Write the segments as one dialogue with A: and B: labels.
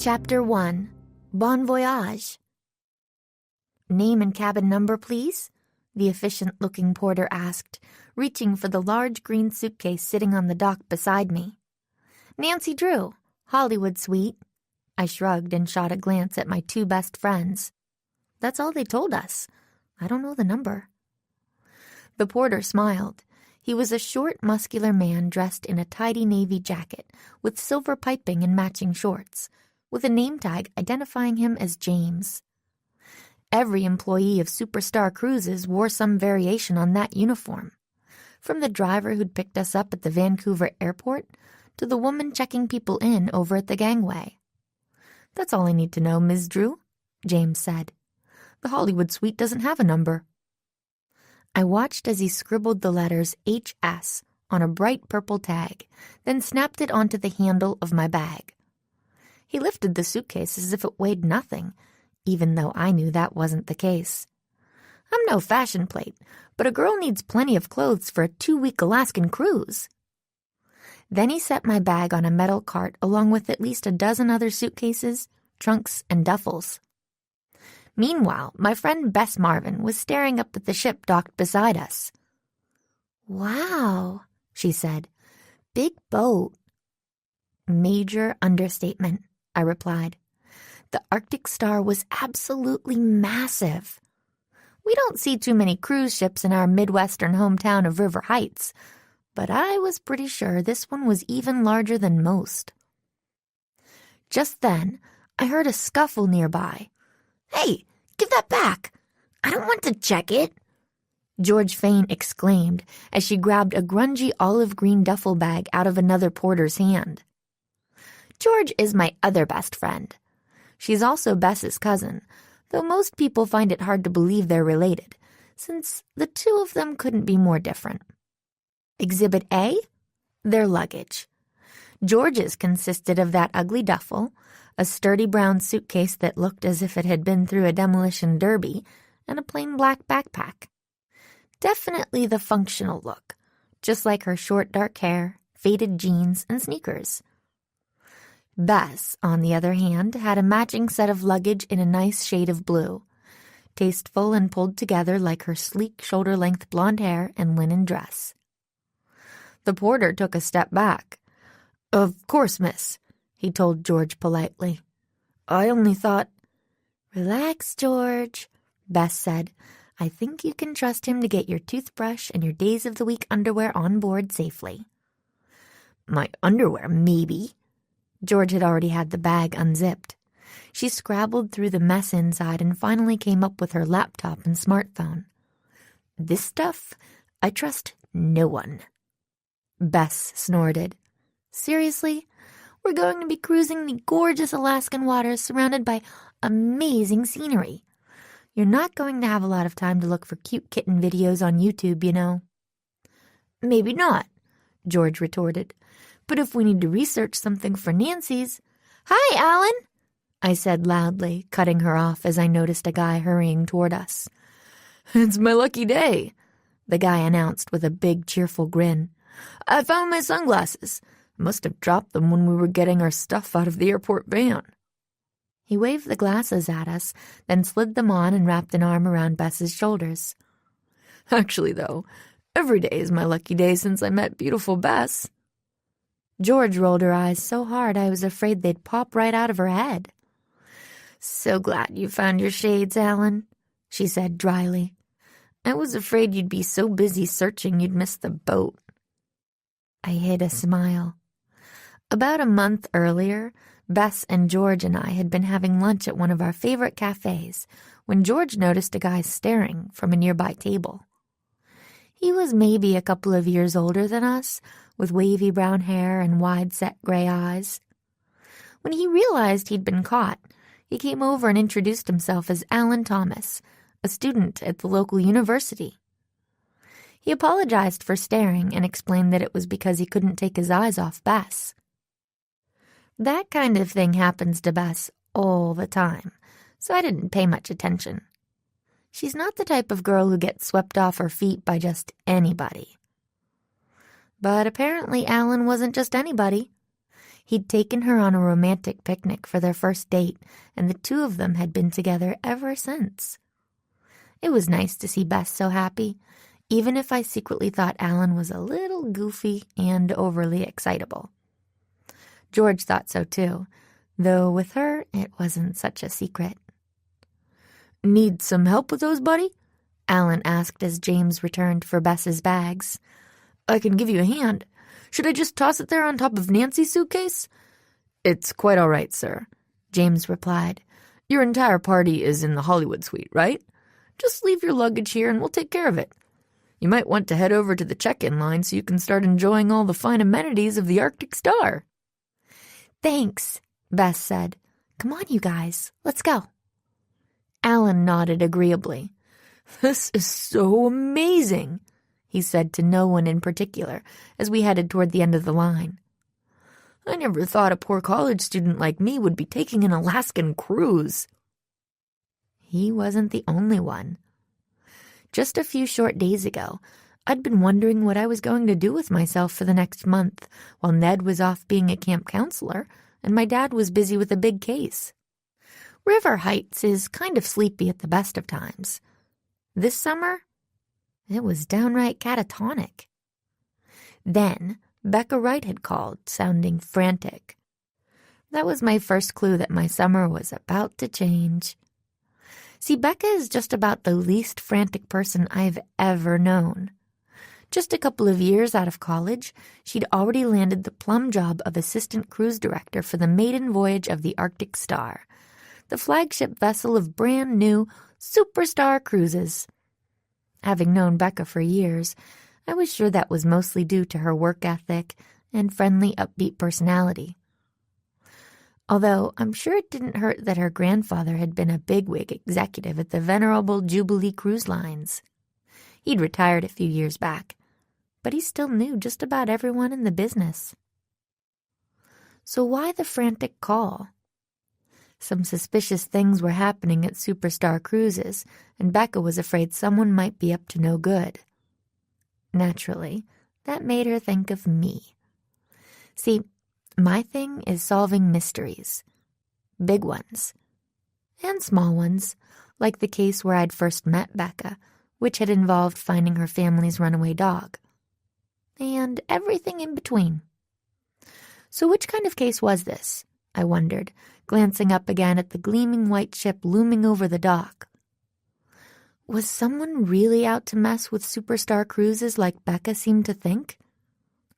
A: Chapter 1. Bon voyage. "Name and cabin number, please?" the efficient-looking porter asked, reaching for the large green suitcase sitting on the dock beside me. "Nancy Drew, Hollywood Suite." I shrugged and shot a glance at my two best friends. "That's all they told us. I don't know the number." The porter smiled. He was a short, muscular man dressed in a tidy navy jacket with silver piping and matching shorts, with a name tag identifying him as James. Every employee of Superstar Cruises wore some variation on that uniform, from the driver who'd picked us up at the Vancouver airport to the woman checking people in over at the gangway. "That's all I need to know, Ms. Drew," James said. "The Hollywood Suite doesn't have a number." I watched as he scribbled the letters HS on a bright purple tag, then snapped it onto the handle of my bag. He lifted the suitcase as if it weighed nothing, even though I knew that wasn't the case. I'm no fashion plate, but a girl needs plenty of clothes for a 2-week Alaskan cruise. Then he set my bag on a metal cart along with at least a dozen other suitcases, trunks, and duffels. Meanwhile, my friend Bess Marvin was staring up at the ship docked beside us. "Wow," she said. "Big boat." "Major understatement," I replied. The Arctic Star was absolutely massive. We don't see too many cruise ships in our Midwestern hometown of River Heights, but I was pretty sure this one was even larger than most. Just then, I heard a scuffle nearby. "Hey, give that back! I don't want to check it!" George Fane exclaimed as she grabbed a grungy olive green duffel bag out of another porter's hand. George is my other best friend. She's also Bess's cousin, though most people find it hard to believe they're related, since the two of them couldn't be more different. Exhibit A? Their luggage. George's consisted of that ugly duffel, a sturdy brown suitcase that looked as if it had been through a demolition derby, and a plain black backpack. Definitely the functional look, just like her short dark hair, faded jeans, and sneakers. Bess, on the other hand, had a matching set of luggage in a nice shade of blue, tasteful and pulled together like her sleek shoulder-length blonde hair and linen dress. The porter took a step back. "Of course, miss," he told George politely. "I only thought—" "Relax, George," Bess said. "I think you can trust him to get your toothbrush and your days-of-the-week underwear on board safely." "My underwear, maybe." George had already had the bag unzipped. She scrabbled through the mess inside and finally came up with her laptop and smartphone. "This stuff, I trust no one." Bess snorted. "Seriously? We're going to be cruising the gorgeous Alaskan waters surrounded by amazing scenery. You're not going to have a lot of time to look for cute kitten videos on YouTube, you know." "Maybe not," George retorted. "But if we need to research something for Nancy's—" "Hi, Alan," I said loudly, cutting her off as I noticed a guy hurrying toward us. "It's my lucky day," the guy announced with a big, cheerful grin. "I found my sunglasses. Must have dropped them when we were getting our stuff out of the airport van." He waved the glasses at us, then slid them on and wrapped an arm around Bess's shoulders. "Actually, though, every day is my lucky day since I met beautiful Bess." George rolled her eyes so hard I was afraid they'd pop right out of her head. "So glad you found your shades, Alan," she said dryly. I was afraid you'd be so busy searching you'd miss the boat. I hid a smile. About a month earlier, Bess and George and I had been having lunch at one of our favorite cafes when George noticed a guy staring from a nearby table. He was maybe a couple of years older than us, with wavy brown hair and wide-set gray eyes. When he realized he'd been caught, he came over and introduced himself as Alan Thomas, a student at the local university. He apologized for staring and explained that it was because he couldn't take his eyes off Bess. That kind of thing happens to Bess all the time, so I didn't pay much attention. She's not the type of girl who gets swept off her feet by just anybody. But apparently Alan wasn't just anybody. He'd taken her on a romantic picnic for their first date, and the two of them had been together ever since. It was nice to see Bess so happy, even if I secretly thought Alan was a little goofy and overly excitable. George thought so too, though with her it wasn't such a secret. Need some help with those, buddy? Alan asked as James returned for Bess's bags. I can give you a hand. Should I just toss it there on top of Nancy's suitcase? It's quite all right, sir, James replied. Your entire party is in the Hollywood suite, right? Just leave your luggage here and we'll take care of it. You might want to head over to the check-in line so you can start enjoying all the fine amenities of the Arctic Star. Thanks, Bess said. Come on, you guys. Let's go. Alan nodded agreeably. This is so amazing, he said to no one in particular as we headed toward the end of the line. I never thought a poor college student like me would be taking an Alaskan cruise. He wasn't the only one. Just a few short days ago, I'd been wondering what I was going to do with myself for the next month while Ned was off being a camp counselor and my dad was busy with a big case. River Heights is kind of sleepy at the best of times. This summer, it was downright catatonic. Then, Becca Wright had called, sounding frantic. That was my first clue that my summer was about to change. See, Becca is just about the least frantic person I've ever known. Just a couple of years out of college, she'd already landed the plum job of assistant cruise director for the maiden voyage of the Arctic Star, the flagship vessel of brand new superstar cruises. Having known Becca for years, I was sure that was mostly due to her work ethic and friendly, upbeat personality. Although I'm sure it didn't hurt that her grandfather had been a bigwig executive at the venerable Jubilee Cruise Lines. He'd retired a few years back, but he still knew just about everyone in the business. So why the frantic call? Some suspicious things were happening at Superstar Cruises, and Becca was afraid someone might be up to no good. Naturally, that made her think of me. See, my thing is solving mysteries. Big ones. And small ones, like the case where I'd first met Becca, which had involved finding her family's runaway dog. And everything in between. So which kind of case was this? I wondered, glancing up again at the gleaming white ship looming over the dock. Was someone really out to mess with Superstar Cruises like Becca seemed to think?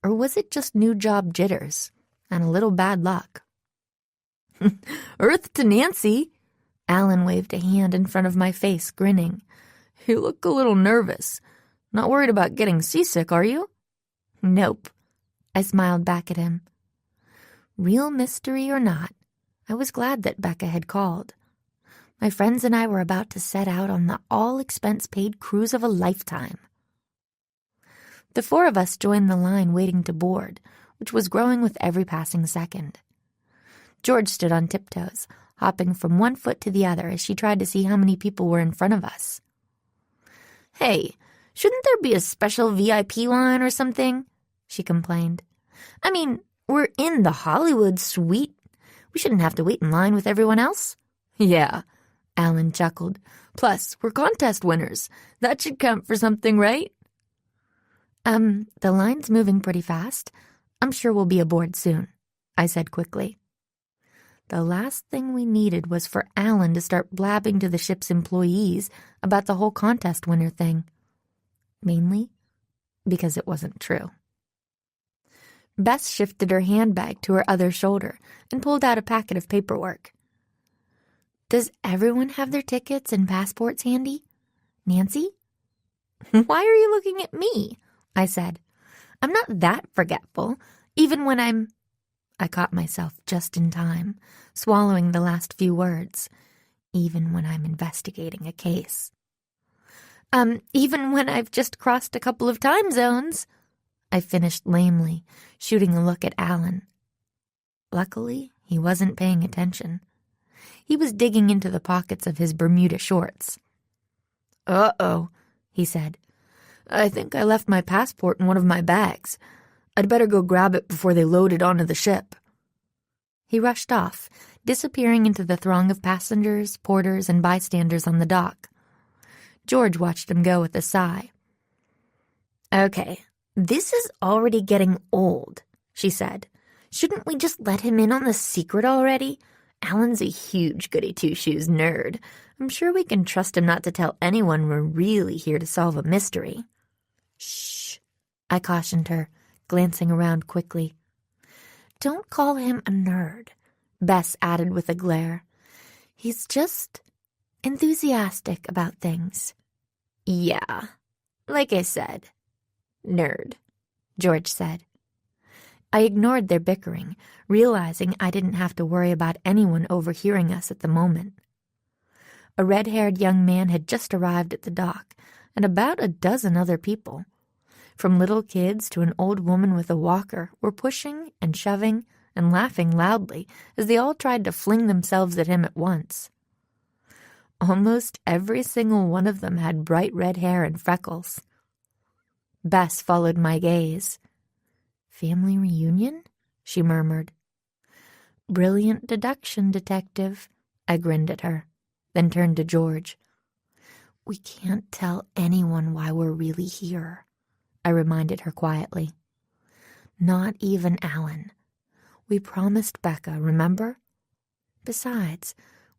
A: Or was it just new job jitters and a little bad luck? Earth to Nancy! Alan waved a hand in front of my face, grinning. You look a little nervous. Not worried about getting seasick, are you? Nope. I smiled back at him. Real mystery or not, I was glad that Becca had called. My friends and I were about to set out on the all-expense-paid cruise of a lifetime. The four of us joined the line waiting to board, which was growing with every passing second. George stood on tiptoes, hopping from one foot to the other as she tried to see how many people were in front of us. Hey, shouldn't there be a special VIP line or something? She complained. I mean, we're in the Hollywood suite. We shouldn't have to wait in line with everyone else. Yeah, Alan chuckled. Plus, we're contest winners. That should count for something, right? The line's moving pretty fast. I'm sure we'll be aboard soon, I said quickly. The last thing we needed was for Alan to start blabbing to the ship's employees about the whole contest winner thing. Mainly because it wasn't true. Bess shifted her handbag to her other shoulder and pulled out a packet of paperwork. Does everyone have their tickets and passports handy? Nancy? Why are you looking at me? I said. I'm not that forgetful, even when I caught myself just in time, swallowing the last few words. Even when I'm investigating a case. Even when I've just crossed a couple of time zones, I finished lamely, shooting a look at Alan. Luckily, he wasn't paying attention. He was digging into the pockets of his Bermuda shorts. Uh-oh, he said. I think I left my passport in one of my bags. I'd better go grab it before they load it onto the ship. He rushed off, disappearing into the throng of passengers, porters, and bystanders on the dock. George watched him go with a sigh. Okay, this is already getting old, she said. Shouldn't we just let him in on the secret already? Alan's a huge goody-two-shoes nerd. I'm sure we can trust him not to tell anyone we're really here to solve a mystery. Shh, I cautioned her, glancing around quickly. Don't call him a nerd, Bess added with a glare. He's just enthusiastic about things. Yeah, like I said. Nerd, George said. I ignored their bickering, realizing I didn't have to worry about anyone overhearing us at the moment. A red-haired young man had just arrived at the dock, and about a dozen other people. From little kids to an old woman with a walker were pushing and shoving and laughing loudly as they all tried to fling themselves at him at once. Almost every single one of them had bright red hair and freckles. Bess followed my gaze. Family reunion? She murmured. Brilliant deduction, detective. I grinned at her, then turned to George. We can't tell anyone why we're really here, I reminded her quietly. Not even Alan. We promised Becca, remember? Besides,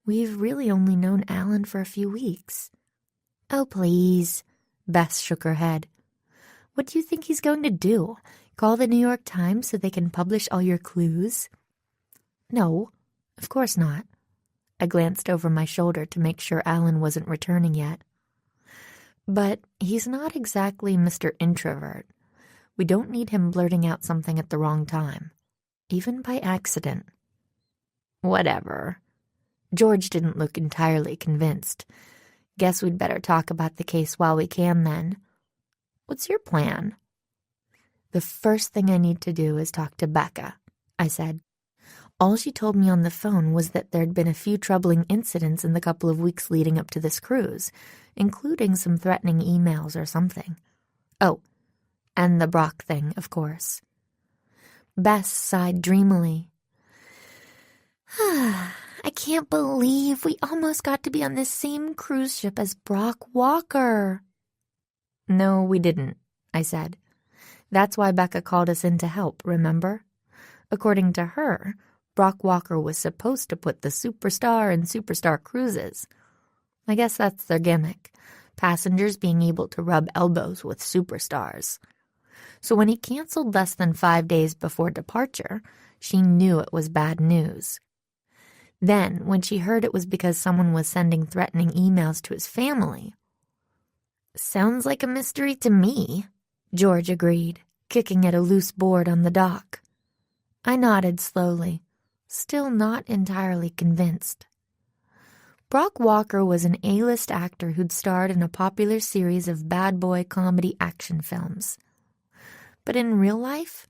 A: we've really only known Alan for a few weeks. Oh, please. Bess shook her head. What do you think he's going to do? Call the New York Times so they can publish all your clues? No, of course not. I glanced over my shoulder to make sure Alan wasn't returning yet. But he's not exactly Mr. Introvert. We don't need him blurting out something at the wrong time, even by accident. Whatever. George didn't look entirely convinced. Guess we'd better talk about the case while we can, then. What's your plan? The first thing I need to do is talk to Becca, I said. All she told me on the phone was that there'd been a few troubling incidents in the couple of weeks leading up to this cruise, including some threatening emails or something. Oh, and the Brock thing, of course. Bess sighed dreamily. I can't believe we almost got to be on this same cruise ship as Brock Walker. No, we didn't, I said. That's why Becca called us in to help, remember? According to her, Brock Walker was supposed to put the superstar in superstar cruises. I guess that's their gimmick, passengers being able to rub elbows with superstars. So when he canceled less than 5 days before departure, she knew it was bad news. Then, when she heard it was because someone was sending threatening emails to his family. Sounds like a mystery to me, George agreed, kicking at a loose board on the dock. I nodded slowly, still not entirely convinced. Brock Walker was an A-list actor who'd starred in a popular series of bad boy comedy action films. But in real life,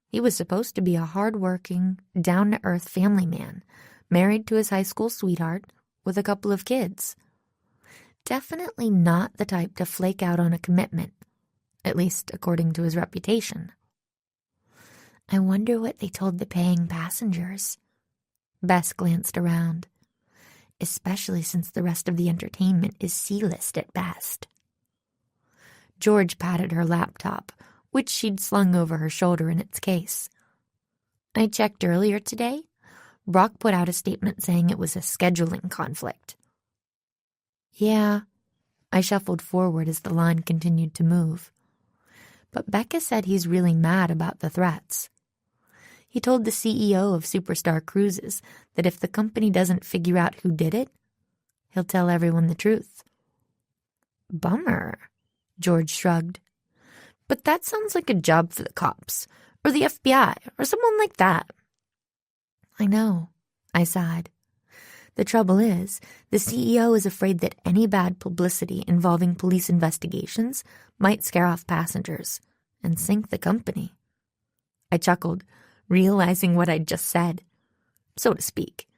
A: he was supposed to be a hard-working, down-to-earth family man, married to his high school sweetheart, with a couple of kids. Definitely not the type to flake out on a commitment, at least according to his reputation. I wonder what they told the paying passengers. Bess glanced around, especially since the rest of the entertainment is C-list at best. George patted her laptop, which she'd slung over her shoulder in its case. I checked earlier today. Brock put out a statement saying it was a scheduling conflict. Yeah, I shuffled forward as the line continued to move. But Becca said he's really mad about the threats. He told the CEO of Superstar Cruises that if the company doesn't figure out who did it, he'll tell everyone the truth. Bummer, George shrugged. But that sounds like a job for the cops, or the FBI, or someone like that. I know, I sighed. The trouble is, the CEO is afraid that any bad publicity involving police investigations might scare off passengers and sink the company. I chuckled, realizing what I'd just said, so to speak.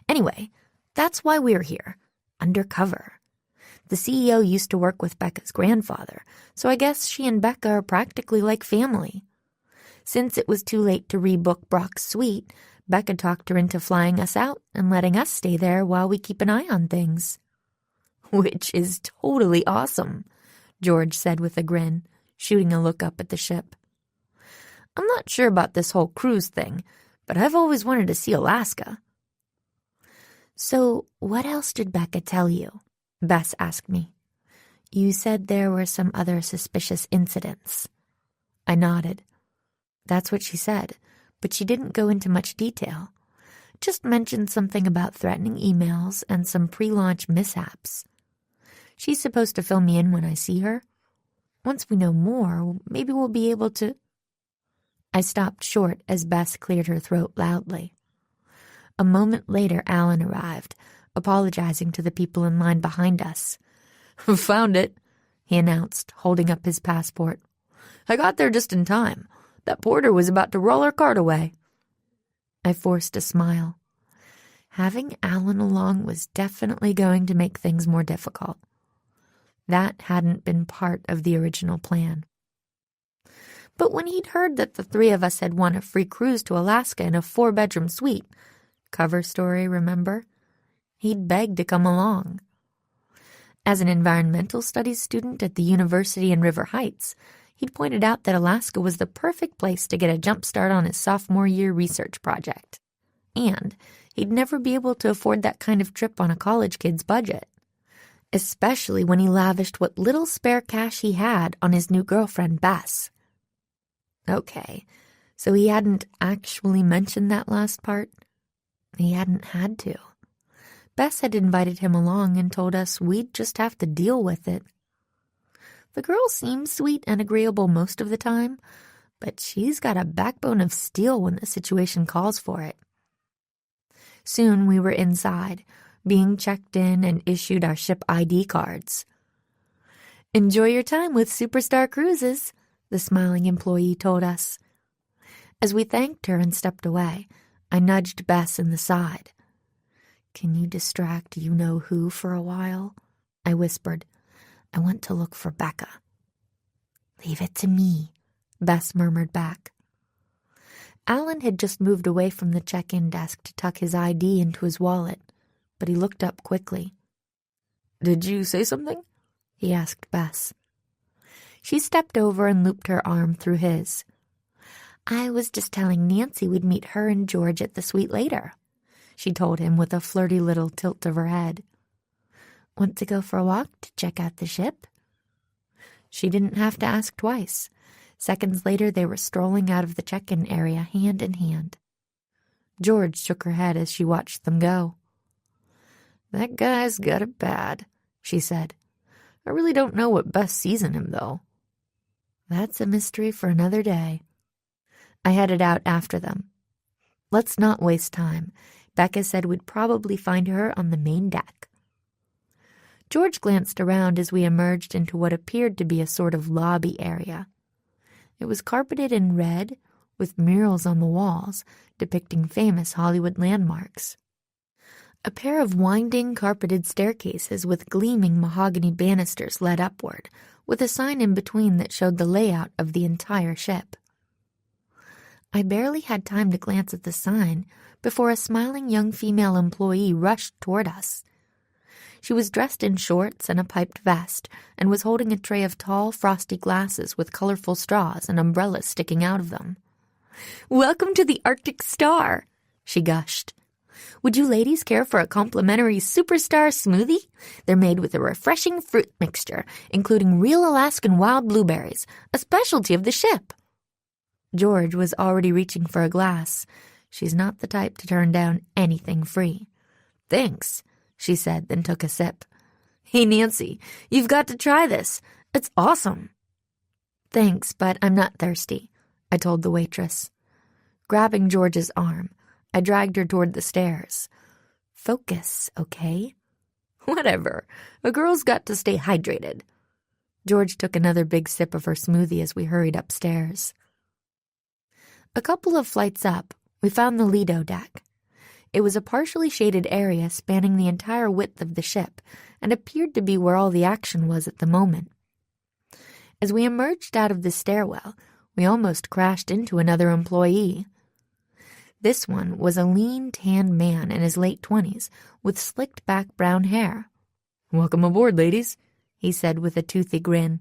A: Anyway, that's why we're here, undercover. The CEO used to work with Becca's grandfather, so I guess she and Becca are practically like family. Since it was too late to rebook Brock's suite, Becca talked her into flying us out and letting us stay there while we keep an eye on things. Which is totally awesome, George said with a grin, shooting a look up at the ship. I'm not sure about this whole cruise thing, but I've always wanted to see Alaska. So what else did Becca tell you? Bess asked me. You said there were some other suspicious incidents. I nodded. That's what she said, but she didn't go into much detail. Just mentioned something about threatening emails and some pre-launch mishaps. She's supposed to fill me in when I see her. Once we know more, maybe we'll be able to... I stopped short as Bess cleared her throat loudly. A moment later, Alan arrived, apologizing to the people in line behind us. Found it, he announced, holding up his passport. I got there just in time. That porter was about to roll her cart away. I forced a smile. Having Alan along was definitely going to make things more difficult. That hadn't been part of the original plan. But when he'd heard that the three of us had won a free cruise to Alaska in a 4-bedroom suite, cover story, remember? He'd begged to come along. As an environmental studies student at the university in River Heights, he'd pointed out that Alaska was the perfect place to get a jump start on his sophomore year research project. And he'd never be able to afford that kind of trip on a college kid's budget, especially when he lavished what little spare cash he had on his new girlfriend, Bess. Okay, so he hadn't actually mentioned that last part? He hadn't had to. Bess had invited him along and told us we'd just have to deal with it. The girl seems sweet and agreeable most of the time, but she's got a backbone of steel when the situation calls for it. Soon we were inside, being checked in and issued our ship ID cards. Enjoy your time with Superstar Cruises, the smiling employee told us. As we thanked her and stepped away, I nudged Bess in the side. Can you distract you-know-who for a while? I whispered. I want to look for Becca. Leave it to me, Bess murmured back. Alan had just moved away from the check-in desk to tuck his ID into his wallet, but he looked up quickly. Did you say something? He asked Bess. She stepped over and looped her arm through his. I was just telling Nancy we'd meet her and George at the suite later, she told him with a flirty little tilt of her head. Want to go for a walk to check out the ship? She didn't have to ask twice. Seconds later, they were strolling out of the check-in area hand in hand. George shook her head as she watched them go. That guy's got it bad, she said. I really don't know what Bess sees in him, though. That's a mystery for another day. I headed out after them. Let's not waste time. Becca said we'd probably find her on the main deck. George glanced around as we emerged into what appeared to be a sort of lobby area. It was carpeted in red, with murals on the walls depicting famous Hollywood landmarks. A pair of winding carpeted staircases with gleaming mahogany banisters led upward, with a sign in between that showed the layout of the entire ship. I barely had time to glance at the sign before a smiling young female employee rushed toward us. She was dressed in shorts and a piped vest and was holding a tray of tall, frosty glasses with colorful straws and umbrellas sticking out of them. "Welcome to the Arctic Star," she gushed. Would you ladies care for a complimentary superstar smoothie? They're made with a refreshing fruit mixture, including real Alaskan wild blueberries, a specialty of the ship. George was already reaching for a glass. She's not the type to turn down anything free. Thanks, she said, then took a sip. Hey, Nancy, you've got to try this. It's awesome. Thanks, but I'm not thirsty, I told the waitress. Grabbing George's arm, I dragged her toward the stairs. Focus, okay? Whatever. A girl's got to stay hydrated. George took another big sip of her smoothie as we hurried upstairs. A couple of flights up, we found the Lido deck. It was a partially shaded area spanning the entire width of the ship and appeared to be where all the action was at the moment. As we emerged out of the stairwell, we almost crashed into another employee. This one was a lean, tanned man in his late 20s with slicked-back brown hair. Welcome aboard, ladies, he said with a toothy grin.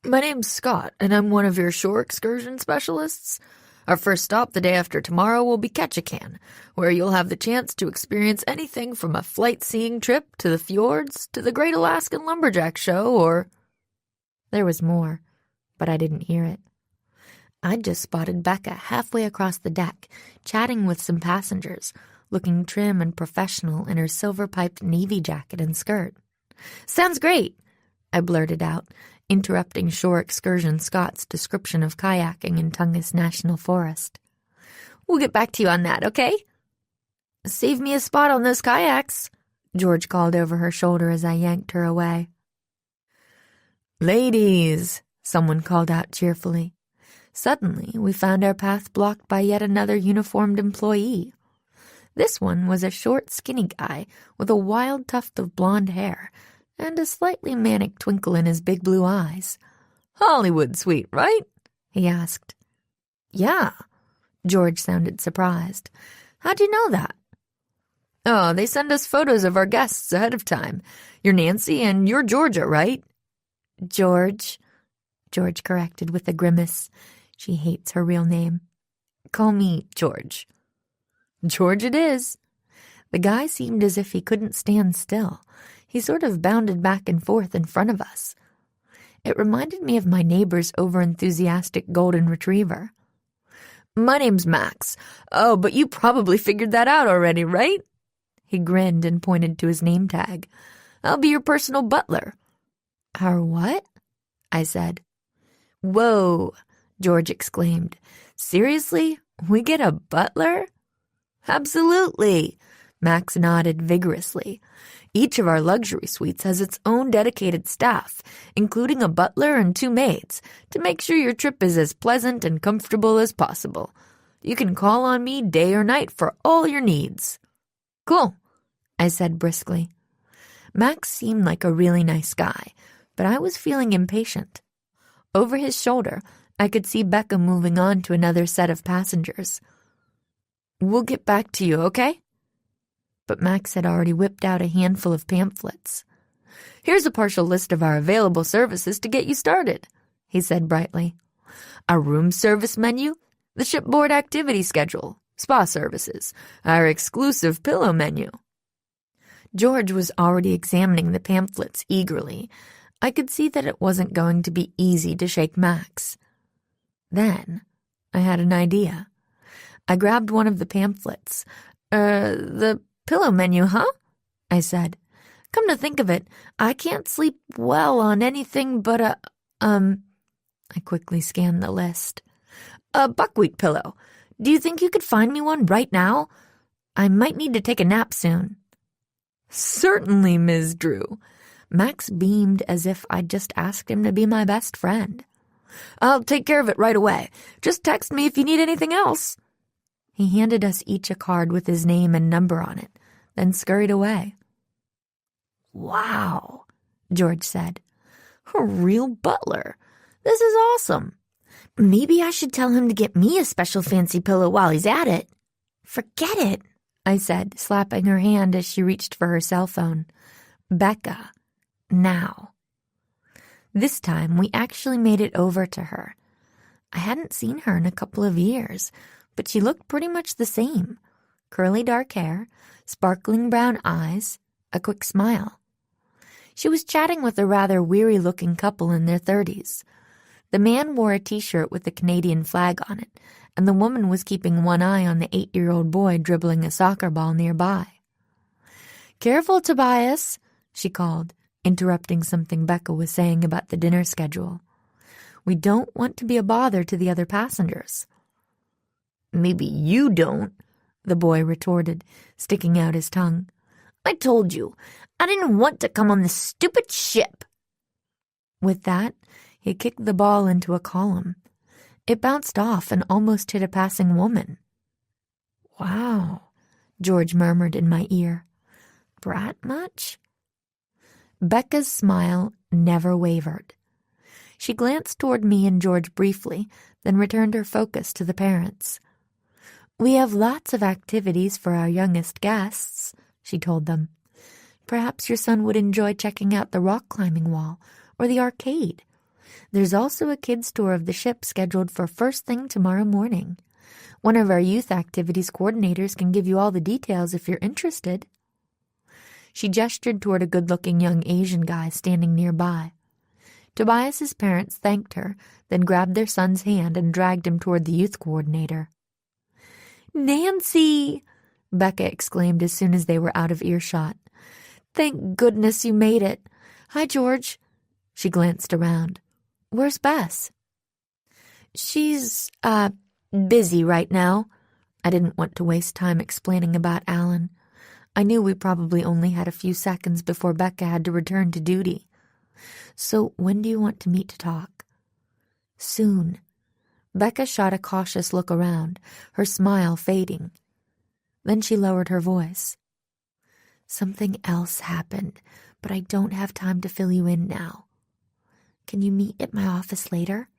A: My name's Scott, and I'm one of your shore excursion specialists. Our first stop the day after tomorrow will be Ketchikan, where you'll have the chance to experience anything from a flight-seeing trip to the fjords to the Great Alaskan Lumberjack Show, or... There was more, but I didn't hear it. I'd just spotted Becca halfway across the deck, chatting with some passengers, looking trim and professional in her silver-piped navy jacket and skirt. Sounds great, I blurted out, interrupting shore excursion Scott's description of kayaking in Tungus National Forest. We'll get back to you on that, okay? Save me a spot on those kayaks, George called over her shoulder as I yanked her away. Ladies, someone called out cheerfully. Suddenly, we found our path blocked by yet another uniformed employee. This one was a short, skinny guy with a wild tuft of blonde hair and a slightly manic twinkle in his big blue eyes. Hollywood suite, right? He asked. Yeah. George sounded surprised. How'd you know that? Oh, they send us photos of our guests ahead of time. You're Nancy and you're Georgia, right? George corrected with a grimace. She hates her real name. Call me George. George it is. The guy seemed as if he couldn't stand still. He sort of bounded back and forth in front of us. It reminded me of my neighbor's overenthusiastic golden retriever. My name's Max. Oh, but you probably figured that out already, right? He grinned and pointed to his name tag. I'll be your personal butler. Our what? I said. Whoa, George exclaimed. Seriously? We get a butler? Absolutely, Max nodded vigorously. Each of our luxury suites has its own dedicated staff, including a butler and 2 maids, to make sure your trip is as pleasant and comfortable as possible. You can call on me day or night for all your needs. Cool, I said briskly. Max seemed like a really nice guy, but I was feeling impatient. Over his shoulder, I could see Becca moving on to another set of passengers. We'll get back to you, okay? But Max had already whipped out a handful of pamphlets. Here's a partial list of our available services to get you started, he said brightly. Our room service menu, the shipboard activity schedule, spa services, our exclusive pillow menu. George was already examining the pamphlets eagerly. I could see that it wasn't going to be easy to shake Max. Then I had an idea. I grabbed one of the pamphlets. The pillow menu, huh? I said. Come to think of it, I can't sleep well on anything but I quickly scanned the list. A buckwheat pillow. Do you think you could find me one right now? I might need to take a nap soon. Certainly, Ms. Drew. Max beamed as if I'd just asked him to be my best friend. I'll take care of it right away. Just text me if you need anything else. He handed us each a card with his name and number on it, then scurried away. Wow, George said. A real butler. This is awesome. Maybe I should tell him to get me a special fancy pillow while he's at it. Forget it, I said, slapping her hand as she reached for her cell phone. Becca, now. This time we actually made it over to her. I hadn't seen her in a couple of years, but she looked pretty much the same. curly dark hair, sparkling brown eyes, a quick smile. She was chatting with a rather weary-looking couple in their 30s. The man wore a T-shirt with the Canadian flag on it, and the woman was keeping one eye on the 8-year-old boy dribbling a soccer ball nearby. "Careful, Tobias," she called, interrupting something Becca was saying about the dinner schedule. "We don't want to be a bother to the other passengers." "Maybe you don't," the boy retorted, sticking out his tongue. "I told you, I didn't want to come on this stupid ship." With that, he kicked the ball into a column. It bounced off and almost hit a passing woman. "Wow," George murmured in my ear. "Brat much?" Becca's smile never wavered. She glanced toward me and George briefly, then returned her focus to the parents. "We have lots of activities for our youngest guests," she told them. "Perhaps your son would enjoy checking out the rock climbing wall or the arcade. There's also a kids' tour of the ship scheduled for first thing tomorrow morning. One of our youth activities coordinators can give you all the details if you're interested." She gestured toward a good-looking young Asian guy standing nearby. Tobias's parents thanked her, then grabbed their son's hand and dragged him toward the youth coordinator. "Nancy!" Becca exclaimed as soon as they were out of earshot. "Thank goodness you made it. Hi, George." She glanced around. "Where's Bess?" "She's, busy right now." I didn't want to waste time explaining about Alan. I knew we probably only had a few seconds before Becca had to return to duty. "So when do you want to meet to talk?" "Soon." Becca shot a cautious look around, her smile fading. Then she lowered her voice. "Something else happened, but I don't have time to fill you in now. Can you meet at my office later?"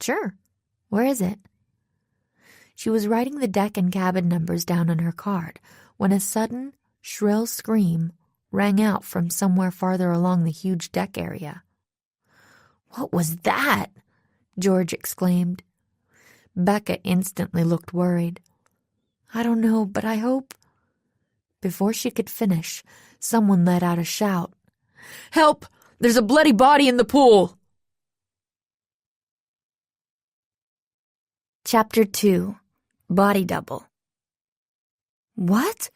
A: "Sure. Where is it?" She was writing the deck and cabin numbers down on her card when a sudden, shrill scream rang out from somewhere farther along the huge deck area. "What was that?" George exclaimed. Becca instantly looked worried. "I don't know, but I hope—" Before she could finish, someone let out a shout. "Help! There's a bloody body in the pool!" Chapter 2. Body Double. "What?"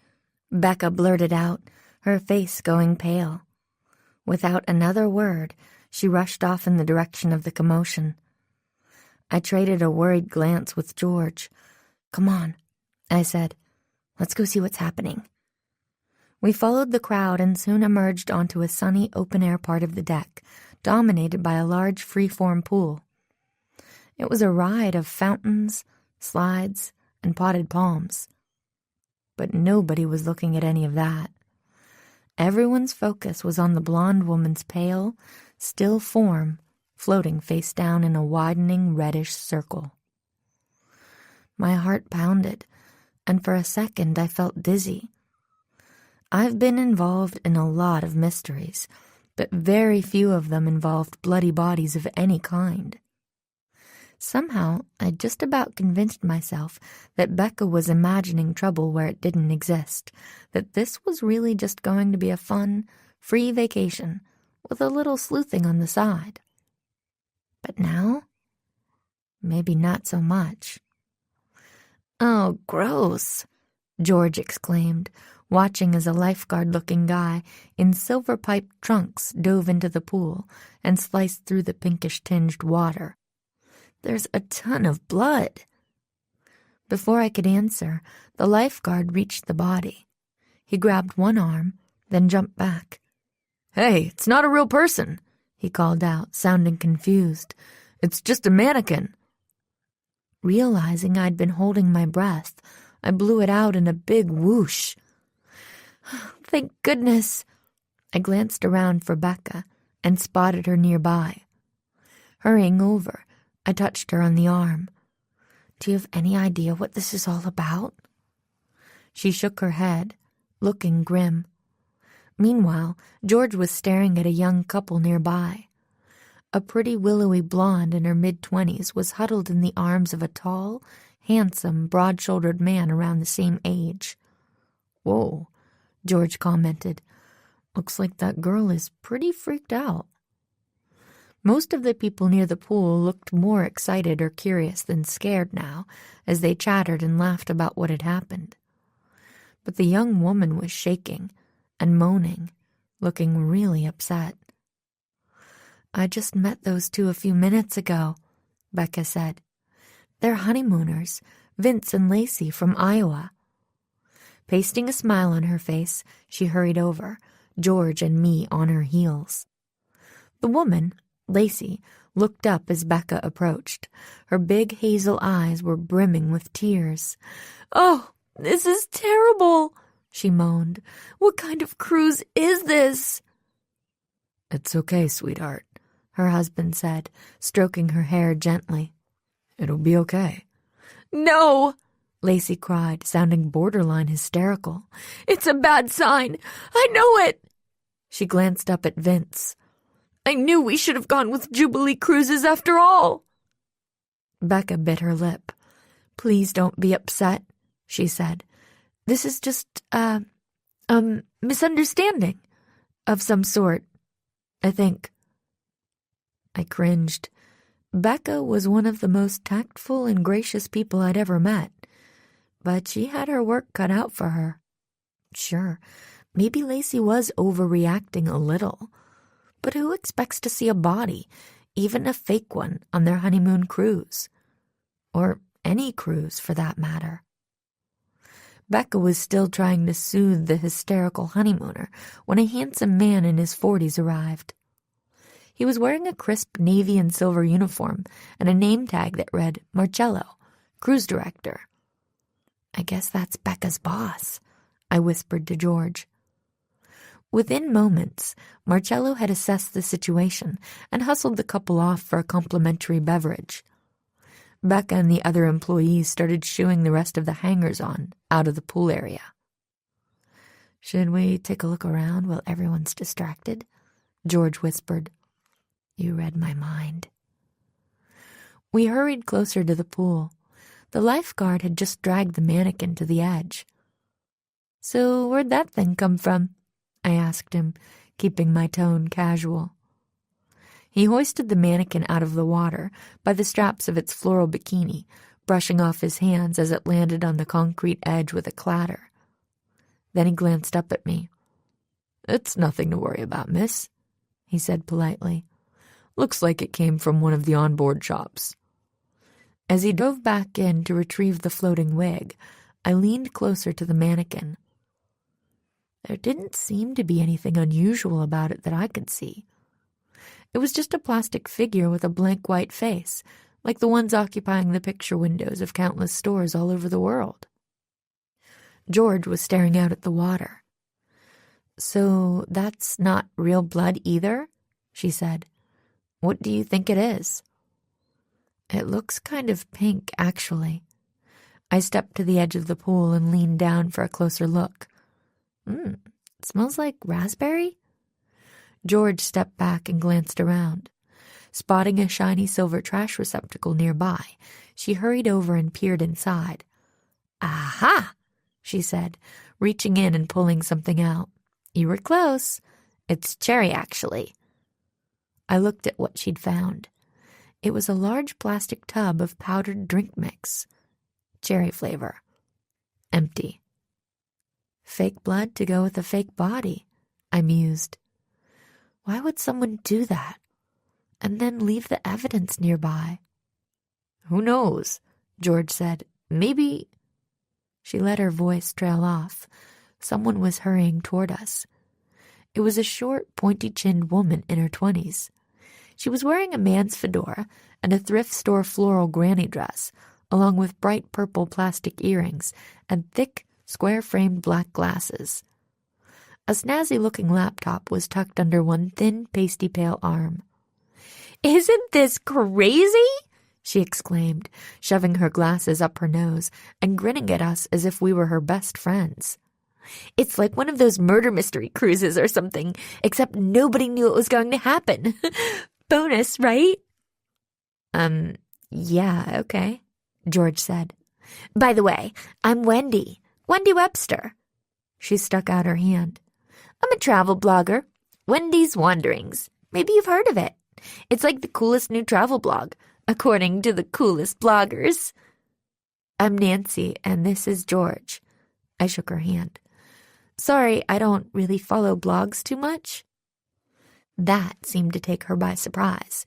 A: Becca blurted out, her face going pale. Without another word, she rushed off in the direction of the commotion. I traded a worried glance with George. "Come on," I said. "Let's go see what's happening." We followed the crowd and soon emerged onto a sunny open-air part of the deck, dominated by a large free-form pool. It was a ride of fountains, slides, and potted palms. But nobody was looking at any of that. Everyone's focus was on the blonde woman's pale, still form floating face down in a widening reddish circle. My heart pounded, and for a second I felt dizzy. I've been involved in a lot of mysteries, but very few of them involved bloody bodies of any kind. Somehow, I just about convinced myself that Becca was imagining trouble where it didn't exist, that this was really just going to be a fun, free vacation with a little sleuthing on the side. But now, maybe not so much. "Oh, gross," George exclaimed, watching as a lifeguard-looking guy in silver-piped trunks dove into the pool and sliced through the pinkish-tinged water. "There's a ton of blood." Before I could answer, the lifeguard reached the body. He grabbed one arm, then jumped back. "Hey, it's not a real person," he called out, sounding confused. "It's just a mannequin." Realizing I'd been holding my breath, I blew it out in a big whoosh. "Thank goodness." I glanced around for Becca and spotted her nearby. Hurrying over, I touched her on the arm. "Do you have any idea what this is all about?" She shook her head, looking grim. Meanwhile, George was staring at a young couple nearby. A pretty willowy blonde in her mid-20s was huddled in the arms of a tall, handsome, broad-shouldered man around the same age. "Whoa," George commented. "Looks like that girl is pretty freaked out." Most of the people near the pool looked more excited or curious than scared now, as they chattered and laughed about what had happened. But the young woman was shaking and moaning, looking really upset. "I just met those two a few minutes ago," Becca said. "They're honeymooners, Vince and Lacey from Iowa." Pasting a smile on her face, she hurried over, George and me on her heels. The woman, Lacey, looked up as Becca approached. Her big hazel eyes were brimming with tears. "Oh, this is terrible," she moaned. "What kind of cruise is this?" "It's okay, sweetheart," her husband said, stroking her hair gently. "It'll be okay." "No!" Lacey cried, sounding borderline hysterical. "It's a bad sign. I know it." She glanced up at Vince. "I knew we should have gone with Jubilee Cruises after all." Becca bit her lip. "Please don't be upset," she said. "This is just a misunderstanding of some sort, I think." I cringed. Becca was one of the most tactful and gracious people I'd ever met, but she had her work cut out for her. Sure, maybe Lacey was overreacting a little, but who expects to see a body, even a fake one, on their honeymoon cruise? Or any cruise, for that matter. Becca was still trying to soothe the hysterical honeymooner when a handsome man in his 40s arrived. He was wearing a crisp navy and silver uniform and a name tag that read Marcello, cruise director. "I guess that's Becca's boss," I whispered to George. Within moments, Marcello had assessed the situation and hustled the couple off for a complimentary beverage. Becca and the other employees started shooing the rest of the hangers-on out of the pool area. "Should we take a look around while everyone's distracted?" George whispered. You read my mind. We hurried closer to the pool. The lifeguard had just dragged the mannequin to the edge. "So where'd that thing come from?" I asked him, keeping my tone casual. He hoisted the mannequin out of the water by the straps of its floral bikini, brushing off his hands as it landed on the concrete edge with a clatter. Then he glanced up at me. "It's nothing to worry about, miss," he said politely. "Looks like it came from one of the onboard shops." As he drove back in to retrieve the floating wig, I leaned closer to the mannequin. There didn't seem to be anything unusual about it that I could see. It was just a plastic figure with a blank white face, like the ones occupying the picture windows of countless stores all over the world. George was staring out at the water. "So that's not real blood either?" she said. "What do you think it is?" "It looks kind of pink, actually." I stepped to the edge of the pool and leaned down for a closer look. It smells like raspberry?" George stepped back and glanced around. Spotting a shiny silver trash receptacle nearby, she hurried over and peered inside. "Aha!" she said, reaching in and pulling something out. "You were close. It's cherry, actually." I looked at what she'd found. It was a large plastic tub of powdered drink mix. Cherry flavor. Empty. Fake blood to go with a fake body, I mused. Why would someone do that? And then leave the evidence nearby? "Who knows?" George said. "Maybe—" She let her voice trail off. Someone was hurrying toward us. It was a short, pointy-chinned woman in her 20s. She was wearing a man's fedora and a thrift store floral granny dress, along with bright purple plastic earrings and thick, square-framed black glasses. A snazzy-looking laptop was tucked under one thin, pasty-pale arm. "Isn't this crazy?" she exclaimed, shoving her glasses up her nose and grinning at us as if we were her best friends. "It's like one of those murder mystery cruises or something, except nobody knew it was going to happen. Bonus, right?" Yeah, okay," George said. By the way, I'm Wendy Webster. She stuck out her hand. I'm a travel blogger, Wendy's Wanderings. Maybe you've heard of it. It's like the coolest new travel blog, according to the coolest bloggers. I'm Nancy, and this is George. I shook her hand. Sorry, I don't really follow blogs too much. That seemed to take her by surprise.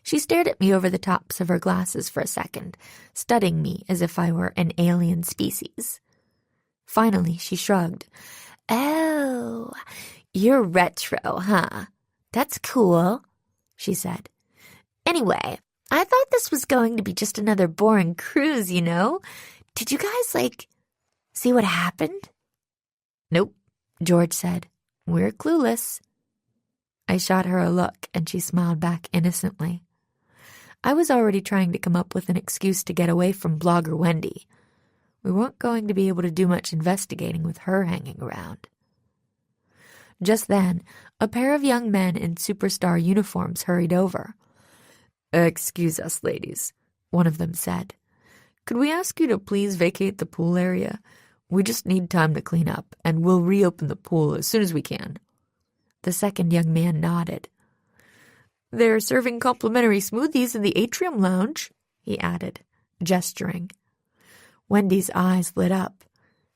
A: She stared at me over the tops of her glasses for a second, studying me as if I were an alien species. Finally, she shrugged. Oh, you're retro, huh? That's cool, she said. Anyway, I thought this was going to be just another boring cruise, you know? Did you guys, see what happened? Nope, George said. We're clueless. I shot her a look, and she smiled back innocently. I was already trying to come up with an excuse to get away from blogger Wendy. We weren't going to be able to do much investigating with her hanging around. Just then, a pair of young men in superstar uniforms hurried over. Excuse us, ladies, one of them said. Could we ask you to please vacate the pool area? We just need time to clean up, and we'll reopen the pool as soon as we can. The second young man nodded. They're serving complimentary smoothies in the atrium lounge, he added, gesturing. Wendy's eyes lit up.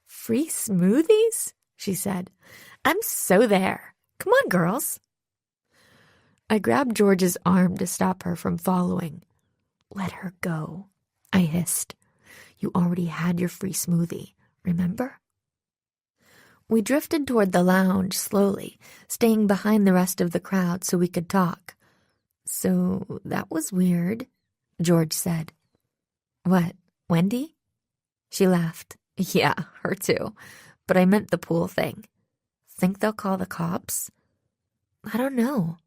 A: Free smoothies? She said. I'm so there. Come on, girls. I grabbed George's arm to stop her from following. Let her go, I hissed. You already had your free smoothie, remember? We drifted toward the lounge slowly, staying behind the rest of the crowd so we could talk. So that was weird, George said. What, Wendy? She laughed. Yeah, her too. But I meant the pool thing. Think they'll call the cops? I don't know,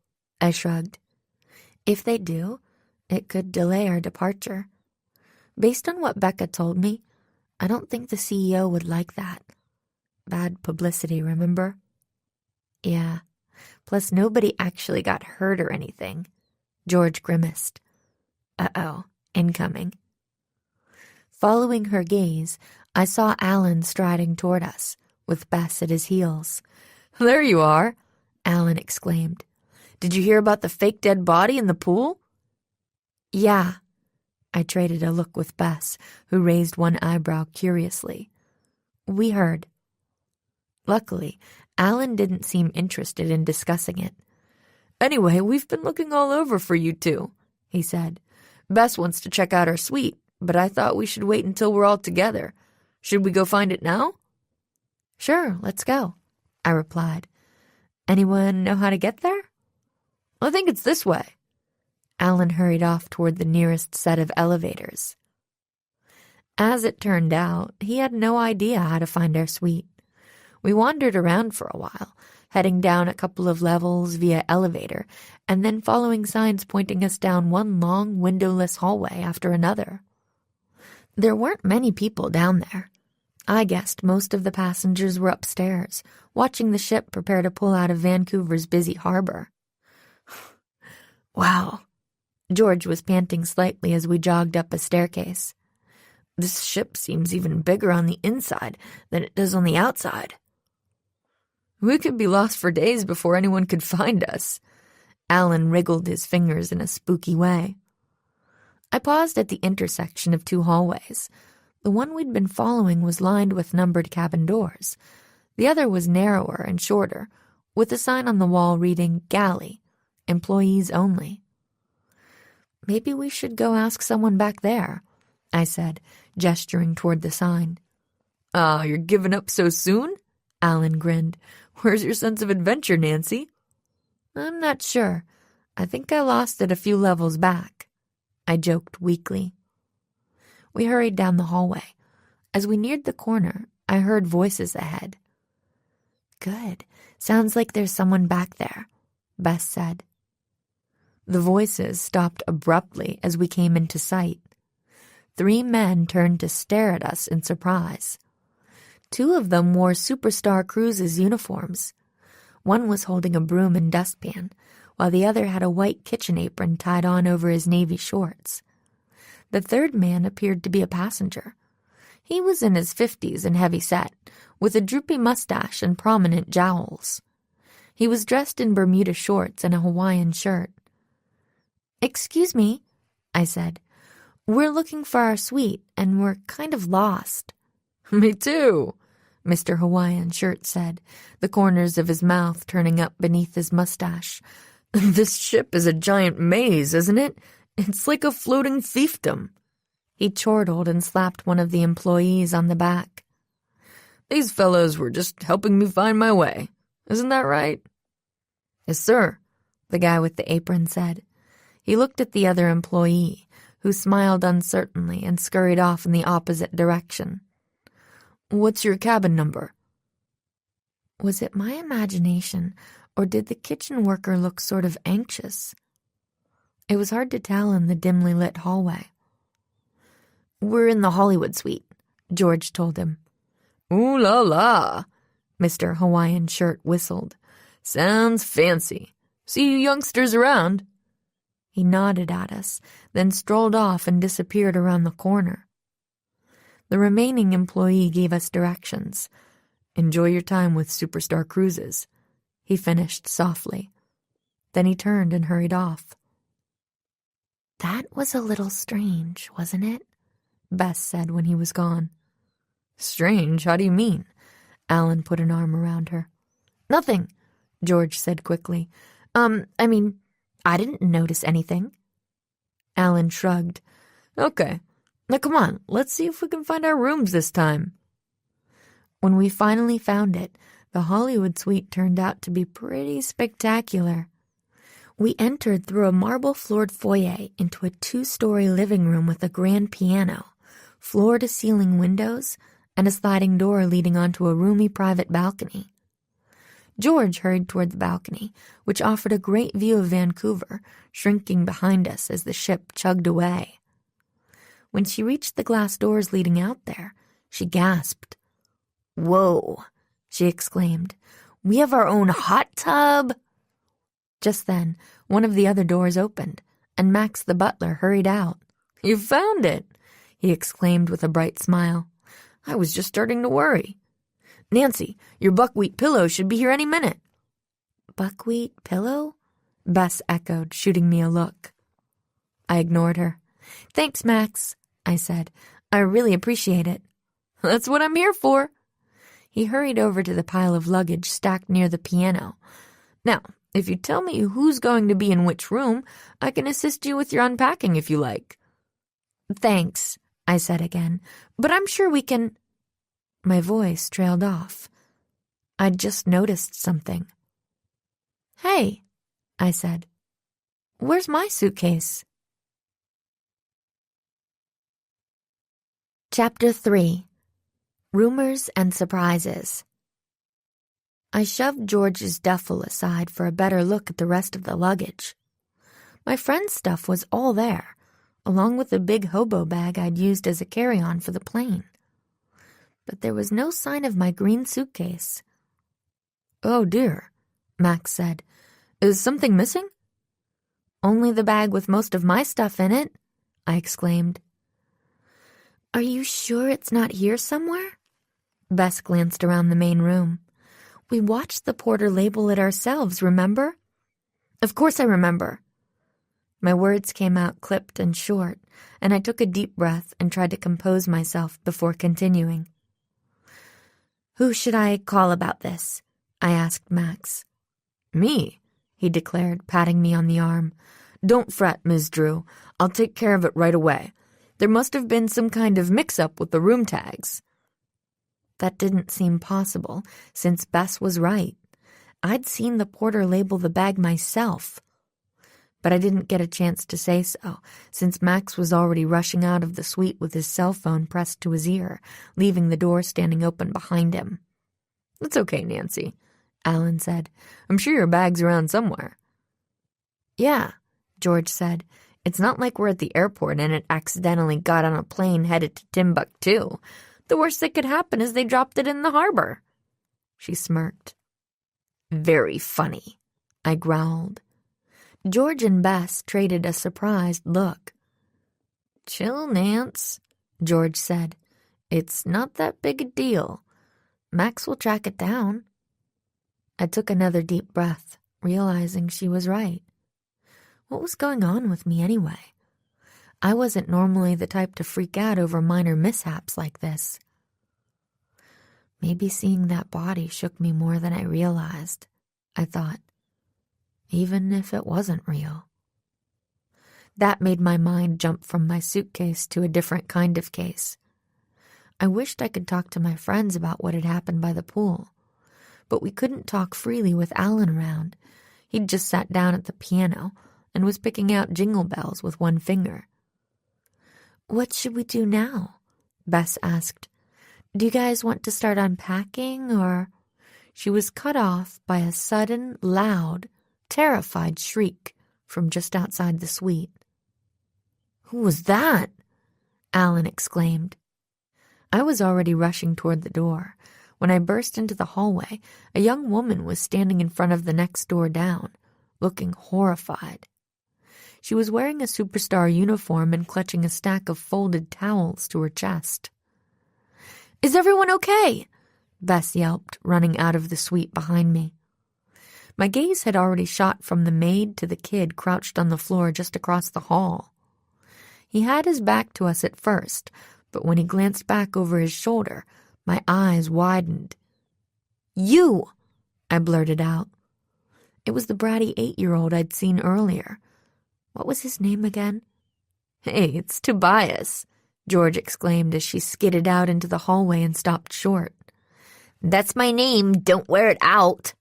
A: I shrugged. If they do, it could delay our departure. Based on what Becca told me, I don't think the CEO would like that. Bad publicity, remember? Yeah, plus nobody actually got hurt or anything. George grimaced. Uh-oh, incoming. Following her gaze, I saw Alan striding toward us, with Bess at his heels. There you are, Alan exclaimed. Did you hear about the fake dead body in the pool? Yeah. I traded a look with Bess, who raised one eyebrow curiously. We heard. Luckily, Alan didn't seem interested in discussing it. Anyway, we've been looking all over for you two, he said. Bess wants to check out our suite, but I thought we should wait until we're all together. Should we go find it now? Sure, let's go, I replied. Anyone know how to get there? I think it's this way. Alan hurried off toward the nearest set of elevators. As it turned out, he had no idea how to find our suite. We wandered around for a while, heading down a couple of levels via elevator, and then following signs pointing us down one long, windowless hallway after another. There weren't many people down there. I guessed most of the passengers were upstairs, watching the ship prepare to pull out of Vancouver's busy harbor. Wow. George was panting slightly as we jogged up a staircase. This ship seems even bigger on the inside than it does on the outside. We could be lost for days before anyone could find us. Alan wriggled his fingers in a spooky way. I paused at the intersection of two hallways. The one we'd been following was lined with numbered cabin doors. The other was narrower and shorter, with a sign on the wall reading, Galley, Employees Only. Maybe we should go ask someone back there, I said, gesturing toward the sign. You're giving up so soon? Alan grinned. Where's your sense of adventure, Nancy? I'm not sure. I think I lost it a few levels back, I joked weakly. We hurried down the hallway. As we neared the corner, I heard voices ahead. Good. Sounds like there's someone back there, Bess said. The voices stopped abruptly as we came into sight. 3 men turned to stare at us in surprise. 2 of them wore Superstar Cruises uniforms. One was holding a broom and dustpan, while the other had a white kitchen apron tied on over his navy shorts. The third man appeared to be a passenger. He was in his 50s and heavy-set, with a droopy mustache and prominent jowls. He was dressed in Bermuda shorts and a Hawaiian shirt. "Excuse me," I said. "We're looking for our suite, and we're kind of lost."
B: "Me too,"
A: Mr. Hawaiian Shirt said, the corners of his mouth turning up beneath his mustache.
B: "This ship is a giant maze, isn't it? It's like a floating fiefdom."
A: He chortled and slapped one of the employees on the back.
B: "These fellows were just helping me find my way. Isn't that right?"
A: "Yes, sir," the guy with the apron said. He looked at the other employee, who smiled uncertainly and scurried off in the opposite direction.
B: "What's your cabin number?"
A: Was it my imagination, or did the kitchen worker look sort of anxious? It was hard to tell in the dimly lit hallway.
B: "We're in the Hollywood suite,"
A: George told him.
B: "Ooh la la,"
A: Mr. Hawaiian Shirt whistled.
B: "Sounds fancy. See you youngsters around."
A: He nodded at us, then strolled off and disappeared around the corner. The remaining employee gave us directions.
B: "Enjoy your time with Superstar Cruises,"
A: he finished softly. Then he turned and hurried off. "That was a little strange, wasn't it?" Bess said when he was gone.
B: "Strange? How do you mean?"
A: Alan put an arm around her. "Nothing," George said quickly. I didn't notice anything."
B: Alan shrugged. "Okay. Now come on, let's see if we can find our rooms this time."
A: When we finally found it, the Hollywood suite turned out to be pretty spectacular. We entered through a marble-floored foyer into a 2-story living room with a grand piano, floor-to-ceiling windows, and a sliding door leading onto a roomy private balcony. George hurried toward the balcony, which offered a great view of Vancouver, shrinking behind us as the ship chugged away. When she reached the glass doors leading out there, she gasped.
B: "Whoa,"
A: she exclaimed.
B: "We have our own hot tub!"
A: Just then, one of the other doors opened, and Max the butler hurried out.
B: "You found it!" he exclaimed with a bright smile. "I was just starting to worry. Nancy, your buckwheat pillow should be here any minute."
A: "Buckwheat pillow?" Bess echoed, shooting me a look. I ignored her. "Thanks, Max," I said. "I really appreciate it."
B: "That's what I'm here for."
A: He hurried over to the pile of luggage stacked near the piano.
B: "Now, if you tell me who's going to be in which room, I can assist you with your unpacking if you like."
A: "Thanks," I said again, "but I'm sure we can—" My voice trailed off. I'd just noticed something. "Hey," I said, "where's my suitcase?" Chapter 3. Rumors and Surprises. I shoved George's duffel aside for a better look at the rest of the luggage. My friend's stuff was all there, along with the big hobo bag I'd used as a carry-on for the plane. But there was no sign of my green suitcase.
B: "Oh dear," Max said. "Is something missing?"
A: "Only the bag with most of my stuff in it," I exclaimed. "Are you sure it's not here somewhere?" Bess glanced around the main room. "We watched the porter label it ourselves, remember?"
B: "Of course I remember."
A: My words came out clipped and short, and I took a deep breath and tried to compose myself before continuing. "Who should I call about this?" I asked Max.
B: "Me," he declared, patting me on the arm. "Don't fret, Ms. Drew. I'll take care of it right away. There must have been some kind of mix-up with the room tags."
A: That didn't seem possible, since Bess was right. I'd seen the porter label the bag myself. But I didn't get a chance to say so, since Max was already rushing out of the suite with his cell phone pressed to his ear, leaving the door standing open behind him.
B: "It's okay, Nancy," Alan said. "I'm sure your bag's around somewhere."
A: "Yeah," George said. "It's not like we're at the airport and it accidentally got on a plane headed to Timbuktu. The worst that could happen is they dropped it in the harbor." She smirked.
B: "Very funny," I growled.
A: George and Bess traded a surprised look.
B: "Chill, Nance,"
A: George said.
B: It's not that big a deal. Max will track it down. I took another deep breath, realizing she was right. What was going on with me anyway? I wasn't normally the type to freak out over minor mishaps like this. Maybe seeing that body shook me more than I realized, I thought, even if it wasn't real. That made my mind jump from my suitcase to a different kind of case. I wished I could talk to my friends about what had happened by the pool, but we couldn't talk freely with Alan around. He'd just sat down at the piano and was picking out jingle bells with one finger. "What should we do now?" Bess asked. "Do you guys want to start unpacking, or—" She was cut off by a sudden, loud, terrified shriek from just outside the suite. "Who was that?" Alan exclaimed. I was already rushing toward the door. When I burst into the hallway, a young woman was standing in front of the next door down, looking horrified. She was wearing a superstar uniform and clutching a stack of folded towels to her chest. "Is everyone okay?" Bess yelped, running out of the suite behind me. My gaze had already shot from the maid to the kid crouched on the floor just across the hall. He had his back to us at first, but when he glanced back over his shoulder, my eyes widened. "You!" I blurted out. It was the bratty 8-year-old I'd seen earlier. What was his name again? "Hey, it's Tobias," George exclaimed as she skidded out into the hallway and stopped short. "That's my name, don't wear it out,"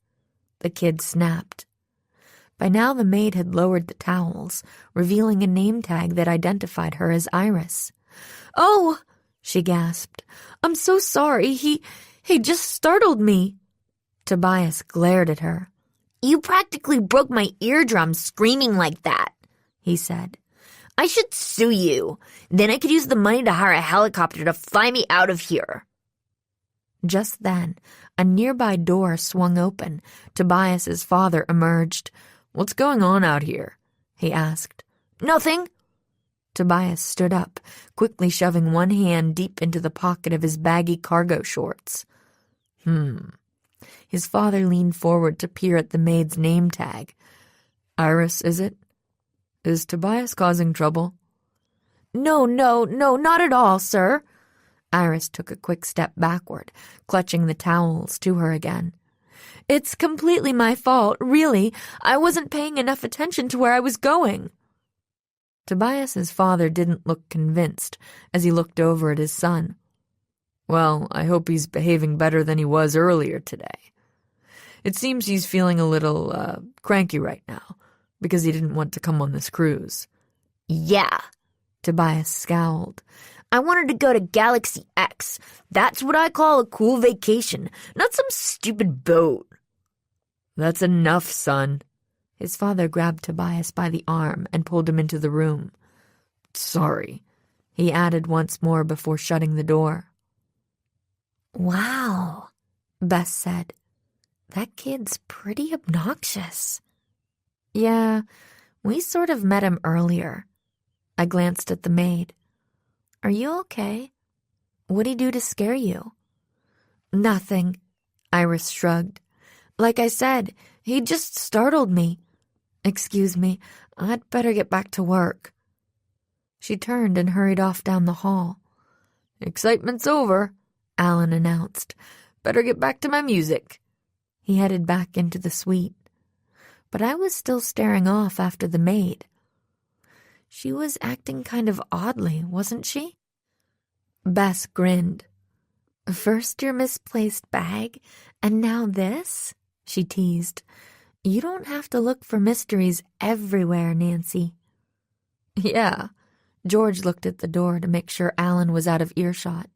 B: the kid snapped. By now the maid had lowered the towels, revealing a name tag that identified her as Iris. "Oh," she gasped, "I'm so sorry. He just startled me." Tobias glared at her. "You practically broke my eardrums screaming like that," he said. "I should sue you. Then I could use the money to hire a helicopter to fly me out of here." Just then, a nearby door swung open. Tobias's father emerged. "What's going on out here?" he asked. "Nothing." Tobias stood up, quickly shoving one hand deep into the pocket of his baggy cargo shorts. His father leaned forward to peer at the maid's name tag. "Iris, is it? Is Tobias causing trouble?" No, not at all, sir." Iris took a quick step backward, clutching the towels to her again. "It's completely my fault, really. I wasn't paying enough attention to where I was going." Tobias's father didn't look convinced as he looked over at his son. "Well, I hope he's behaving better than he was earlier today. It seems he's feeling a little, cranky right now, because he didn't want to come on this cruise." "Yeah," Tobias scowled. "I wanted to go to Galaxy X. That's what I call a cool vacation, not some stupid boat." "That's enough, son." His father grabbed Tobias by the arm and pulled him into the room. "Sorry," he added once more before shutting the door. "Wow," Bess said. "That kid's pretty obnoxious." "Yeah, we sort of met him earlier." I glanced at the maid. "Are you okay? What'd he do to scare you?" "Nothing," Iris shrugged. "Like I said, he just startled me. Excuse me, I'd better get back to work." She turned and hurried off down the hall. "Excitement's over," Alan announced. "Better get back to my music." He headed back into the suite. But I was still staring off after the maid. She was acting kind of oddly, wasn't she? Bess grinned. "First your misplaced bag, and now this?" she teased. "You don't have to look for mysteries everywhere, Nancy." "Yeah." George looked at the door to make sure Alan was out of earshot.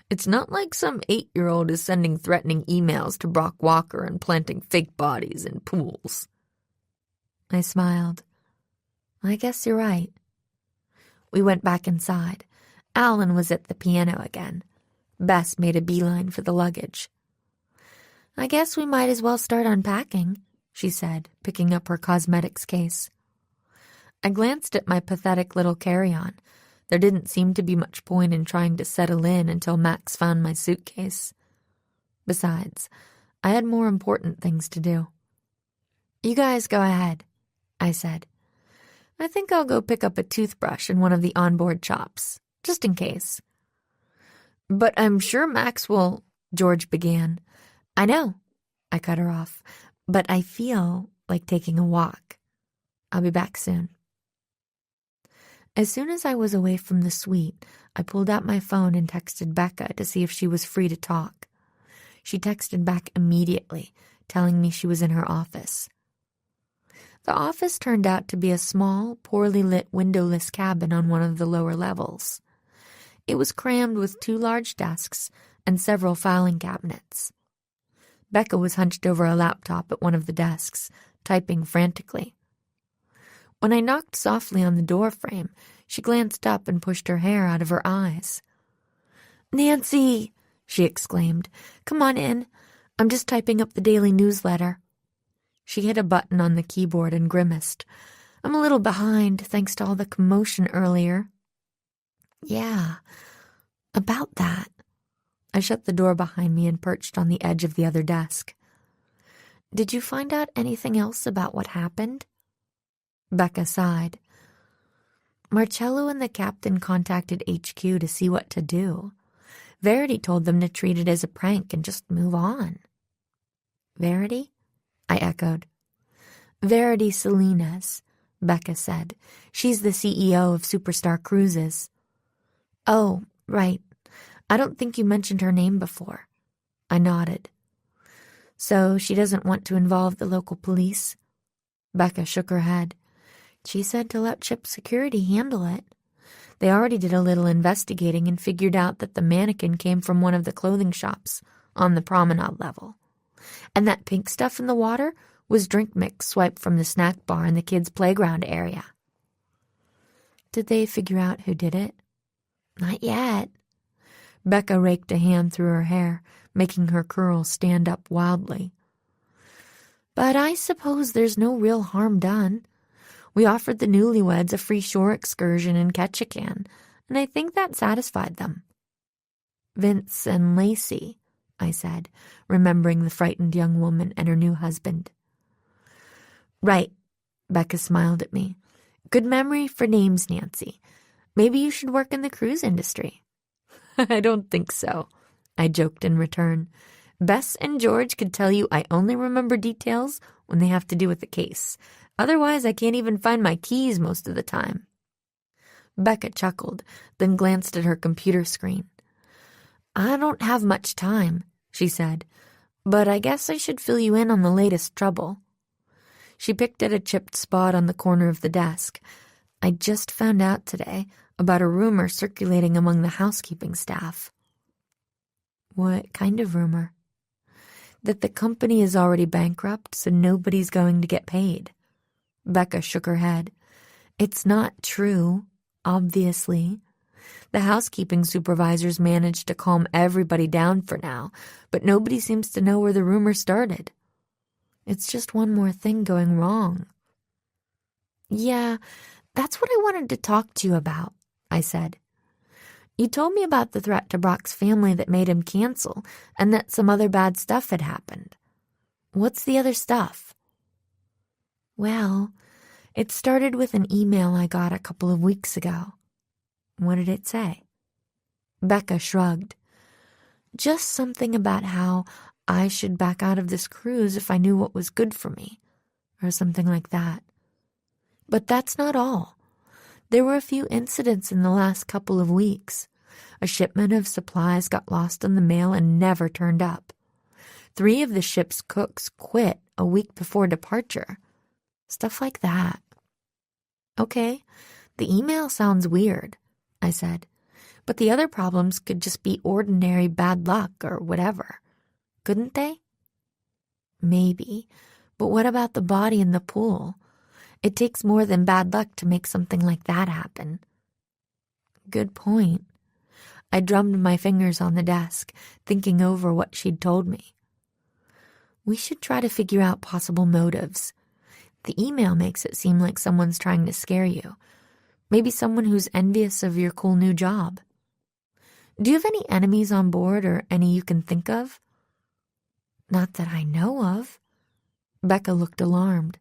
B: "It's not like some 8-year-old is sending threatening emails to Brock Walker and planting fake bodies in pools." I smiled. "I guess you're right." We went back inside. Alan was at the piano again. Bess made a beeline for the luggage. "I guess we might as well start unpacking," she said, picking up her cosmetics case. I glanced at my pathetic little carry-on. There didn't seem to be much point in trying to settle in until Max found my suitcase. Besides, I had more important things to do. "You guys go ahead," I said. "I think I'll go pick up a toothbrush in one of the onboard shops, just in case." "But I'm sure Max will," George began. "I know," I cut her off, "but I feel like taking a walk. I'll be back soon." As soon as I was away from the suite, I pulled out my phone and texted Becca to see if she was free to talk. She texted back immediately, telling me she was in her office. The office turned out to be a small, poorly lit windowless cabin on one of the lower levels. It was crammed with 2 large desks and several filing cabinets. Becca was hunched over a laptop at one of the desks, typing frantically. When I knocked softly on the door frame, she glanced up and pushed her hair out of her eyes. "Nancy!" she exclaimed. "Come on in. I'm just typing up the daily newsletter." She hit a button on the keyboard and grimaced. "I'm a little behind, thanks to all the commotion earlier." "Yeah, about that." I shut the door behind me and perched on the edge of the other desk. "Did you find out anything else about what happened?" Becca sighed. "Marcello and the captain contacted HQ to see what to do. Verity told them to treat it as a prank and just move on." "Verity?" I echoed. "Verity Salinas," Becca said. "She's the CEO of Superstar Cruises." "Oh, right. I don't think you mentioned her name before." I nodded. "So she doesn't want to involve the local police?" Becca shook her head. "She said to let Chip Security handle it. They already did a little investigating and figured out that the mannequin came from one of the clothing shops on the promenade level. And that pink stuff in the water was drink mix swiped from the snack bar in the kids' playground area." "Did they figure out who did it?" "Not yet." Becca raked a hand through her hair, making her curls stand up wildly. "But I suppose there's no real harm done. We offered the newlyweds a free shore excursion in Ketchikan, and I think that satisfied them." "Vince and Lacey," I said, remembering the frightened young woman and her new husband. "Right," Becca smiled at me. "Good memory for names, Nancy. Maybe you should work in the cruise industry." "I don't think so," I joked in return. "Bess and George could tell you I only remember details when they have to do with the case. Otherwise, I can't even find my keys most of the time." Becca chuckled, then glanced at her computer screen. "I don't have much time," she said, "but I guess I should fill you in on the latest trouble." She picked at a chipped spot on the corner of the desk. "I just found out today about a rumor circulating among the housekeeping staff." "What kind of rumor?" "That the company is already bankrupt, so nobody's going to get paid." Becca shook her head. "It's not true, obviously. The housekeeping supervisors managed to calm everybody down for now, but nobody seems to know where the rumor started. It's just one more thing going wrong." "Yeah, that's what I wanted to talk to you about," I said. "You told me about the threat to Brock's family that made him cancel, and that some other bad stuff had happened. What's the other stuff?" "Well, it started with an email I got a couple of weeks ago." "What did it say?" Becca shrugged. "Just something about how I should back out of this cruise if I knew what was good for me, or something like that. But that's not all. There were a few incidents in the last couple of weeks. A shipment of supplies got lost in the mail and never turned up. 3 of the ship's cooks quit a week before departure. Stuff like that." "Okay, the email sounds weird," I said. "But the other problems could just be ordinary bad luck or whatever. Couldn't they?" "Maybe, but what about the body in the pool? It takes more than bad luck to make something like that happen." "Good point." I drummed my fingers on the desk, thinking over what she'd told me. "We should try to figure out possible motives. The email makes it seem like someone's trying to scare you. Maybe someone who's envious of your cool new job. Do you have any enemies on board or any you can think of? Not that I know of. Becca looked alarmed.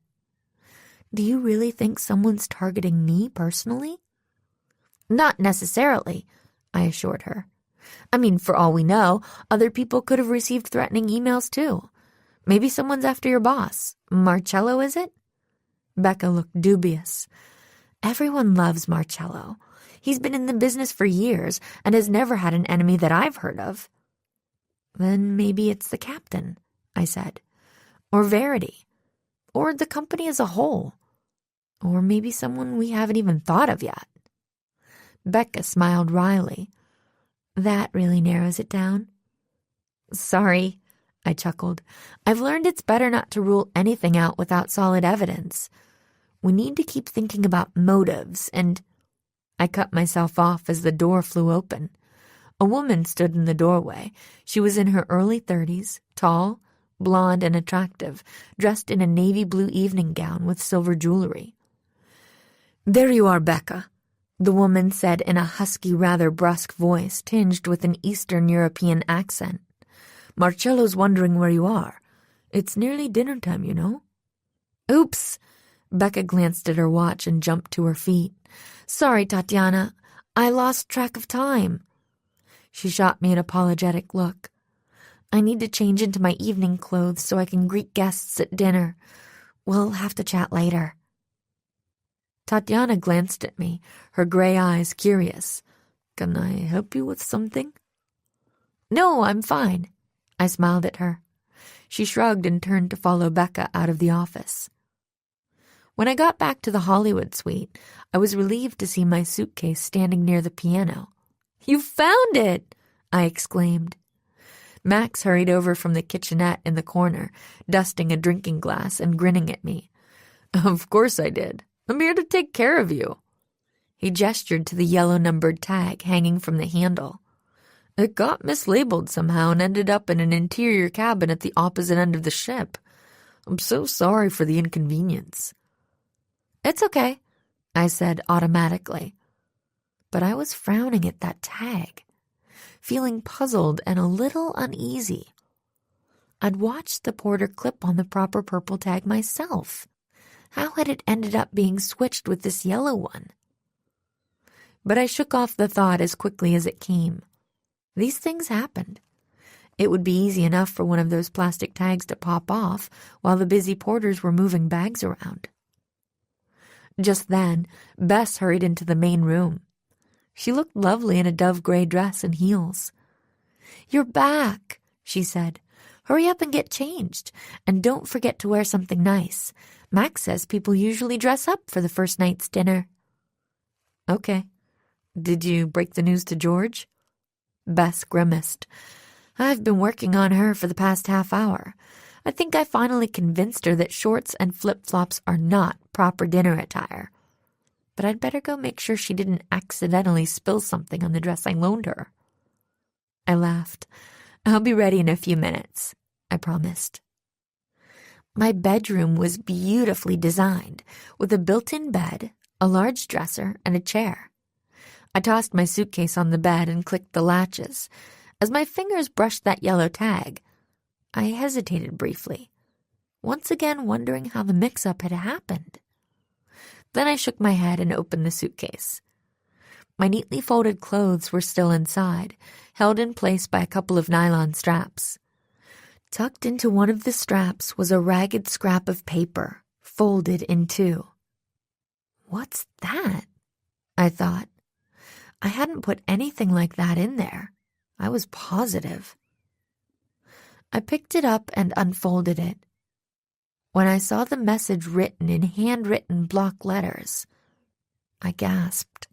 B: Do you really think someone's targeting me personally? Not necessarily, I assured her. I mean, for all we know, other people could have received threatening emails too. Maybe someone's after your boss. Marcello, is it? Becca looked dubious. Everyone loves Marcello. He's been in the business for years and has never had an enemy that I've heard of. Then maybe it's the captain, I said. Or Verity. Or the company as a whole. Or maybe someone we haven't even thought of yet. Becca smiled wryly. That really narrows it down. Sorry, I chuckled. I've learned it's better not to rule anything out without solid evidence. We need to keep thinking about motives and... I cut myself off as the door flew open. A woman stood in the doorway. She was in her early 30s, tall, blonde, and attractive, dressed in a navy blue evening gown with silver jewelry. There you are, Becca, the woman said in a husky, rather brusque voice tinged with an Eastern European accent. Marcello's wondering where you are. It's nearly dinner time, you know. Oops! Becca glanced at her watch and jumped to her feet. Sorry, Tatiana. I lost track of time. She shot me an apologetic look. I need to change into my evening clothes so I can greet guests at dinner. We'll have to chat later. Tatiana glanced at me, her gray eyes curious. Can I help you with something? No, I'm fine. I smiled at her. She shrugged and turned to follow Becca out of the office. When I got back to the Hollywood suite, I was relieved to see my suitcase standing near the piano. You found it! I exclaimed. Max hurried over from the kitchenette in the corner, dusting a drinking glass and grinning at me. Of course I did. I'm here to take care of you. He gestured to the yellow numbered tag hanging from the handle. It got mislabeled somehow and ended up in an interior cabin at the opposite end of the ship. I'm so sorry for the inconvenience. It's okay, I said automatically. But I was frowning at that tag, feeling puzzled and a little uneasy. I'd watched the porter clip on the proper purple tag myself. How had it ended up being switched with this yellow one? But I shook off the thought as quickly as it came. These things happened. It would be easy enough for one of those plastic tags to pop off while the busy porters were moving bags around. Just then, Bess hurried into the main room. She looked lovely in a dove-gray dress and heels. You're back, she said. Hurry up and get changed, and don't forget to wear something nice. Max says people usually dress up for the first night's dinner. Okay. Did you break the news to George? Bess grimaced. I've been working on her for the past half hour. I think I finally convinced her that shorts and flip-flops are not proper dinner attire. But I'd better go make sure she didn't accidentally spill something on the dress I loaned her. I laughed. I'll be ready in a few minutes, I promised. My bedroom was beautifully designed, with a built-in bed, a large dresser, and a chair. I tossed my suitcase on the bed and clicked the latches. As my fingers brushed that yellow tag, I hesitated briefly, once again wondering how the mix-up had happened. Then I shook my head and opened the suitcase. My neatly folded clothes were still inside, held in place by a couple of nylon straps. Tucked into one of the straps was a ragged scrap of paper, folded in two. What's that? I thought. I hadn't put anything like that in there. I was positive. I picked it up and unfolded it. When I saw the message written in handwritten block letters, I gasped.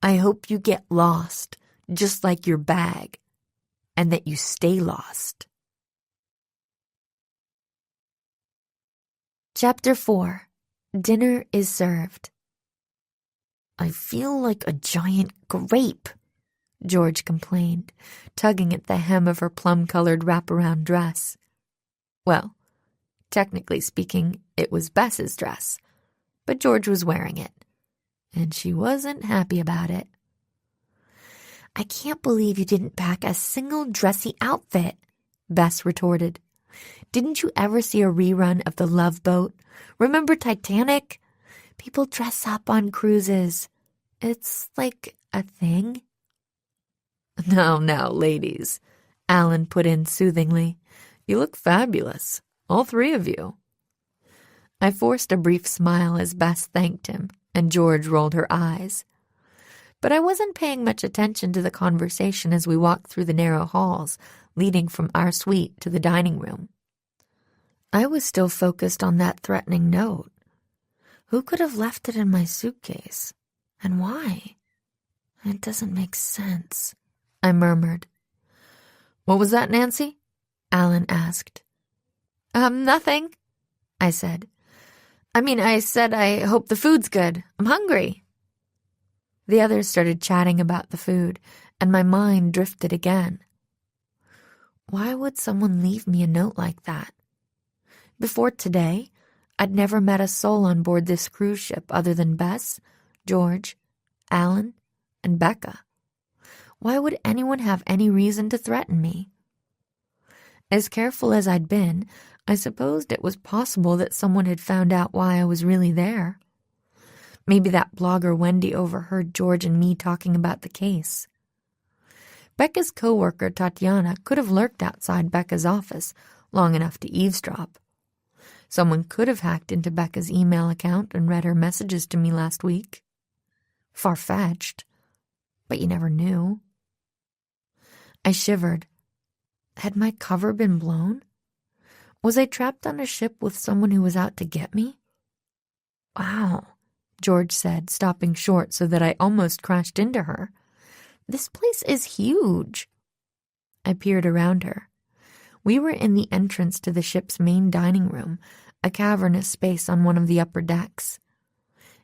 B: I hope you get lost, just like your bag, and that you stay lost. Chapter 4. Dinner is served. I feel like a giant grape, George complained, tugging at the hem of her plum-colored wraparound dress. Well, technically speaking, it was Bess's dress, but George was wearing it. and she wasn't happy about it.
A: I can't believe you didn't pack a single dressy outfit, Bess retorted. Didn't you ever see a rerun of The Love Boat? Remember Titanic? People dress up on cruises. It's like a thing.
B: Now, ladies, Alan put in soothingly. You look fabulous, all three of you. I forced a brief smile as Bess thanked him, and George rolled her eyes. But I wasn't paying much attention to the conversation as we walked through the narrow halls leading from our suite to the dining room. I was still focused on that threatening note. Who could have left it in my suitcase? And why? It doesn't make sense, I murmured. What was that, Nancy? Alan asked.
A: Nothing, I said. I said I hope the food's good. I'm hungry.
B: The others started chatting about the food, and my mind drifted again. Why would someone leave me a note like that? Before today, I'd never met a soul on board this cruise ship other than Bess, George, Alan, and Becca. Why would anyone have any reason to threaten me? As careful as I'd been, I supposed it was possible that someone had found out why I was really there. Maybe that blogger Wendy overheard George and me talking about the case. Becca's coworker Tatiana could have lurked outside Becca's office long enough to eavesdrop. Someone could have hacked into Becca's email account and read her messages to me last week. Far-fetched, but you never knew. I shivered. Had my cover been blown? Was I trapped on a ship with someone who was out to get me? Wow, George said, stopping short so that I almost crashed into her. This place is huge. I peered around her. We were in the entrance to the ship's main dining room, a cavernous space on one of the upper decks.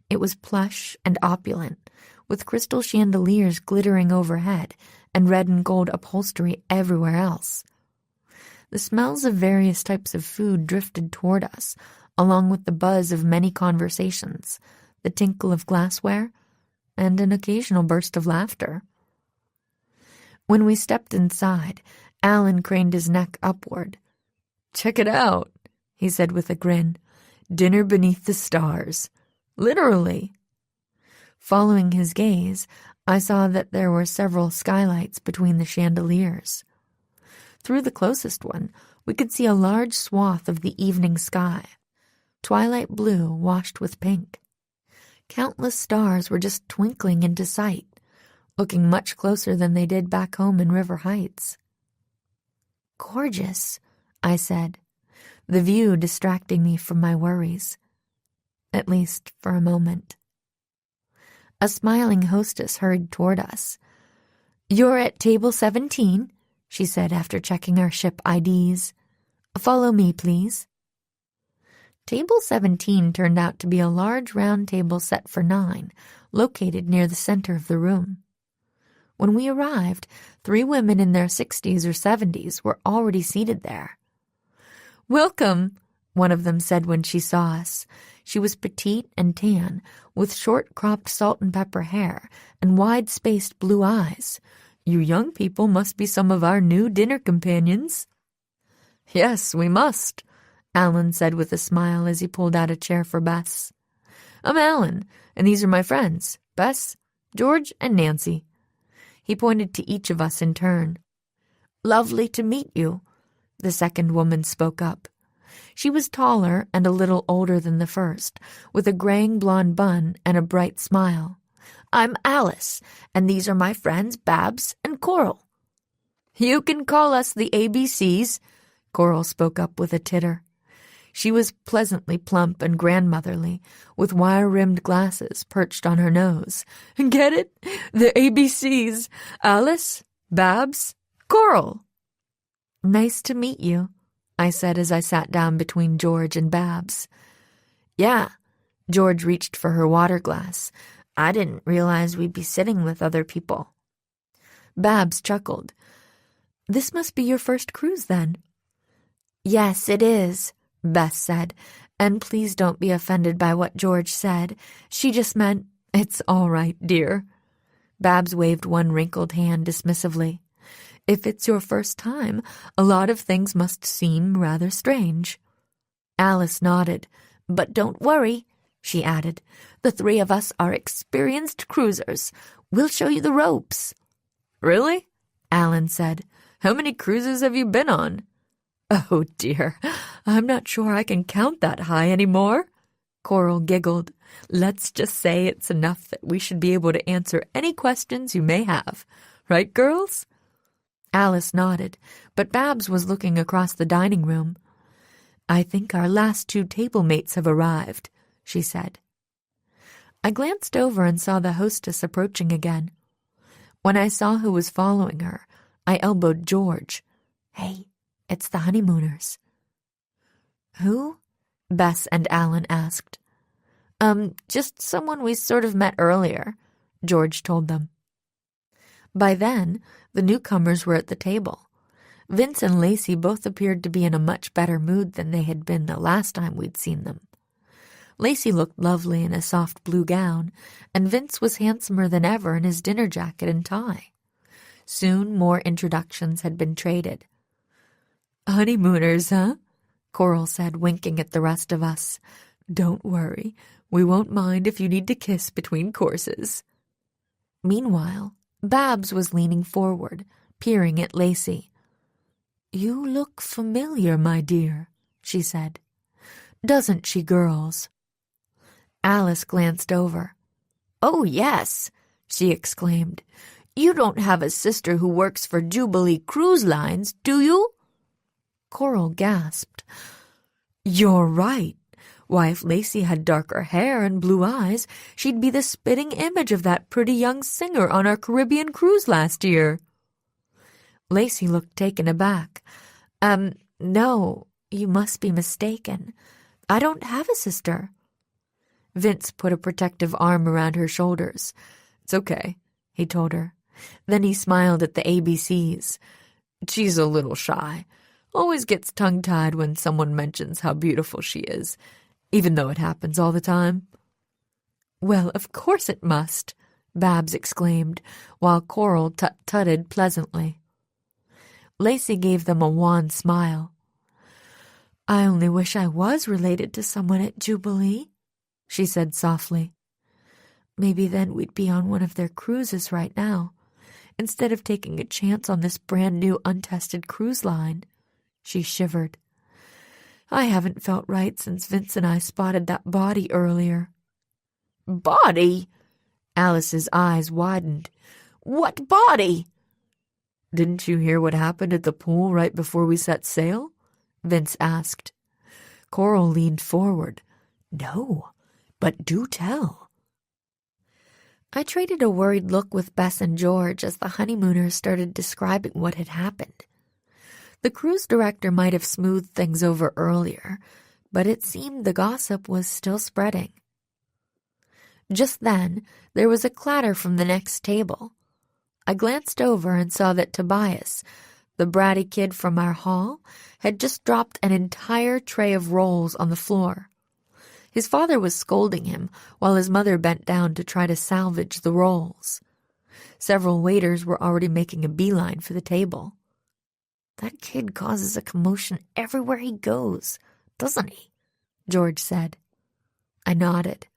B: It was plush and opulent, with crystal chandeliers glittering overhead and red and gold upholstery everywhere else. The smells of various types of food drifted toward us, along with the buzz of many conversations, the tinkle of glassware, and an occasional burst of laughter. When we stepped inside, Alan craned his neck upward. "Check it out," he said with a grin. "Dinner beneath the stars. Literally." Following his gaze, I saw that there were several skylights between the chandeliers. Through the closest one, we could see a large swath of the evening sky, twilight blue washed with pink. Countless stars were just twinkling into sight, looking much closer than they did back home in River Heights. "Gorgeous," I said, the view distracting me from my worries, at least for a moment. A smiling hostess hurried toward us. "You're at table 17, she said after checking our ship IDs. "Follow me, please." Table 17 turned out to be a large round table set for 9, located near the center of the room. When we arrived, 3 women in their 60s or 70s were already seated there. "Welcome," one of them said when she saw us. She was petite and tan, with short-cropped salt and pepper hair and wide-spaced blue eyes. "You young people must be some of our new dinner companions." "Yes, we must," Alan said with a smile as he pulled out a chair for Bess. "I'm Alan, and these are my friends, Bess, George, and Nancy." He pointed to each of us in turn. "Lovely to meet you," the second woman spoke up. She was taller and a little older than the first, with a graying blonde bun and a bright smile. "I'm Alice, and these are my friends Babs and Coral." "You can call us the ABCs," Coral spoke up with a titter. She was pleasantly plump and grandmotherly, with wire-rimmed glasses perched on her nose. "Get it? The ABCs. Alice, Babs, Coral." "Nice to meet you," I said as I sat down between George and Babs. "Yeah." George reached for her water glass. "I didn't realize we'd be sitting with other people." Babs chuckled. "This must be your first cruise, then?" "Yes, it is," Bess said, "and please don't be offended by what George said. She just meant "It's all right, dear." Babs waved one wrinkled hand dismissively. "If it's your first time, a lot of things must seem rather strange." Alice nodded. "But don't worry," she added. "The three of us are experienced cruisers. We'll show you the ropes." "Really?" Alan said. "How many cruises have you been on?" "Oh, dear, I'm not sure I can count that high anymore." Coral giggled. "Let's just say it's enough that we should be able to answer any questions you may have. Right, girls?" Alice nodded, but Babs was looking across the dining room. "I think our last two table mates have arrived," she said. I glanced over and saw the hostess approaching again. When I saw who was following her, I elbowed George. "Hey, it's the honeymooners." "Who?" Bess and Alan asked. Just someone we sort of met earlier," George told them. By then, the newcomers were at the table. Vince and Lacey both appeared to be in a much better mood than they had been the last time we'd seen them. Lacey looked lovely in a soft blue gown, and Vince was handsomer than ever in his dinner jacket and tie. Soon more introductions had been traded. "Honeymooners, huh?" Coral said, winking at the rest of us. "Don't worry, we won't mind if you need to kiss between courses." Meanwhile, Babs was leaning forward, peering at Lacey. "You look familiar, my dear," she said. "Doesn't she, girls?" Alice glanced over. "Oh, yes," she exclaimed. "You don't have a sister who works for Jubilee Cruise Lines, do you?" Coral gasped. "You're right. Why, if Lacey had darker hair and blue eyes, she'd be the spitting image of that pretty young singer on our Caribbean cruise last year." Lacey looked taken aback. No, you must be mistaken. I don't have a sister." Vince put a protective arm around her shoulders. "It's okay," he told her. Then he smiled at the ABCs. "She's a little shy. Always gets tongue-tied when someone mentions how beautiful she is, even though it happens all the time." "Well, of course it must," Babs exclaimed, while Coral tut-tutted pleasantly. Lacey gave them a wan smile. "I only wish I was related to someone at Jubilee," she said softly. "Maybe then we'd be on one of their cruises right now, instead of taking a chance on this brand-new untested cruise line." She shivered. "I haven't felt right since Vince and I spotted that body earlier." "Body?" Alice's eyes widened. "What body?" "Didn't you hear what happened at the pool right before we set sail?" Vince asked. Coral leaned forward. "No, but do tell." I traded a worried look with Bess and George as the honeymooners started describing what had happened. The cruise director might have smoothed things over earlier, but it seemed the gossip was still spreading. Just then, there was a clatter from the next table. I glanced over and saw that Tobias, the bratty kid from our hall, had just dropped an entire tray of rolls on the floor. His father was scolding him while his mother bent down to try to salvage the rolls. Several waiters were already making a beeline for the table. "That kid causes a commotion everywhere he goes, doesn't he?" George said. I nodded.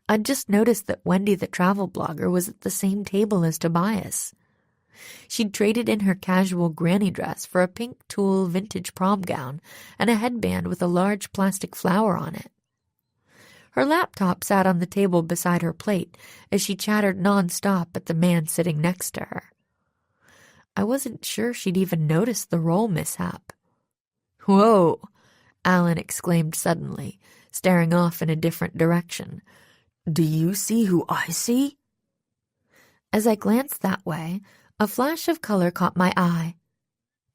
B: I'd just noticed that Wendy the travel blogger was at the same table as Tobias. She'd traded in her casual granny dress for a pink tulle vintage prom gown and a headband with a large plastic flower on it. Her laptop sat on the table beside her plate as she chattered nonstop at the man sitting next to her. I wasn't sure she'd even noticed the roll mishap. "Whoa!" Alan exclaimed suddenly, staring off in a different direction. "Do you see who I see?" As I glanced that way, a flash of color caught my eye.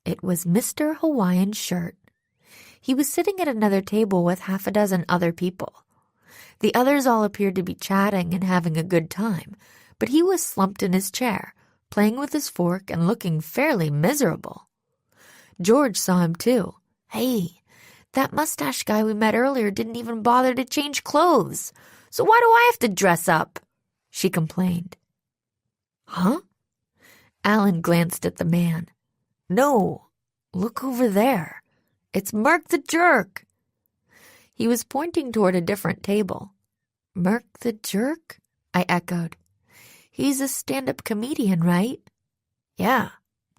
B: It was Mr. Hawaiian Shirt. He was sitting at another table with half a dozen other people. The others all appeared to be chatting and having a good time, but he was slumped in his chair, playing with his fork and looking fairly miserable. George saw him too. "Hey, that mustache guy we met earlier didn't even bother to change clothes. So why do I have to dress up?" she complained. Huh? Alan glanced at the man. No, look over there. It's Mark the Jerk. He was pointing toward a different table. Mark the Jerk? I echoed. He's a stand-up comedian, right? Yeah,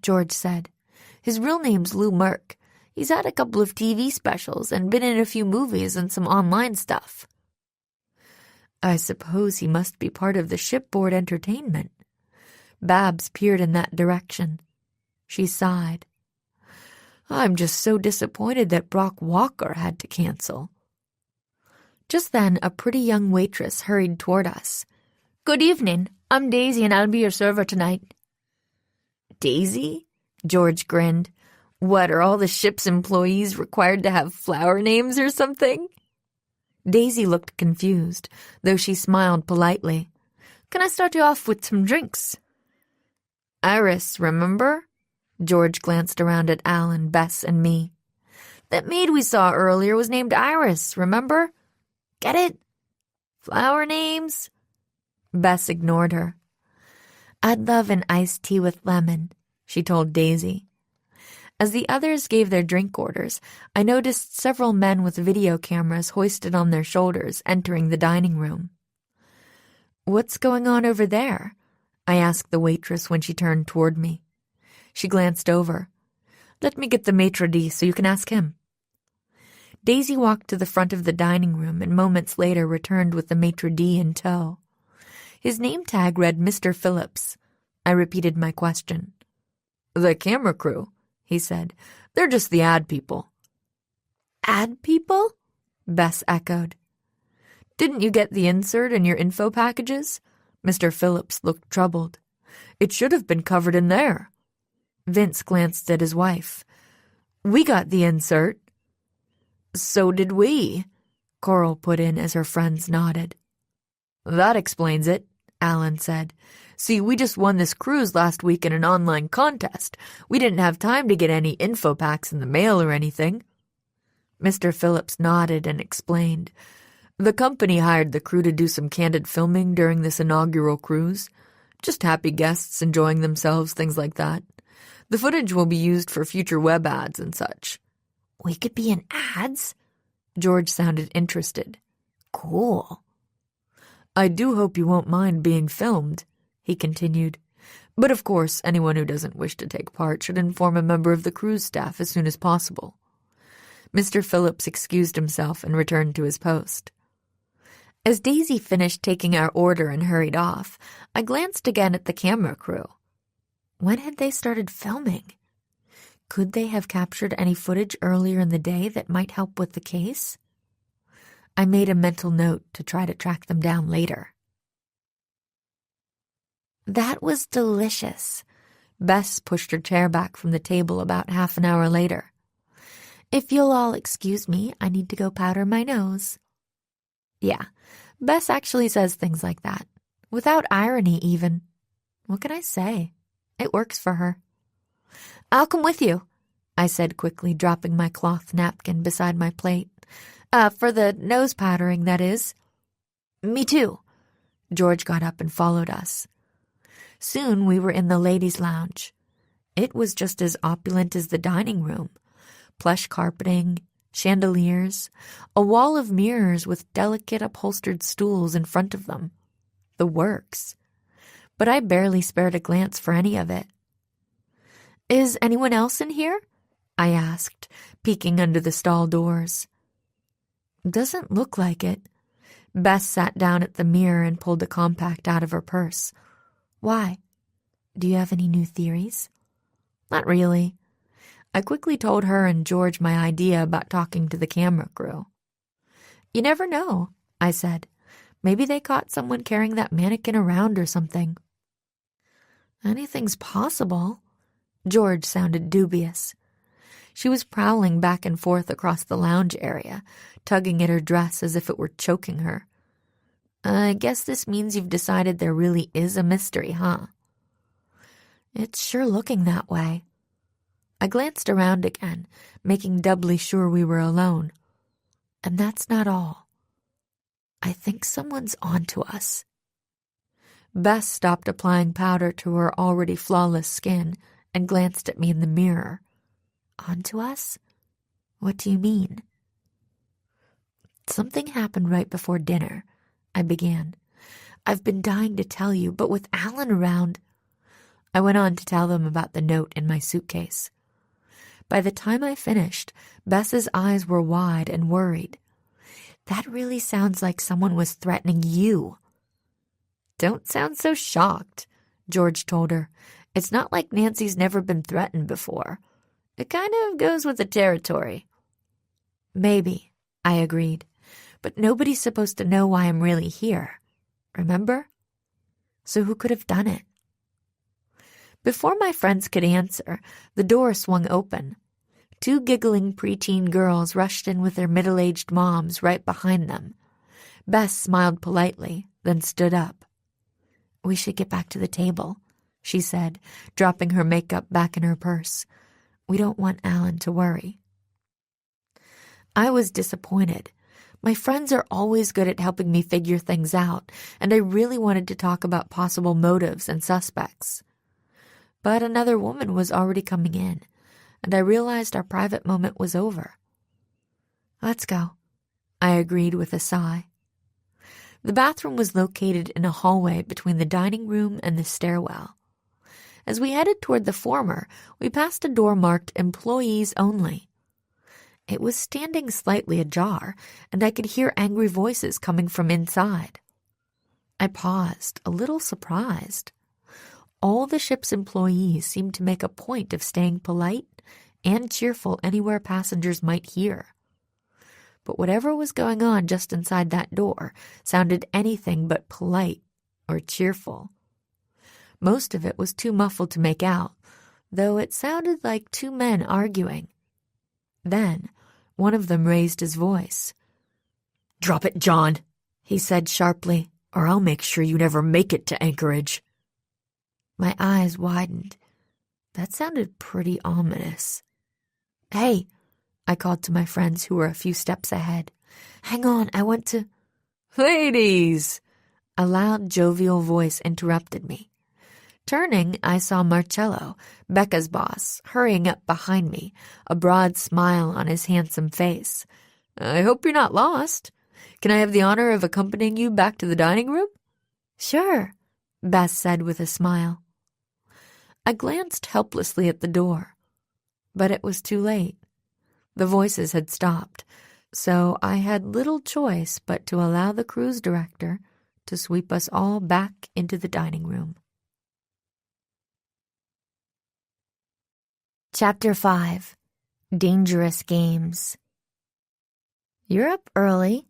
B: George said. His real name's Lou Mark. He's had a couple of TV specials and been in a few movies and some online stuff. I suppose he must be part of the shipboard entertainment. Babs peered in that direction. She sighed. I'm just so disappointed that Brock Walker had to cancel. Just then, a pretty young waitress hurried toward us. Good evening. I'm Daisy and I'll be your server tonight. Daisy? George grinned. What, are all the ship's employees required to have flower names or something? Daisy looked confused, though she smiled politely. Can I start you off with some drinks? Iris, remember? George glanced around at Alan, Bess, and me. That maid we saw earlier was named Iris, remember? Get it? Flower names? Bess ignored her. I'd love an iced tea with lemon, she told Daisy. As the others gave their drink orders, I noticed several men with video cameras hoisted on their shoulders entering the dining room. What's going on over there? I asked the waitress when she turned toward me. She glanced over. Let me get the maitre d' so you can ask him. Daisy walked to the front of the dining room and moments later returned with the maitre d' in tow. His name tag read Mr. Phillips. I repeated my question. The camera crew, he said. They're just the ad people. Ad people? Bess echoed. Didn't you get the insert in your info packages? Mr. Phillips looked troubled. It should have been covered in there. Vince glanced at his wife. We got the insert. So did we, Coral put in as her friends nodded. That explains it, Alan said. See, we just won this cruise last week in an online contest. We didn't have time to get any info packs in the mail or anything. Mr. Phillips nodded and explained. The company hired the crew to do some candid filming during this inaugural cruise. Just happy guests enjoying themselves, things like that. The footage will be used for future web ads and such. We could be in ads? George sounded interested. Cool. I do hope you won't mind being filmed, he continued. But of course, anyone who doesn't wish to take part should inform a member of the cruise staff as soon as possible. Mr. Phillips excused himself and returned to his post. As Daisy finished taking our order and hurried off, I glanced again at the camera crew. When had they started filming? Could they have captured any footage earlier in the day that might help with the case? I made a mental note to try to track them down later. That was delicious. Bess pushed her chair back from the table about half an hour later. If you'll all excuse me, I need to go powder my nose. Yeah, Bess actually says things like that, without irony even. What can I say? It works for her. I'll come with you, I said quickly, dropping my cloth napkin beside my plate. For the nose powdering, that is. Me too. George got up and followed us. Soon we were in the ladies' lounge. It was just as opulent as the dining room. Plush carpeting, chandeliers, a wall of mirrors with delicate upholstered stools in front of them. The works. But I barely spared a glance for any of it. Is anyone else in here? I asked, peeking under the stall doors. Doesn't look like it. Bess sat down at the mirror and pulled a compact out of her purse. Why? Do you have any new theories? Not really. I quickly told her and George my idea about talking to the camera crew. You never know, I said. Maybe they caught someone carrying that mannequin around or something. Anything's possible. George sounded dubious. She was prowling back and forth across the lounge area, tugging at her dress as if it were choking her. I guess this means you've decided there really is a mystery, huh? It's sure looking that way. I glanced around again, making doubly sure we were alone. And that's not all. I think someone's onto us. Bess stopped applying powder to her already flawless skin and glanced at me in the mirror. "Onto us? What do you mean?" "Something happened right before dinner," I began. "I've been dying to tell you, but with Alan around..." I went on to tell them about the note in my suitcase. By the time I finished, Bess's eyes were wide and worried. "That really sounds like someone was threatening you." "Don't sound so shocked," George told her. "It's not like Nancy's never been threatened before. It kind of goes with the territory." "Maybe," I agreed. "But nobody's supposed to know why I'm really here. Remember? So who could have done it?" Before my friends could answer, the door swung open. 2 giggling preteen girls rushed in with their middle-aged moms right behind them. Bess smiled politely, then stood up. "We should get back to the table," she said, dropping her makeup back in her purse. "We don't want Alan to worry." I was disappointed. My friends are always good at helping me figure things out, and I really wanted to talk about possible motives and suspects. But another woman was already coming in, and I realized our private moment was over. "Let's go," I agreed with a sigh. The bathroom was located in a hallway between the dining room and the stairwell. As we headed toward the former, we passed a door marked "Employees Only." It was standing slightly ajar, and I could hear angry voices coming from inside. I paused, a little surprised. All the ship's employees seemed to make a point of staying polite and cheerful anywhere passengers might hear. But whatever was going on just inside that door sounded anything but polite or cheerful. Most of it was too muffled to make out, though it sounded like 2 men arguing. Then one of them raised his voice. "Drop it, John," he said sharply, "or I'll make sure you never make it to Anchorage." My eyes widened. That sounded pretty ominous. "Hey," I called to my friends who were a few steps ahead. "Hang on, I want to..." "Ladies!" A loud, jovial voice interrupted me. Turning, I saw Marcello, Becca's boss, hurrying up behind me, a broad smile on his handsome face. "I hope you're not lost. Can I have the honor of accompanying you back to the dining room?" "Sure," Bess said with a smile. I glanced helplessly at the door, but it was too late. The voices had stopped, so I had little choice but to allow the cruise director to sweep us all back into the dining room.
A: Chapter 5. Dangerous Games. "You're up early,"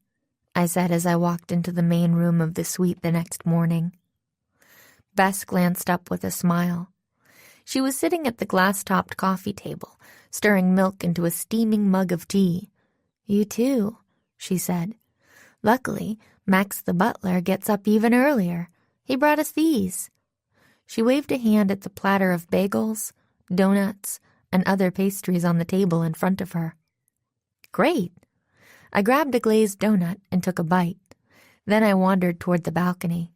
A: I said as I walked into the main room of the suite the next morning. Bess glanced up with a smile. She was sitting at the glass-topped coffee table, stirring milk into a steaming mug of tea. "You too," she said. "Luckily, Max the butler gets up even earlier. He brought us these." She waved a hand at the platter of bagels, donuts, and other pastries on the table in front of her. "Great." I grabbed a glazed donut and took a bite. Then I wandered toward the balcony.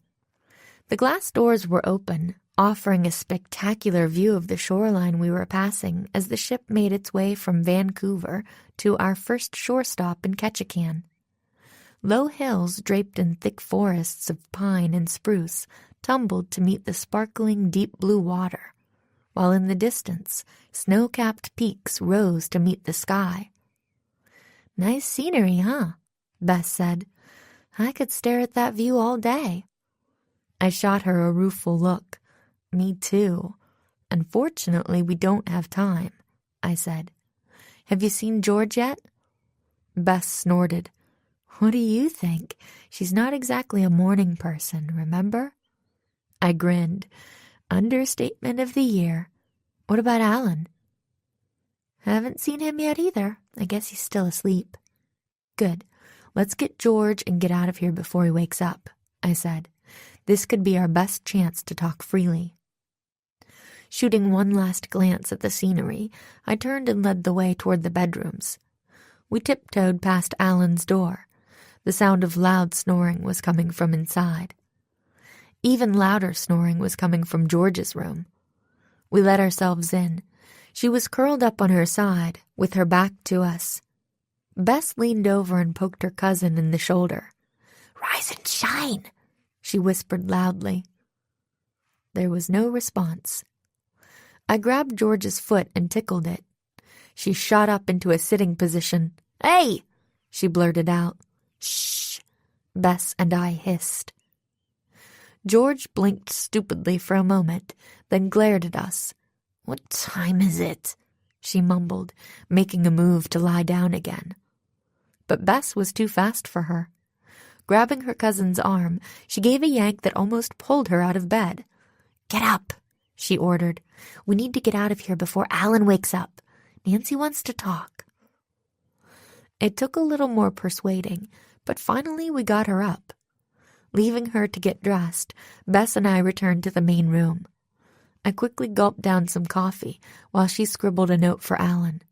A: The glass doors were open, offering a spectacular view of the shoreline we were passing as the ship made its way from Vancouver to our first shore stop in Ketchikan. Low hills draped in thick forests of pine and spruce tumbled to meet the sparkling deep blue water, while in the distance, snow-capped peaks rose to meet the sky. "Nice scenery, huh?" Bess said. "I could stare at that view all day." I shot her a rueful look. "Me too. Unfortunately, we don't have time," I said. "Have you seen George yet?" Bess snorted. "What do you think? She's not exactly a morning person, remember?" I grinned. Understatement of the year. "What about Alan?" "Haven't seen him yet either. I guess he's still asleep." "Good. Let's get George and get out of here before he wakes up," I said. "This could be our best chance to talk freely." Shooting one last glance at the scenery, I turned and led the way toward the bedrooms. We tiptoed past Alan's door. The sound of loud snoring was coming from inside.
B: Even louder snoring was coming from George's room. We let ourselves in. She was curled up on her side, with her back to us. Bess leaned over and poked her cousin in the shoulder. "Rise and shine," she whispered loudly. There was no response. I grabbed George's foot and tickled it. She shot up into a sitting position. "Hey!" she blurted out. "Shh!" Bess and I hissed. George blinked stupidly for a moment, then glared at us. "What time is it?" she mumbled, making a move to lie down again. But Bess was too fast for her. Grabbing her cousin's arm, she gave a yank that almost pulled her out of bed. "Get up," she ordered. "We need to get out of here before Alan wakes up. Nancy wants to talk." It took a little more persuading, but finally we got her up. Leaving her to get dressed, Bess and I returned to the main room. I quickly gulped down some coffee while she scribbled a note for Alan.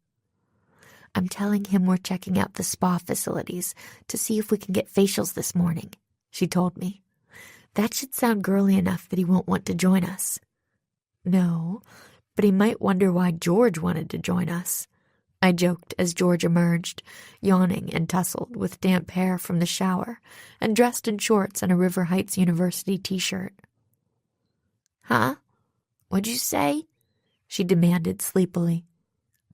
B: "I'm telling him we're checking out the spa facilities to see if we can get facials this morning," she told me. "That should sound girly enough that he won't want to join us." "No, but he might wonder why George wanted to join us," I joked as George emerged, yawning and tousled with damp hair from the shower and dressed in shorts and a River Heights University t-shirt. "Huh? What'd you say?" she demanded sleepily.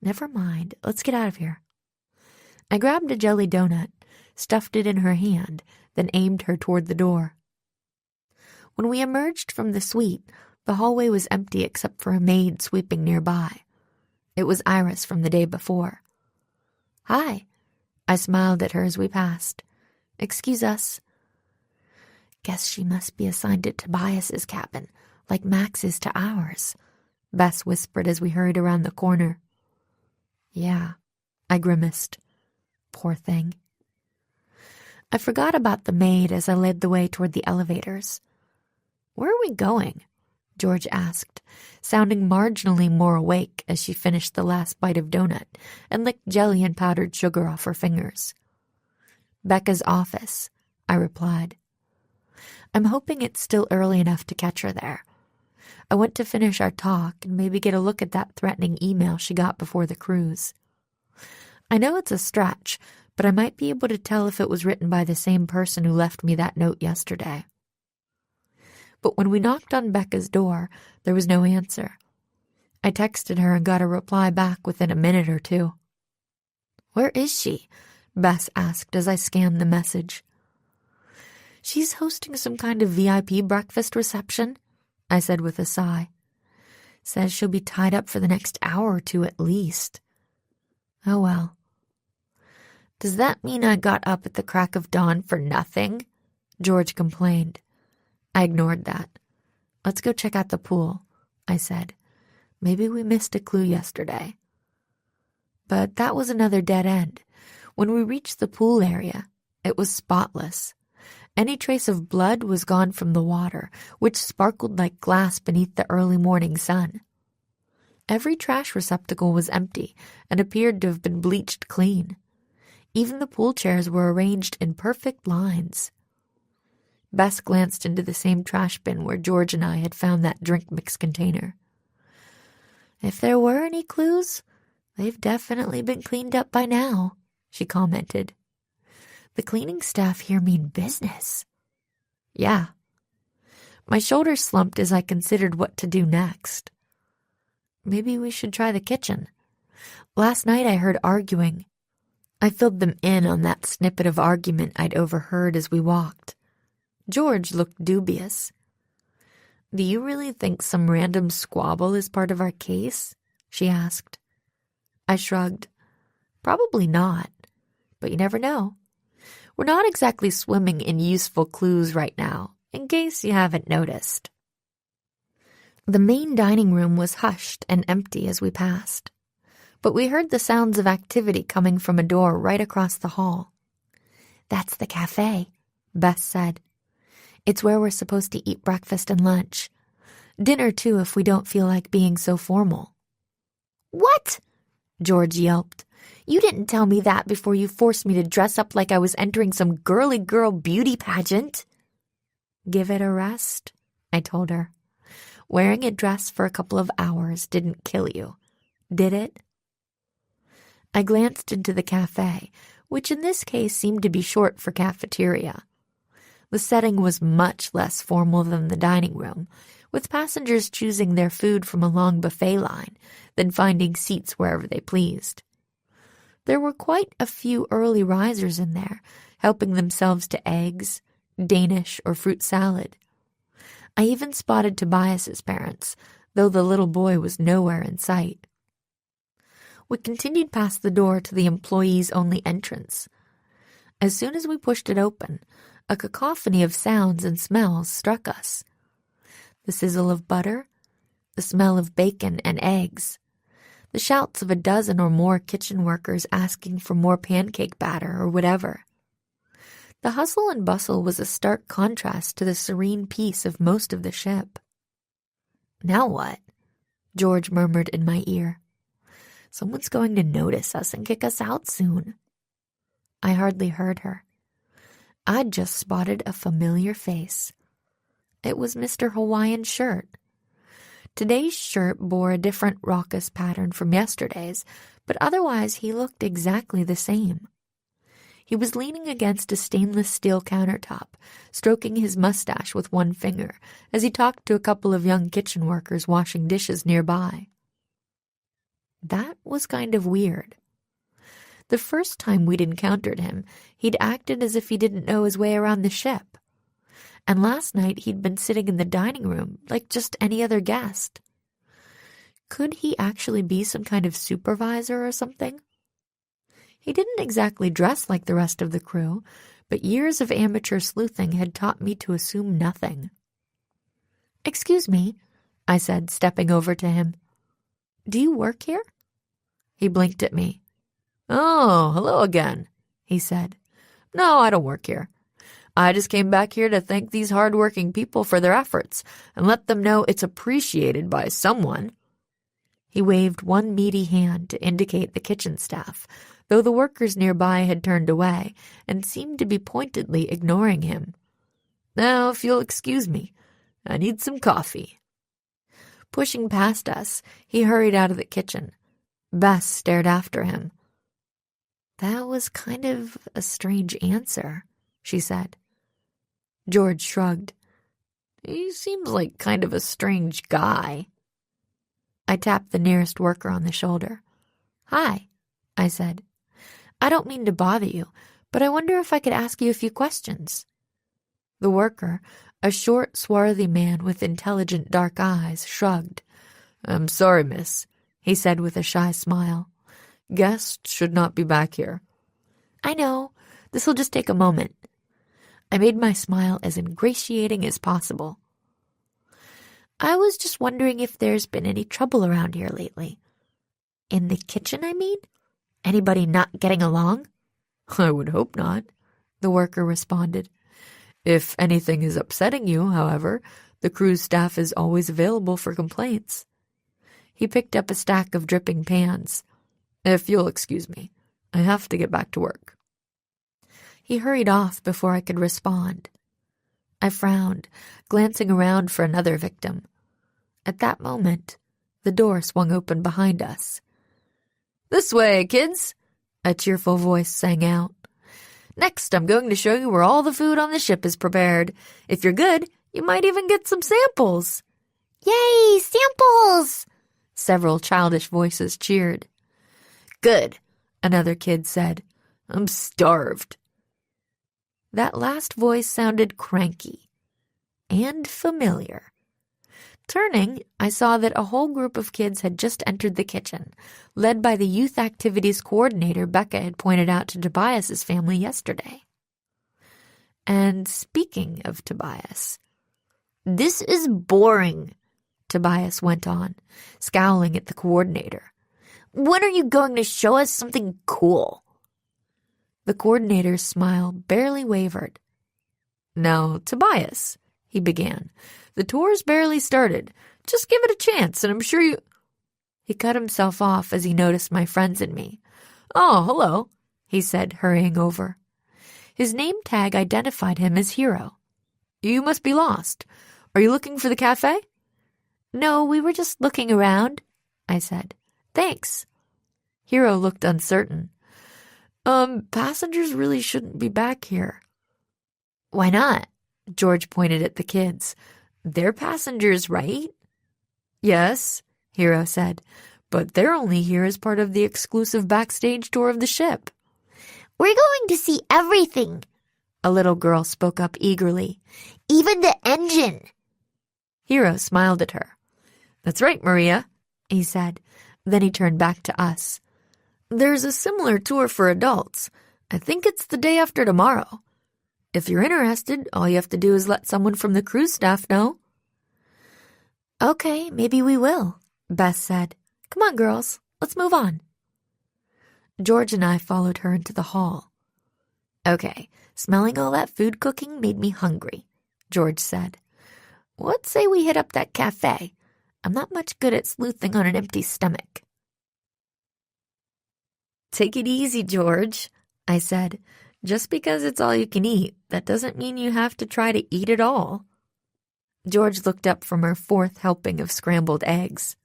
B: "Never mind. Let's get out of here." I grabbed a jelly donut, stuffed it in her hand, then aimed her toward the door. When we emerged from the suite, the hallway was empty except for a maid sweeping nearby. It was Iris from the day before. "Hi." I smiled at her as we passed. "Excuse us." "Guess she must be assigned to Tobias's cabin, like Max is to ours," Bess whispered as we hurried around the corner. "Yeah," I grimaced. "Poor thing." I forgot about the maid as I led the way toward the elevators. "Where are we going?" George asked, sounding marginally more awake as she finished the last bite of donut and licked jelly and powdered sugar off her fingers. "Becca's office," I replied. "I'm hoping it's still early enough to catch her there. I want to finish our talk and maybe get a look at that threatening email she got before the cruise. I know it's a stretch, but I might be able to tell if it was written by the same person who left me that note yesterday." But when we knocked on Becca's door, there was no answer. I texted her and got a reply back within a minute or two. "Where is she?" Bess asked as I scanned the message. "She's hosting some kind of VIP breakfast reception," I said with a sigh. "Says she'll be tied up for the next hour or two at least." "Oh well." "Does that mean I got up at the crack of dawn for nothing?" George complained. I ignored that. "Let's go check out the pool," I said. "Maybe we missed a clue yesterday." But that was another dead end. When we reached the pool area, it was spotless. Any trace of blood was gone from the water, which sparkled like glass beneath the early morning sun. Every trash receptacle was empty and appeared to have been bleached clean. Even the pool chairs were arranged in perfect lines. Bess glanced into the same trash bin where George and I had found that drink mix container. "If there were any clues, they've definitely been cleaned up by now," she commented. "The cleaning staff here mean business." "Yeah." My shoulders slumped as I considered what to do next. Maybe we should try the kitchen. Last night I heard arguing. I filled them in on that snippet of argument I'd overheard as we walked. George looked dubious. "Do you really think some random squabble is part of our case?" she asked. I shrugged. "Probably not, but you never know. We're not exactly swimming in useful clues right now, in case you haven't noticed." The main dining room was hushed and empty as we passed, but we heard the sounds of activity coming from a door right across the hall. "That's the cafe," Bess said. "It's where we're supposed to eat breakfast and lunch. Dinner, too, if we don't feel like being so formal." "What?" George yelped. "You didn't tell me that before you forced me to dress up like I was entering some girly girl beauty pageant." "Give it a rest," I told her. Wearing a dress for a couple of hours didn't kill you, did it? I glanced into the cafe, which in this case seemed to be short for cafeteria. The setting was much less formal than the dining room, with passengers choosing their food from a long buffet line than finding seats wherever they pleased. There were quite a few early risers in there, helping themselves to eggs, Danish, or fruit salad. I even spotted Tobias's parents, though the little boy was nowhere in sight. We continued past the door to the employees-only entrance. As soon as we pushed it open, a cacophony of sounds and smells struck us. The sizzle of butter, the smell of bacon and eggs, the shouts of a dozen or more kitchen workers asking for more pancake batter or whatever. The hustle and bustle was a stark contrast to the serene peace of most of the ship. "Now what?" George murmured in my ear. "Someone's going to notice us and kick us out soon." I hardly heard her. I'd just spotted a familiar face. It was Mr. Hawaiian Shirt. Today's shirt bore a different raucous pattern from yesterday's, but otherwise he looked exactly the same. He was leaning against a stainless steel countertop, stroking his mustache with one finger as he talked to a couple of young kitchen workers washing dishes nearby. That was kind of weird. The first time we'd encountered him, he'd acted as if he didn't know his way around the ship. And last night he'd been sitting in the dining room like just any other guest. Could he actually be some kind of supervisor or something? He didn't exactly dress like the rest of the crew, but years of amateur sleuthing had taught me to assume nothing. "Excuse me," I said, stepping over to him. "Do you work here?" He blinked at me. "Oh, hello again," he said. "No, I don't work here. I just came back here to thank these hard-working people for their efforts and let them know it's appreciated by someone." He waved one meaty hand to indicate the kitchen staff, though the workers nearby had turned away and seemed to be pointedly ignoring him. "Now, if you'll excuse me, I need some coffee." Pushing past us, he hurried out of the kitchen. Bess stared after him. "That was kind of a strange answer," she said. George shrugged. "He seems like kind of a strange guy." I tapped the nearest worker on the shoulder. "Hi," I said. "I don't mean to bother you, but I wonder if I could ask you a few questions." The worker, a short, swarthy man with intelligent dark eyes, shrugged. "I'm sorry, miss," he said with a shy smile. "Guests should not be back here." "I know. This'll just take a moment." I made my smile as ingratiating as possible. "I was just wondering if there's been any trouble around here lately. In the kitchen, I mean? Anybody not getting along?" "I would hope not," the worker responded. "If anything is upsetting you, however, the cruise staff is always available for complaints." He picked up a stack of dripping pans. "If you'll excuse me, I have to get back to work." He hurried off before I could respond. I frowned, glancing around for another victim. At that moment, the door swung open behind us. "This way, kids," a cheerful voice sang out. "Next, I'm going to show you where all the food on the ship is prepared. If you're good, you might even get some samples." "Yay, samples!" Several childish voices cheered. "Good," another kid said. "I'm starved." That last voice sounded cranky and familiar. Turning, I saw that a whole group of kids had just entered the kitchen, led by the youth activities coordinator Becca had pointed out to Tobias's family yesterday. And speaking of Tobias, "This is boring," Tobias went on, scowling at the coordinator. "When are you going to show us something cool?" The coordinator's smile barely wavered. "Now, Tobias," he began, "the tour's barely started. Just give it a chance, and I'm sure you—" He cut himself off as he noticed my friends and me. "Oh, hello," he said, hurrying over. His name tag identified him as Hero. "You must be lost. Are you looking for the cafe?
A: No, we were just looking around, I said. Thanks.
B: Hero looked uncertain. Passengers really shouldn't be back here.
A: Why not?
B: George pointed at the kids. They're passengers, right? Yes, Hero said, but they're only here as part of the exclusive backstage tour of the ship.
A: We're going to see everything, a little girl spoke up eagerly. Even the engine.
B: Hero smiled at her. That's right, Maria, he said. Then he turned back to us. There's a similar tour for adults. I think it's the day after tomorrow. If you're interested, all you have to do is let someone from the cruise staff know.
A: Okay, maybe we will,
B: Bess said. Come on, girls, let's move on. George and I followed her into the hall. Okay, smelling all that food cooking made me hungry, George said. What say we hit up that cafe? I'm not much good at sleuthing on an empty stomach. Take it easy, George, I said. Just because it's all you can eat, that doesn't mean you have to try to eat it all. George looked up from her fourth helping of scrambled eggs.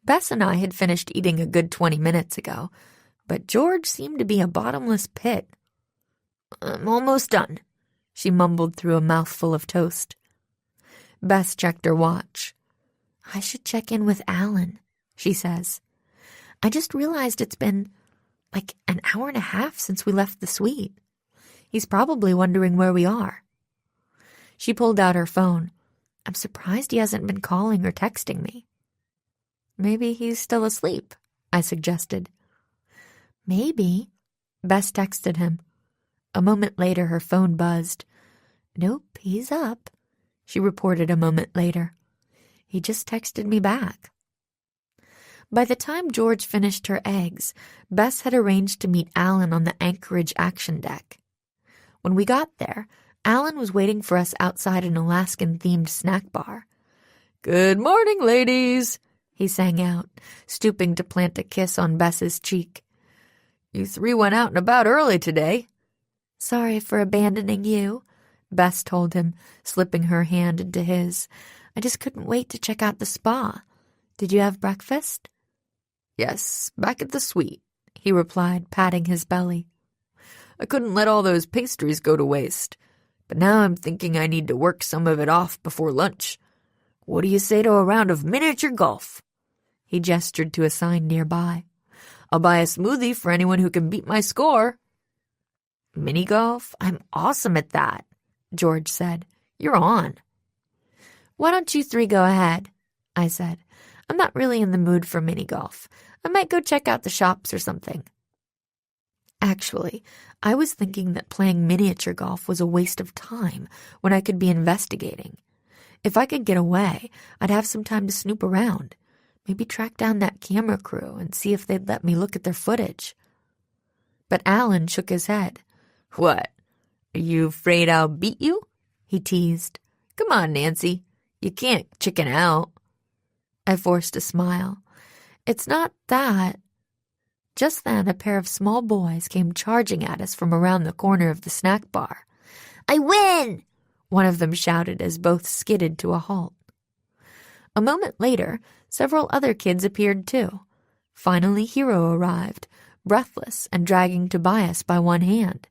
B: Bess and I had finished eating a good 20 minutes ago, but George seemed to be a bottomless pit. I'm almost done, she mumbled through a mouthful of toast. Bess checked her watch. I should check in with Alan, she says. I just realized it's been like an hour and a half since we left the suite. He's probably wondering where we are. She pulled out her phone. I'm surprised he hasn't been calling or texting me. Maybe he's still asleep, I suggested. Maybe. Bess texted him. A moment later, her phone buzzed. Nope, he's up, she reported a moment later. He just texted me back. By the time George finished her eggs, Bess had arranged to meet Alan on the Anchorage action deck. When we got there, Alan was waiting for us outside an Alaskan-themed snack bar. Good morning, ladies, he sang out, stooping to plant a kiss on Bess's cheek. You three went out and about early today. Sorry for abandoning you, Bess told him, slipping her hand into his. I just couldn't wait to check out the spa. Did you have breakfast? Yes, back at the suite, he replied, patting his belly. I couldn't let all those pastries go to waste, but now I'm thinking I need to work some of it off before lunch. What do you say to a round of miniature golf? He gestured to a sign nearby. I'll buy a smoothie for anyone who can beat my score. Mini golf? I'm awesome at that, George said. You're on. Why don't you three go ahead? I said. I'm not really in the mood for mini golf. I might go check out the shops or something. Actually, I was thinking that playing miniature golf was a waste of time when I could be investigating. If I could get away, I'd have some time to snoop around, maybe track down that camera crew and see if they'd let me look at their footage. But Alan shook his head. What? Are you afraid I'll beat you? He teased. Come on, Nancy. You can't chicken out. I forced a smile. It's not that. Just then, a pair of small boys came charging at us from around the corner of the snack bar. I win! One of them shouted as both skidded to a halt. A moment later, several other kids appeared too. Finally, Hero arrived, breathless and dragging Tobias by one hand.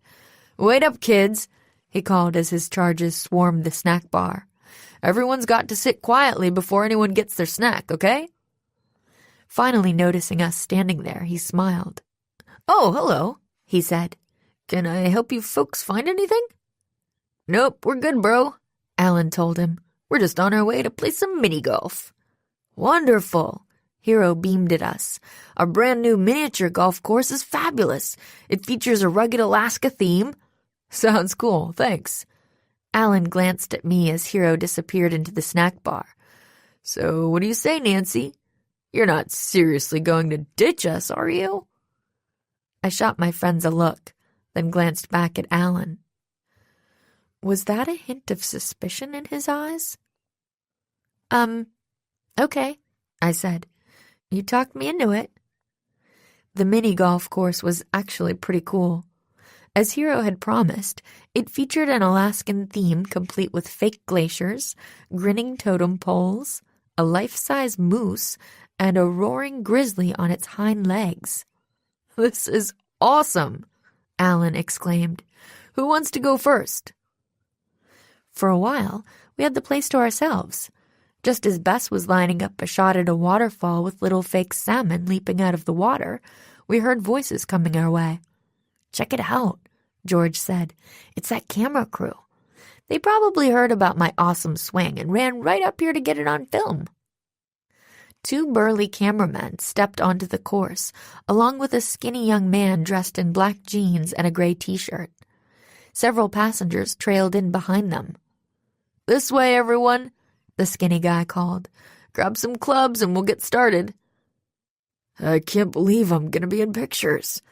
B: Wait up, kids, he called as his charges swarmed the snack bar. Everyone's got to sit quietly before anyone gets their snack, okay? Finally noticing us standing there, he smiled. Oh, hello, he said. Can I help you folks find anything? Nope, we're good, bro, Alan told him. We're just on our way to play some mini-golf. Wonderful, Hero beamed at us. Our brand new miniature golf course is fabulous. It features a rugged Alaska theme. Sounds cool, thanks. Alan glanced at me as Hero disappeared into the snack bar. So what do you say, Nancy? You're not seriously going to ditch us, are you? I shot my friends a look, then glanced back at Alan. Was that a hint of suspicion in his eyes? Okay, I said. You talked me into it. The mini golf course was actually pretty cool. As Hero had promised, it featured an Alaskan theme complete with fake glaciers, grinning totem poles, a life-size moose, and a roaring grizzly on its hind legs. "This is awesome!" Alan exclaimed. "Who wants to go first?" For a while, we had the place to ourselves. Just as Bess was lining up a shot at a waterfall with little fake salmon leaping out of the water, we heard voices coming our way. "Check it out," George said. "It's that camera crew. They probably heard about my awesome swing and ran right up here to get it on film." Two burly cameramen stepped onto the course, along with a skinny young man dressed in black jeans and a gray t-shirt. Several passengers trailed in behind them. "This way, everyone," the skinny guy called. "Grab some clubs and we'll get started." "I can't believe I'm going to be in pictures,"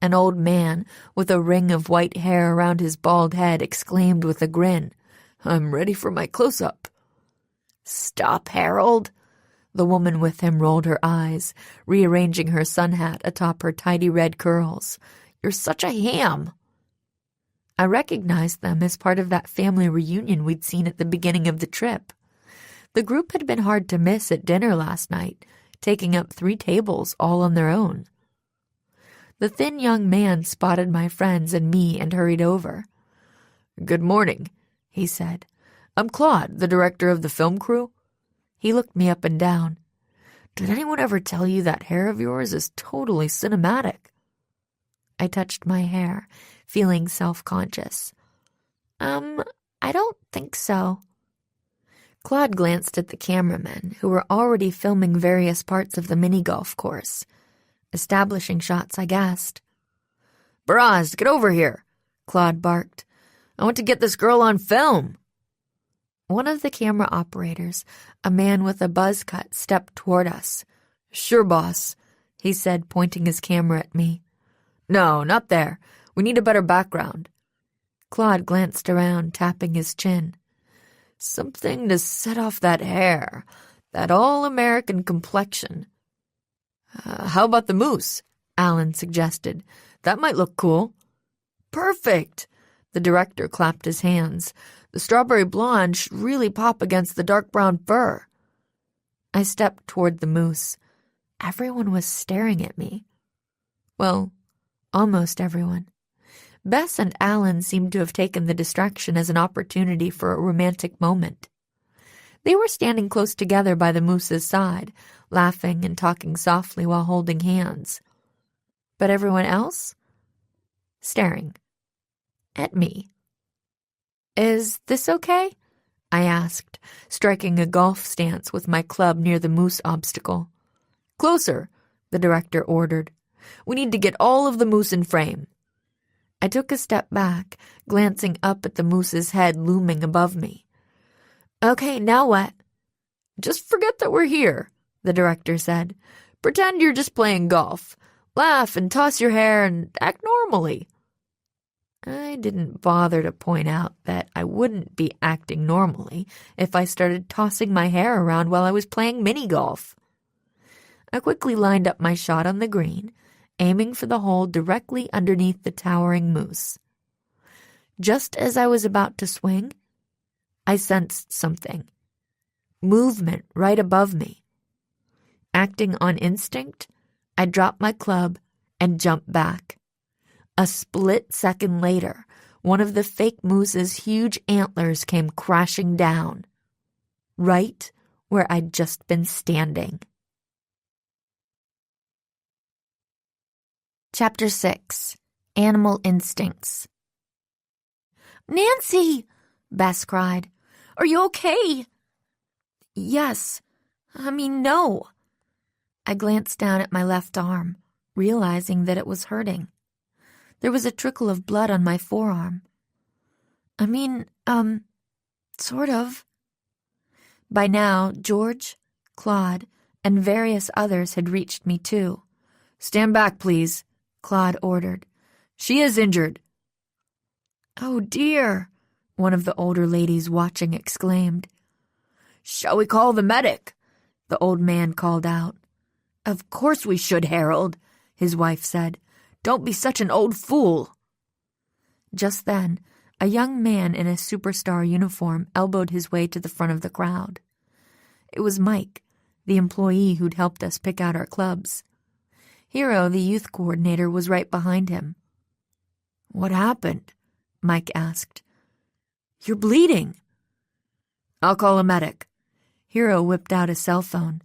B: an old man with a ring of white hair around his bald head exclaimed with a grin. "I'm ready for my close-up." "Stop, Harold." The woman with him rolled her eyes, rearranging her sun hat atop her tidy red curls. "You're such a ham." I recognized them as part of that family reunion we'd seen at the beginning of the trip. The group had been hard to miss at dinner last night, taking up 3 tables all on their own. The thin young man spotted my friends and me and hurried over. "Good morning," he said. "I'm Claude, the director of the film crew." He looked me up and down. "Did anyone ever tell you that hair of yours is totally cinematic?" I touched my hair, feeling self-conscious. I don't think so." Claude glanced at the cameramen, who were already filming various parts of the mini-golf course. Establishing shots, I guessed. "Baraz, get over here," Claude barked. "I want to get this girl on film." One of the camera operators, a man with a buzz cut, stepped toward us. "Sure, boss," he said, pointing his camera at me. "No, not there. We need a better background." Claude glanced around, tapping his chin. "Something to set off that hair, that all-American complexion." How about the moose?" Alan suggested. "That might look cool." "Perfect!" The director clapped his hands. "The strawberry blonde should really pop against the dark brown fur." I stepped toward the moose. Everyone was staring at me. Well, almost everyone. Bess and Alan seemed to have taken the distraction as an opportunity for a romantic moment. They were standing close together by the moose's side, laughing and talking softly while holding hands. But everyone else? Staring. At me. "Is this okay?" I asked, striking a golf stance with my club near the moose obstacle. "Closer," the director ordered. "We need to get all of the moose in frame." I took a step back, glancing up at the moose's head looming above me. "Okay, now what?" "Just forget that we're here," the director said. "Pretend you're just playing golf. Laugh and toss your hair and act normally." I didn't bother to point out that I wouldn't be acting normally if I started tossing my hair around while I was playing mini-golf. I quickly lined up my shot on the green, aiming for the hole directly underneath the towering moose. Just as I was about to swing, I sensed something. Movement right above me. Acting on instinct, I dropped my club and jumped back. A split second later, one of the fake moose's huge antlers came crashing down, right where I'd just been standing. Chapter 6. Animal Instincts. "Nancy!" Bess cried. "Are you okay?" "Yes. No." I glanced down at my left arm, realizing that it was hurting. There was a trickle of blood on my forearm. Sort of. By now, George, Claude, and various others had reached me too. "Stand back, please," Claude ordered. "She is injured." "Oh dear," one of the older ladies watching exclaimed. "Shall we call the medic?" the old man called out. "Of course we should, Harold," his wife said. "Don't be such an old fool." Just then, a young man in a superstar uniform elbowed his way to the front of the crowd. It was Mike, the employee who'd helped us pick out our clubs. Hero, the youth coordinator, was right behind him. "What happened?" Mike asked. "You're bleeding." "I'll call a medic." Hero whipped out his cell phone.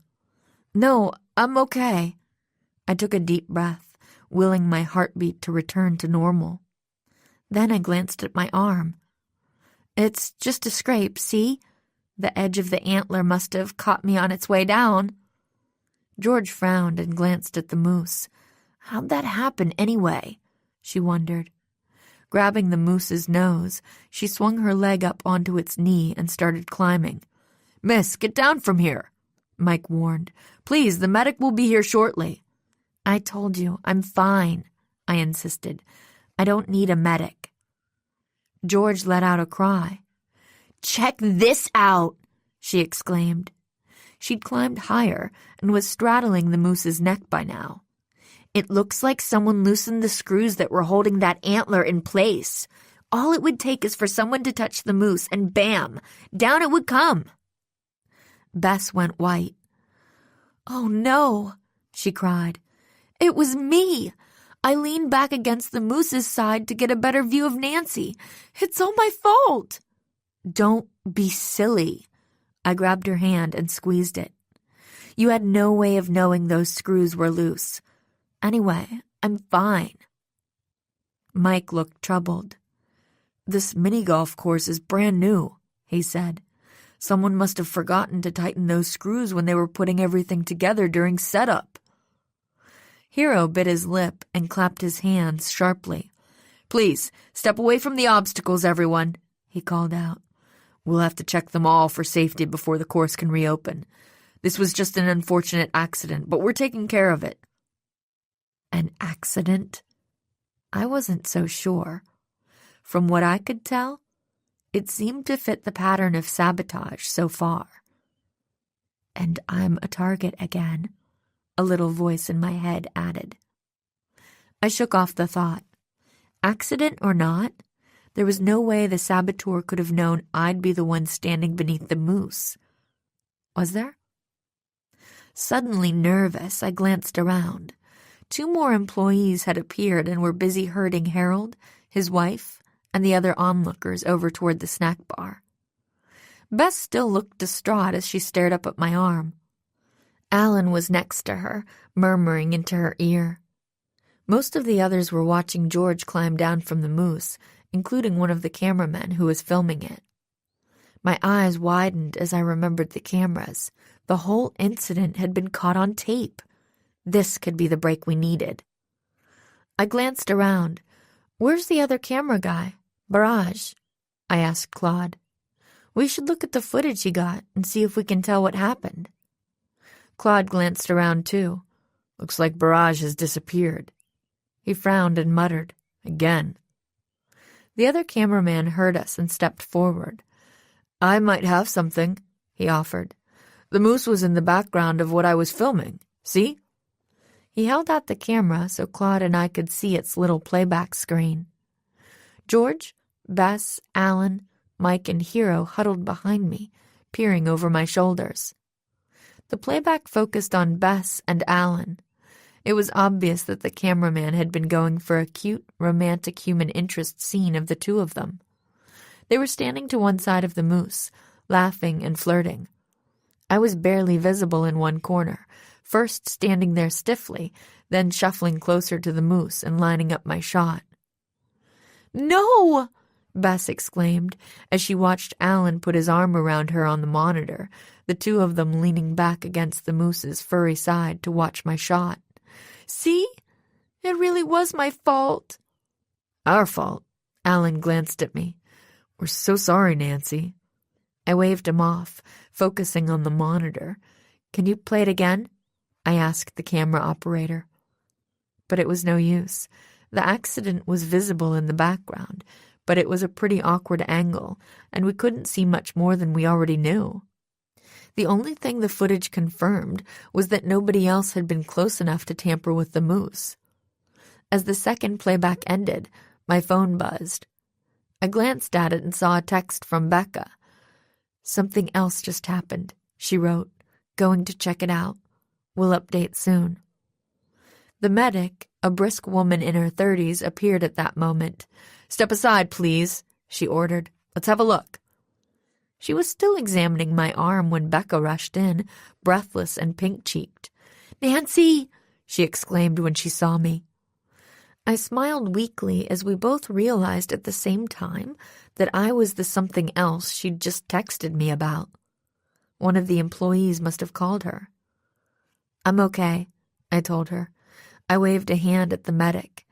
B: "No, I'm okay." I took a deep breath, willing my heartbeat to return to normal. Then I glanced at my arm. "It's just a scrape, see? The edge of the antler must have caught me on its way down." George frowned and glanced at the moose. How'd that happen anyway? She wondered. Grabbing the moose's nose, she swung her leg up onto its knee and started climbing. "Miss, get down from here," Mike warned. "Please, the medic will be here shortly." "I told you, I'm fine," I insisted. "I don't need a medic." George let out a cry. "Check this out!" she exclaimed. She'd climbed higher and was straddling the moose's neck by now. "It looks like someone loosened the screws that were holding that antler in place. All it would take is for someone to touch the moose, and bam, down it would come." Bess went white. "Oh no," she cried. "It was me. I leaned back against the moose's side to get a better view of Nancy. It's all my fault." "Don't be silly." I grabbed her hand and squeezed it. "You had no way of knowing those screws were loose. Anyway, I'm fine." Mike looked troubled. "This mini-golf course is brand new," he said. "Someone must have forgotten to tighten those screws when they were putting everything together during setup." Hero bit his lip and clapped his hands sharply. "Please, step away from the obstacles, everyone," he called out. "We'll have to check them all for safety before the course can reopen. This was just an unfortunate accident, but we're taking care of it." An accident? I wasn't so sure. From what I could tell, it seemed to fit the pattern of sabotage so far. "And I'm a target again," a little voice in my head added. I shook off the thought. Accident or not, there was no way the saboteur could have known I'd be the one standing beneath the moose. Was there? Suddenly nervous, I glanced around. 2 more employees had appeared and were busy herding Harold, his wife, and the other onlookers over toward the snack bar. Bess still looked distraught as she stared up at my arm. Alan was next to her, murmuring into her ear. Most of the others were watching George climb down from the moose, including one of the cameramen who was filming it. My eyes widened as I remembered the cameras. The whole incident had been caught on tape. This could be the break we needed. I glanced around. "Where's the other camera guy? Barrage?" I asked Claude. "We should look at the footage he got and see if we can tell what happened." Claude glanced around too. "Looks like Barrage has disappeared." He frowned and muttered, "Again." The other cameraman heard us and stepped forward. "I might have something," he offered. "The moose was in the background of what I was filming. See?" He held out the camera so Claude and I could see its little playback screen. George, Bess, Alan, Mike, and Hero huddled behind me, peering over my shoulders. The playback focused on Bess and Alan. It was obvious that the cameraman had been going for a cute, romantic human interest scene of the 2 of them. They were standing to one side of the moose, laughing and flirting. I was barely visible in one corner, first standing there stiffly, then shuffling closer to the moose and lining up my shot. "No!" Bess exclaimed as she watched Alan put his arm around her on the monitor, the 2 of them leaning back against the moose's furry side to watch my shot. "See? It really was my fault." "Our fault?" Alan glanced at me. "We're so sorry, Nancy." I waved him off, focusing on the monitor. "Can you play it again?" I asked the camera operator. But it was no use. The accident was visible in the background, but it was a pretty awkward angle, and we couldn't see much more than we already knew. The only thing the footage confirmed was that nobody else had been close enough to tamper with the moose. As the second playback ended, my phone buzzed. I glanced at it and saw a text from Becca. "Something else just happened," she wrote. "Going to check it out. We'll update soon." The medic, a brisk woman in her 30s, appeared at that moment. "Step aside, please," she ordered. "Let's have a look." She was still examining my arm when Becca rushed in, breathless and pink-cheeked. "Nancy!" she exclaimed when she saw me. I smiled weakly as we both realized at the same time that I was the something else she'd just texted me about. One of the employees must have called her. "I'm okay," I told her. I waved a hand at the medic.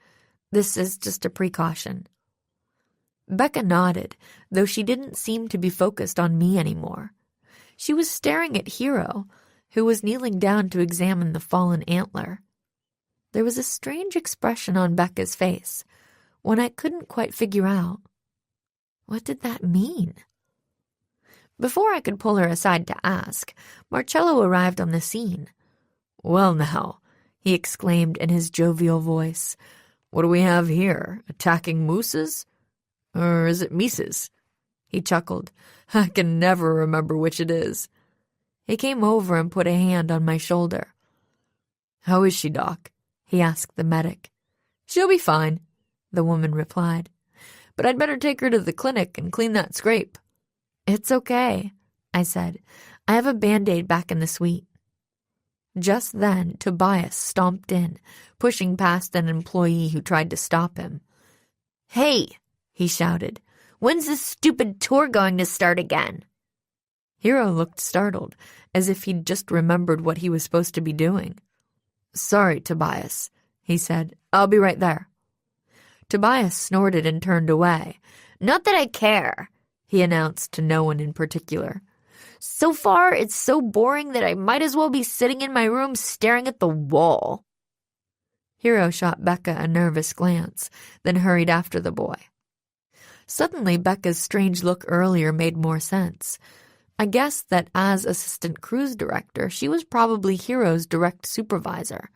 B: "This is just a precaution." Becca nodded, though she didn't seem to be focused on me anymore. She was staring at Hero, who was kneeling down to examine the fallen antler. There was a strange expression on Becca's face, one I couldn't quite figure out. What did that mean? Before I could pull her aside to ask, Marcello arrived on the scene. "Well now," he exclaimed in his jovial voice, "what do we have here? Attacking mooses? Or is it Mises?" He chuckled. "I can never remember which it is." He came over and put a hand on my shoulder. "How is she, Doc?" he asked the medic. "She'll be fine," the woman replied. "But I'd better take her to the clinic and clean that scrape." "It's okay," I said. "I have a Band-Aid back in the suite." Just then, Tobias stomped in, pushing past an employee who tried to stop him. "Hey!" he shouted. "When's this stupid tour going to start again?" Hero looked startled, as if he'd just remembered what he was supposed to be doing. "Sorry, Tobias," he said. "I'll be right there." Tobias snorted and turned away. "Not that I care," he announced to no one in particular. "So far, it's so boring that I might as well be sitting in my room staring at the wall." Hero shot Becca a nervous glance, then hurried after the boy. Suddenly, Becca's strange look earlier made more sense. I guessed that as assistant cruise director, she was probably Hero's direct supervisor.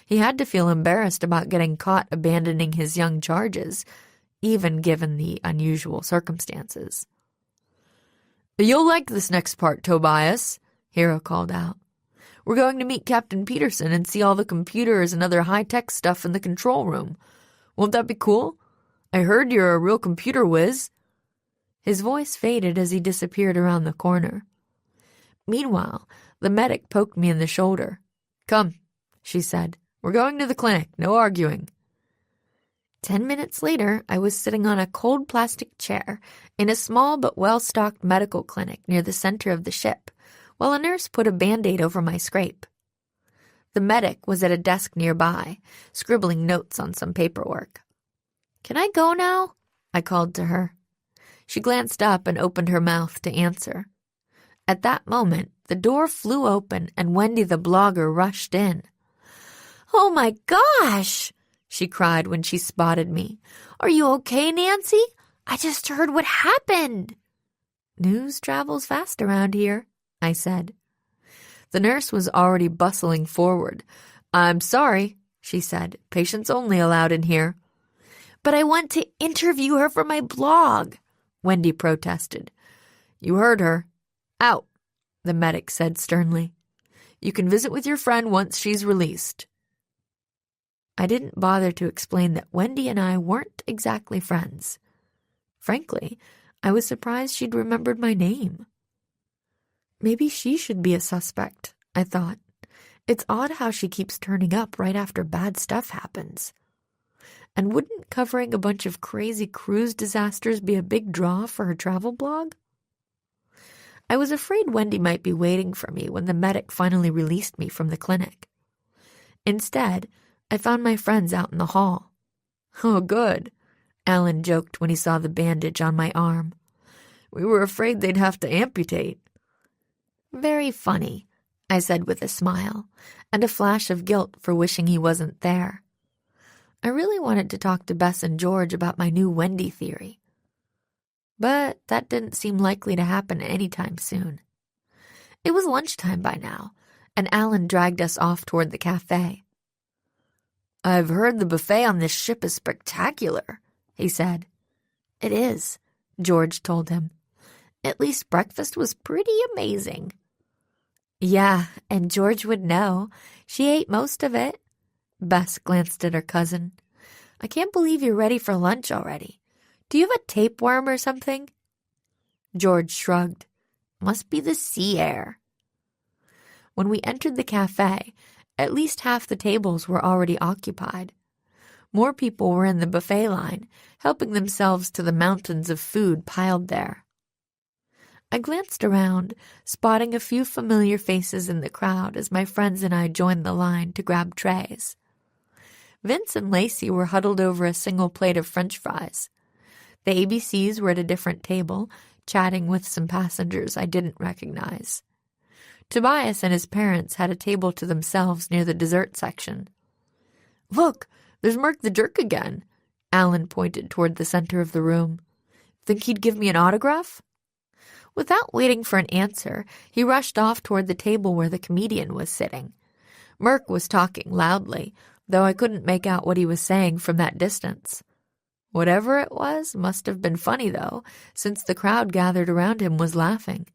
B: He had to feel embarrassed about getting caught abandoning his young charges, even given the unusual circumstances. "You'll like this next part, Tobias," Hero called out. "We're going to meet Captain Peterson and see all the computers and other high-tech stuff in the control room. Won't that be cool? I heard you're a real computer whiz." His voice faded as he disappeared around the corner. Meanwhile, the medic poked me in the shoulder. "Come," she said. "We're going to the clinic. No arguing." 10 minutes later, I was sitting on a cold plastic chair in a small but well-stocked medical clinic near the center of the ship, while a nurse put a Band-Aid over my scrape. The medic was at a desk nearby, scribbling notes on some paperwork. "Can I go now?" I called to her. She glanced up and opened her mouth to answer. At that moment, the door flew open and Wendy the blogger rushed in. "Oh my gosh!" she cried when she spotted me. "Are you okay, Nancy? I just heard what happened." "News travels fast around here," I said. The nurse was already bustling forward. "I'm sorry," she said. "Patients only allowed in here." "But I want to interview her for my blog," Wendy protested. "You heard her. Out," the medic said sternly. "You can visit with your friend once she's released." I didn't bother to explain that Wendy and I weren't exactly friends. Frankly, I was surprised she'd remembered my name. Maybe she should be a suspect, I thought. It's odd how she keeps turning up right after bad stuff happens. And wouldn't covering a bunch of crazy cruise disasters be a big draw for her travel blog? I was afraid Wendy might be waiting for me when the medic finally released me from the clinic. Instead, I found my friends out in the hall. "Oh, good," Alan joked when he saw the bandage on my arm. "We were afraid they'd have to amputate." "Very funny," I said with a smile, and a flash of guilt for wishing he wasn't there. I really wanted to talk to Bess and George about my new Wendy theory. But that didn't seem likely to happen anytime soon. It was lunchtime by now, and Alan dragged us off toward the cafe. "I've heard the buffet on this ship is spectacular," he said. "It is," George told him. "At least breakfast was pretty amazing." "Yeah, and George would know. She ate most of it." Bess glanced at her cousin. "I can't believe you're ready for lunch already. Do you have a tapeworm or something?" George shrugged. "Must be the sea air." When we entered the cafe, at least half the tables were already occupied. More people were in the buffet line, helping themselves to the mountains of food piled there. I glanced around, spotting a few familiar faces in the crowd as my friends and I joined the line to grab trays. Vince and Lacey were huddled over a single plate of French fries. The ABCs were at a different table, chatting with some passengers I didn't recognize. Tobias and his parents had a table to themselves near the dessert section. "Look, there's Merc the Jerk again." Alan pointed toward the center of the room. "Think he'd give me an autograph?" Without waiting for an answer, he rushed off toward the table where the comedian was sitting. Merc was talking loudly, though I couldn't make out what he was saying from that distance. Whatever it was must have been funny, though, since the crowd gathered around him was laughing.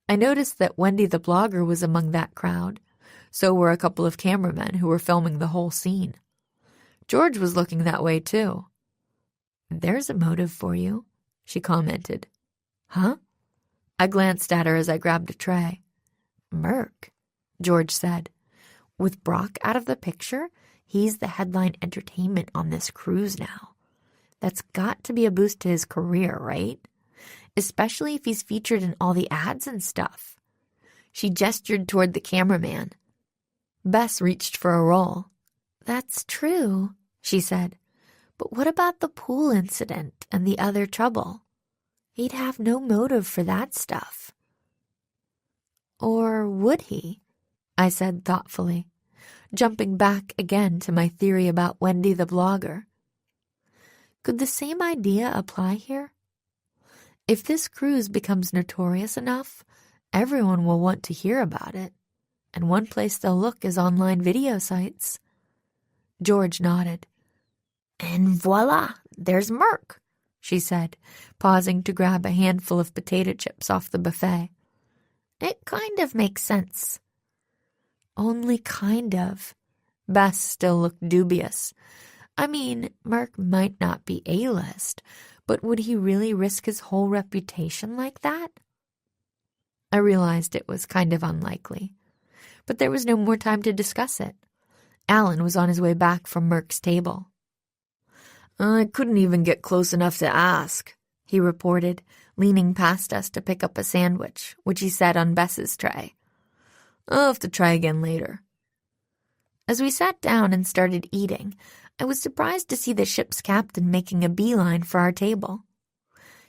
B: I noticed that Wendy the blogger was among that crowd. So were a couple of cameramen who were filming the whole scene. George was looking that way, too. "There's a motive for you," she commented. "Huh?" I glanced at her as I grabbed a tray. "Merc," George said. "With Brock out of the picture, he's the headline entertainment on this cruise now. That's got to be a boost to his career, right? Especially if he's featured in all the ads and stuff." She gestured toward the cameraman. Bess reached for a roll. "That's true," she said. "But what about the pool incident and the other trouble? He'd have no motive for that stuff." "Or would he?" I said thoughtfully, jumping back again to my theory about Wendy the blogger. Could the same idea apply here? If this cruise becomes notorious enough, everyone will want to hear about it, and one place they'll look is online video sites. George nodded. "And voila, there's Merc," she said, pausing to grab a handful of potato chips off the buffet. "It kind of makes sense." "Only kind of." Bess still looked dubious. "I mean, Merc might not be A-list, but would he really risk his whole reputation like that?" I realized it was kind of unlikely, but there was no more time to discuss it. Alan was on his way back from Merc's table. "I couldn't even get close enough to ask," he reported, leaning past us to pick up a sandwich, which he set on Bess's tray. "I'll have to try again later." As we sat down and started eating, I was surprised to see the ship's captain making a beeline for our table.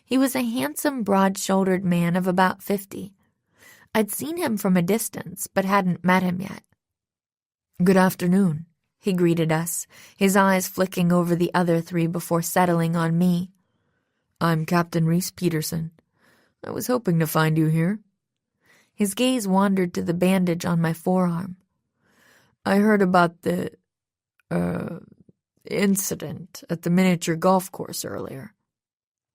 B: He was a handsome, broad-shouldered man of about 50. I'd seen him from a distance, but hadn't met him yet. "Good afternoon," he greeted us, his eyes flicking over the other three before settling on me. "I'm Captain Reese Peterson. I was hoping to find you here." His gaze wandered to the bandage on my forearm. "I heard about the, incident at the miniature golf course earlier."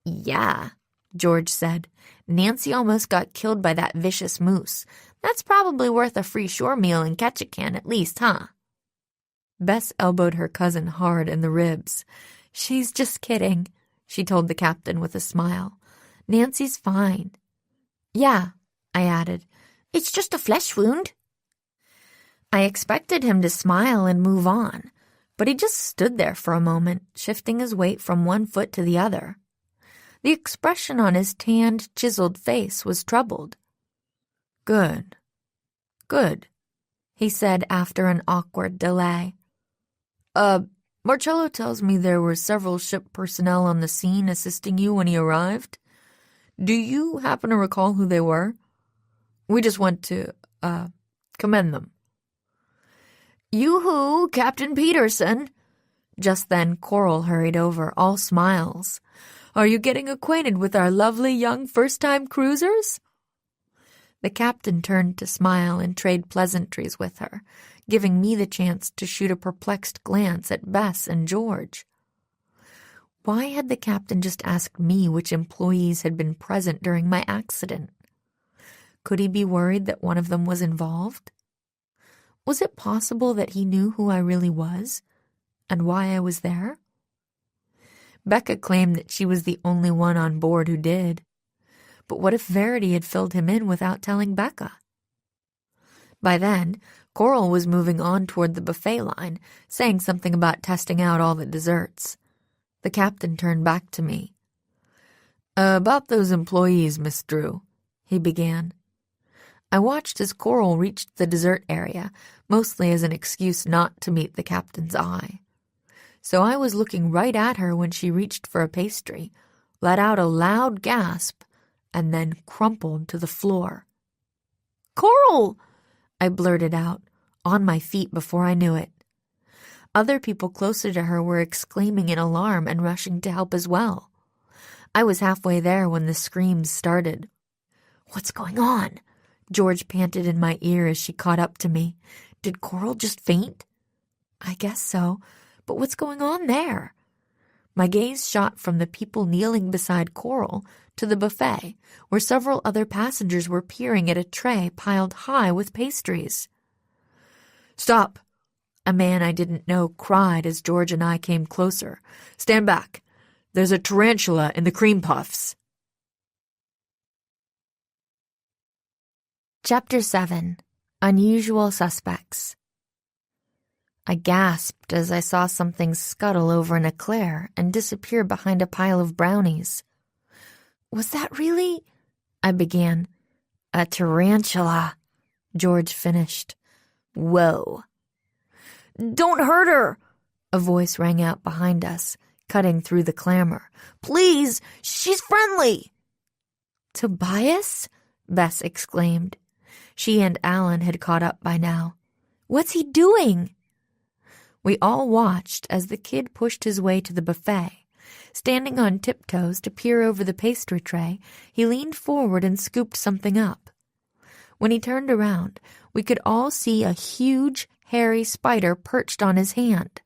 B: "Yeah," George said. "Nancy almost got killed by that vicious moose. That's probably worth a free shore meal in Ketchikan at least, huh?" Bess elbowed her cousin hard in the ribs. "She's just kidding," she told the captain with a smile. "Nancy's fine." "Yeah," I added. "It's just a flesh wound." I expected him to smile and move on, but he just stood there for a moment, shifting his weight from one foot to the other. The expression on his tanned, chiseled face was troubled. Good, he said after an awkward delay. Marcello tells me there were several ship personnel on the scene assisting you when he arrived. Do you happen to recall who they were? We just want to, commend them." "Yoo-hoo, Captain Peterson!" Just then Coral hurried over, all smiles. "Are you getting acquainted with our lovely young first-time cruisers?" The captain turned to smile and trade pleasantries with her, giving me the chance to shoot a perplexed glance at Bess and George. Why had the captain just asked me which employees had been present during my accident? Could he be worried that one of them was involved? Was it possible that he knew who I really was and why I was there? Becca claimed that she was the only one on board who did. But what if Verity had filled him in without telling Becca? By then, Coral was moving on toward the buffet line, saying something about testing out all the desserts. The captain turned back to me. About those employees, Miss Drew, he began. I watched as Coral reached the dessert area, mostly as an excuse not to meet the captain's eye. So I was looking right at her when she reached for a pastry, let out a loud gasp, and then crumpled to the floor. "Coral!" I blurted out, on my feet before I knew it. Other people closer to her were exclaiming in alarm and rushing to help as well. I was halfway there when the screams started. "What's going on?" George panted in my ear as she caught up to me. "Did Coral just faint?" "I guess so, but what's going on there?" My gaze shot from the people kneeling beside Coral to the buffet, where several other passengers were peering at a tray piled high with pastries. "Stop!" A man I didn't know cried as George and I came closer. "Stand back! There's a tarantula in the cream puffs!"
A: Chapter 7. Unusual Suspects. I gasped as I saw something scuttle over an eclair and disappear behind a pile of brownies. "Was that really—" I began. "A tarantula," George finished. "Whoa." "Don't hurt her!" A voice rang out behind us, cutting through the clamor. "Please, she's friendly!" "Tobias?" Bess exclaimed. She and Alan had caught up by now. "What's he doing?" We all watched as the kid pushed his way to the buffet. Standing on tiptoes to peer over the pastry tray, he leaned forward and scooped something up. When he turned around, we could all see a huge, hairy spider perched on his hand.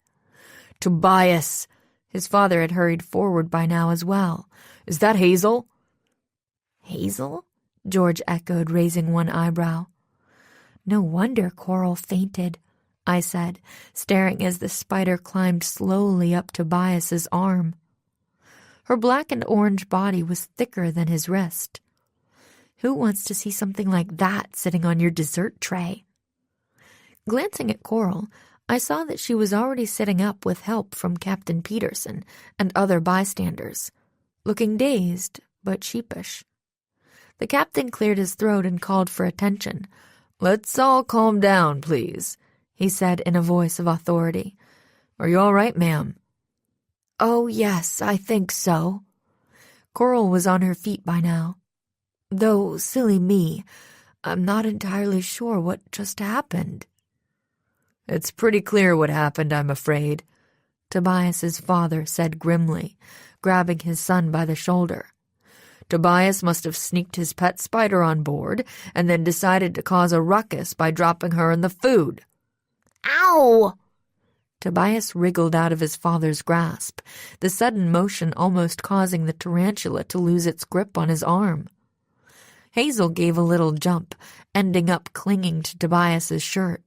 A: "Tobias!" His father had hurried forward by now as well. "Is that Hazel?" "Hazel?" George echoed, raising one eyebrow. "No wonder Coral fainted," I said, staring as the spider climbed slowly up Tobias's arm. Her black and orange body was thicker than his wrist. Who wants to see something like that sitting on your dessert tray? Glancing at Coral, I saw that she was already sitting up with help from Captain Peterson and other bystanders, looking dazed but sheepish. The captain cleared his throat and called for attention. "Let's all calm down, please," he said in a voice of authority. "Are you all right, ma'am?" "Oh, yes, I think so." Coral was on her feet by now. "Though, silly me, I'm not entirely sure what just happened." "It's pretty clear what happened, I'm afraid," Tobias's father said grimly, grabbing his son by the shoulder. "Tobias must have sneaked his pet spider on board and then decided to cause a ruckus by dropping her in the food." "Ow!" Tobias wriggled out of his father's grasp, the sudden motion almost causing the tarantula to lose its grip on his arm. Hazel gave a little jump, ending up clinging to Tobias's shirt.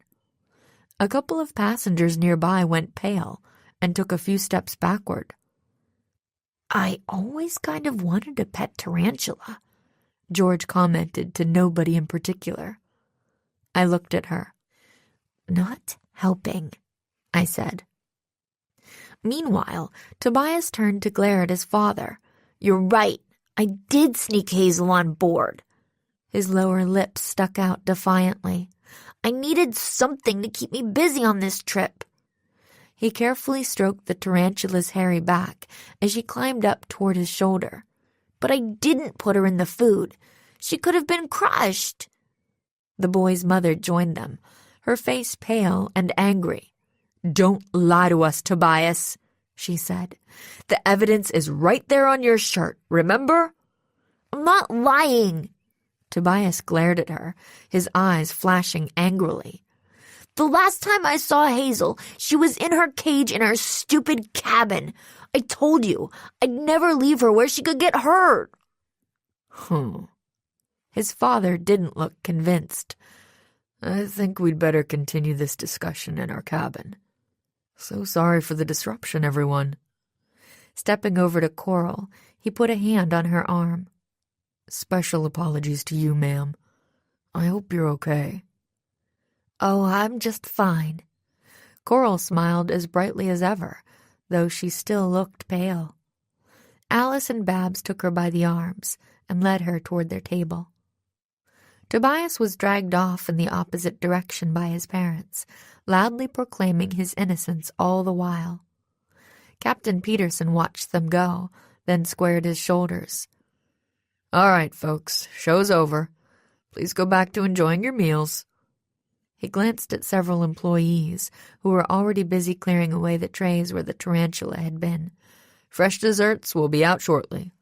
A: A couple of passengers nearby went pale and took a few steps backward. "I always kind of wanted a pet tarantula," George commented to nobody in particular. I looked at her. "Not helping," I said. Meanwhile, Tobias turned to glare at his father. "You're right. I did sneak Hazel on board." His lower lip stuck out defiantly. "I needed something to keep me busy on this trip." He carefully stroked the tarantula's hairy back as she climbed up toward his shoulder. "But I didn't put her in the food. She could have been crushed." The boy's mother joined them, her face pale and angry. "Don't lie to us, Tobias," she said. "The evidence is right there on your shirt, remember?" "I'm not lying." Tobias glared at her, his eyes flashing angrily. The last time I saw Hazel, she was in her cage in her stupid cabin. I told you, I'd never leave her where she could get hurt.
B: His father didn't look convinced. I think we'd better continue this discussion in our cabin. So sorry for the disruption, everyone. Stepping over to Coral, he put a hand on her arm. Special apologies to you, ma'am. I hope you're okay.
A: Oh, I'm just fine.
B: Coral smiled as brightly as ever, though she still looked pale. Alice and Babs took her by the arms and led her toward their table. Tobias was dragged off in the opposite direction by his parents, loudly proclaiming his innocence all the while. Captain Peterson watched them go, then squared his shoulders. All right, folks, show's over. Please go back to enjoying your meals. He glanced at several employees who were already busy clearing away the trays where the tarantula had been. Fresh desserts will be out shortly.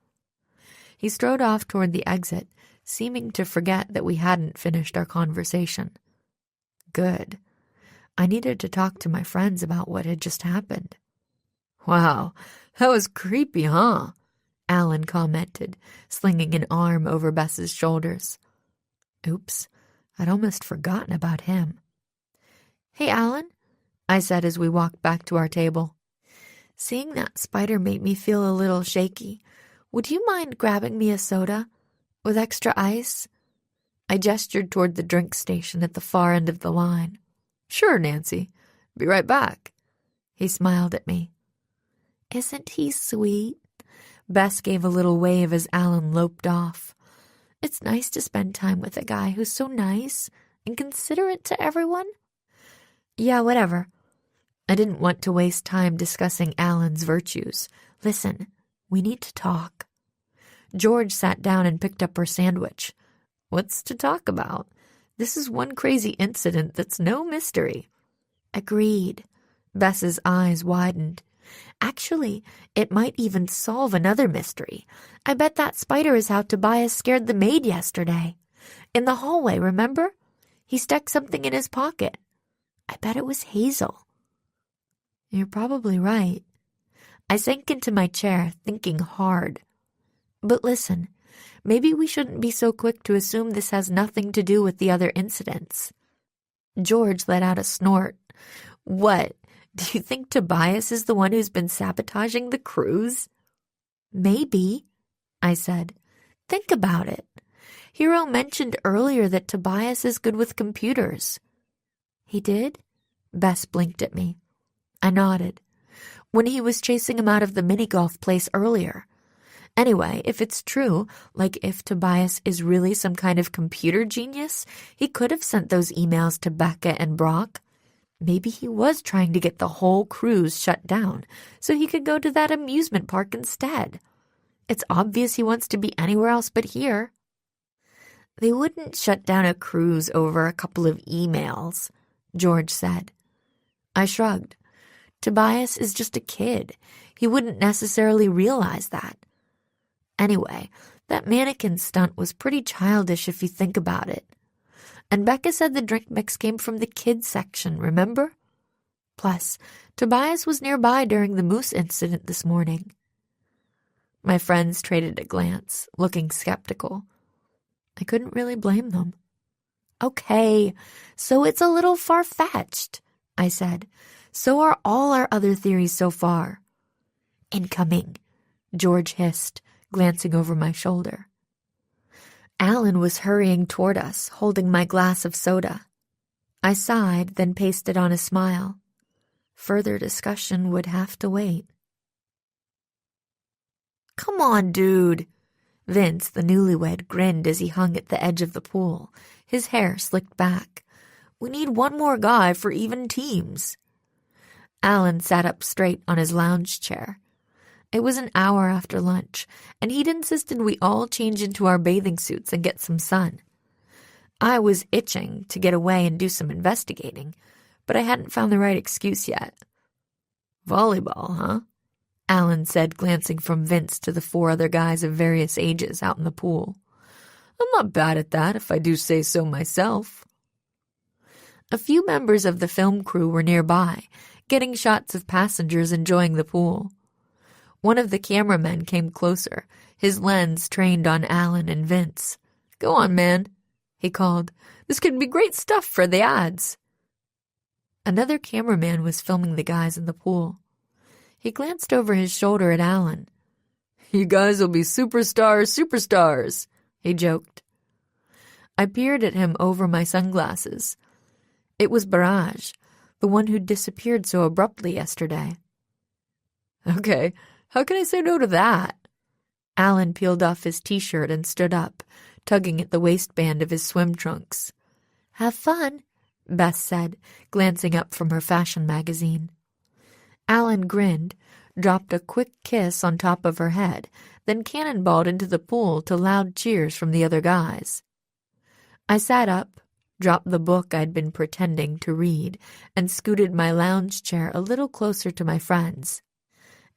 B: He strode off toward the exit, seeming to forget that we hadn't finished our conversation. Good. I needed to talk to my friends about what had just happened. Wow, that was creepy, huh? Alan commented, slinging an arm over Bess's shoulders. Oops, I'd almost forgotten about him. Hey, Alan, I said as we walked back to our table. Seeing that spider made me feel a little shaky. Would you mind grabbing me a soda with extra ice? I gestured toward the drink station at the far end of the line. Sure, Nancy. Be right back. He smiled at me. Isn't he sweet? Bess gave a little wave as Alan loped off. It's nice to spend time with a guy who's so nice and considerate to everyone. Yeah, whatever. I didn't want to waste time discussing Alan's virtues. Listen, we need to talk. George sat down and picked up her sandwich. What's to talk about? This is one crazy incident that's no mystery. Agreed. Bess's eyes widened. Actually, it might even solve another mystery. I bet that spider is how Tobias scared the maid yesterday. In the hallway, remember? He stuck something in his pocket. I bet it was Hazel. You're probably right. I sank into my chair, thinking hard. But listen, maybe we shouldn't be so quick to assume this has nothing to do with the other incidents. George let out a snort. What? Do you think Tobias is the one who's been sabotaging the cruise? Maybe, I said. Think about it. Hero mentioned earlier that Tobias is good with computers. He did? Bess blinked at me. I nodded. When he was chasing him out of the mini-golf place earlier. Anyway, if it's true, like if Tobias is really some kind of computer genius, he could have sent those emails to Becca and Brock. Maybe he was trying to get the whole cruise shut down so he could go to that amusement park instead. It's obvious he wants to be anywhere else but here. They wouldn't shut down a cruise over a couple of emails, George said. I shrugged. Tobias is just a kid. He wouldn't necessarily realize that. Anyway, that mannequin stunt was pretty childish if you think about it. And Becca said the drink mix came from the kids section, remember? Plus, Tobias was nearby during the moose incident this morning. My friends traded a glance, looking skeptical. I couldn't really blame them. Okay, so it's a little far-fetched, I said. So are all our other theories so far. Incoming, George hissed, glancing over my shoulder. Alan was hurrying toward us, holding my glass of soda. I sighed, then pasted on a smile. Further discussion would have to wait. Come on, dude. Vince, the newlywed, grinned as he hung at the edge of the pool, his hair slicked back. We need one more guy for even teams. Alan sat up straight on his lounge chair. It was an hour after lunch, and he'd insisted we all change into our bathing suits and get some sun. I was itching to get away and do some investigating, but I hadn't found the right excuse yet. Volleyball, huh? Alan said, glancing from Vince to the 4 other guys of various ages out in the pool. I'm not bad at that, if I do say so myself. A few members of the film crew were nearby, getting shots of passengers enjoying the pool. One of the cameramen came closer, his lens trained on Alan and Vince. "Go on, man," he called. "This could be great stuff for the ads." Another cameraman was filming the guys in the pool. He glanced over his shoulder at Alan. "You guys will be superstars," he joked. I peered at him over my sunglasses. It was Barrage, the one who'd disappeared so abruptly yesterday. "Okay, how can I say no to that?" Alan peeled off his t-shirt and stood up, tugging at the waistband of his swim trunks. "Have fun," Bess said, glancing up from her fashion magazine. Alan grinned, dropped a quick kiss on top of her head, then cannonballed into the pool to loud cheers from the other guys. I sat up, dropped the book I'd been pretending to read, and scooted my lounge chair a little closer to my friends.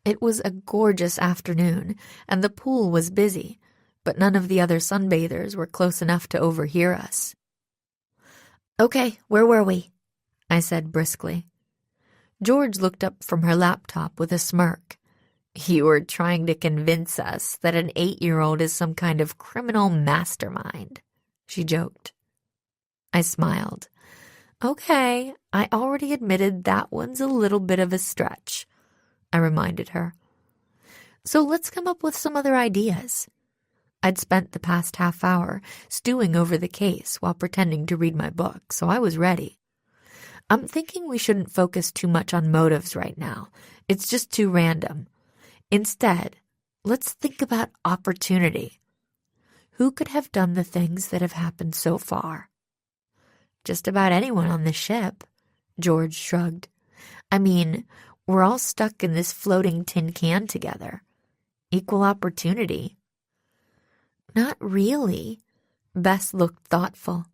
B: It was a gorgeous afternoon, and the pool was busy, but none of the other sunbathers were close enough to overhear us. "Okay, where were we?" I said briskly. George looked up from her laptop with a smirk. "You were trying to convince us that an 8-year-old is some kind of criminal mastermind," she joked. I smiled. "Okay, I already admitted that one's a little bit of a stretch," I reminded her. "So let's come up with some other ideas." I'd spent the past half hour stewing over the case while pretending to read my book, so I was ready. I'm thinking we shouldn't focus too much on motives right now. It's just too random. Instead, let's think about opportunity. Who could have done the things that have happened so far? "Just about anyone on the ship," George shrugged. "I mean, we're all stuck in this floating tin can together. Equal opportunity." "Not really." Bess looked thoughtful.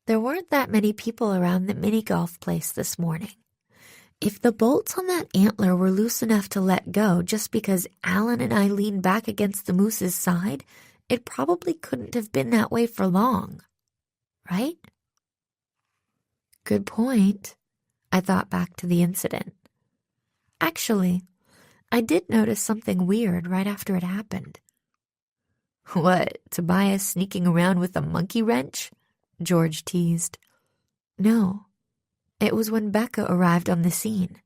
B: "There weren't that many people around the mini-golf place this morning. If the bolts on that antler were loose enough to let go just because Alan and I leaned back against the moose's side, it probably couldn't have been that way for long. Right?" Good point. I thought back to the incident. Actually, I did notice something weird right after it happened. "What, Tobias sneaking around with a monkey wrench?" George teased. "No, it was when Becca arrived on the scene."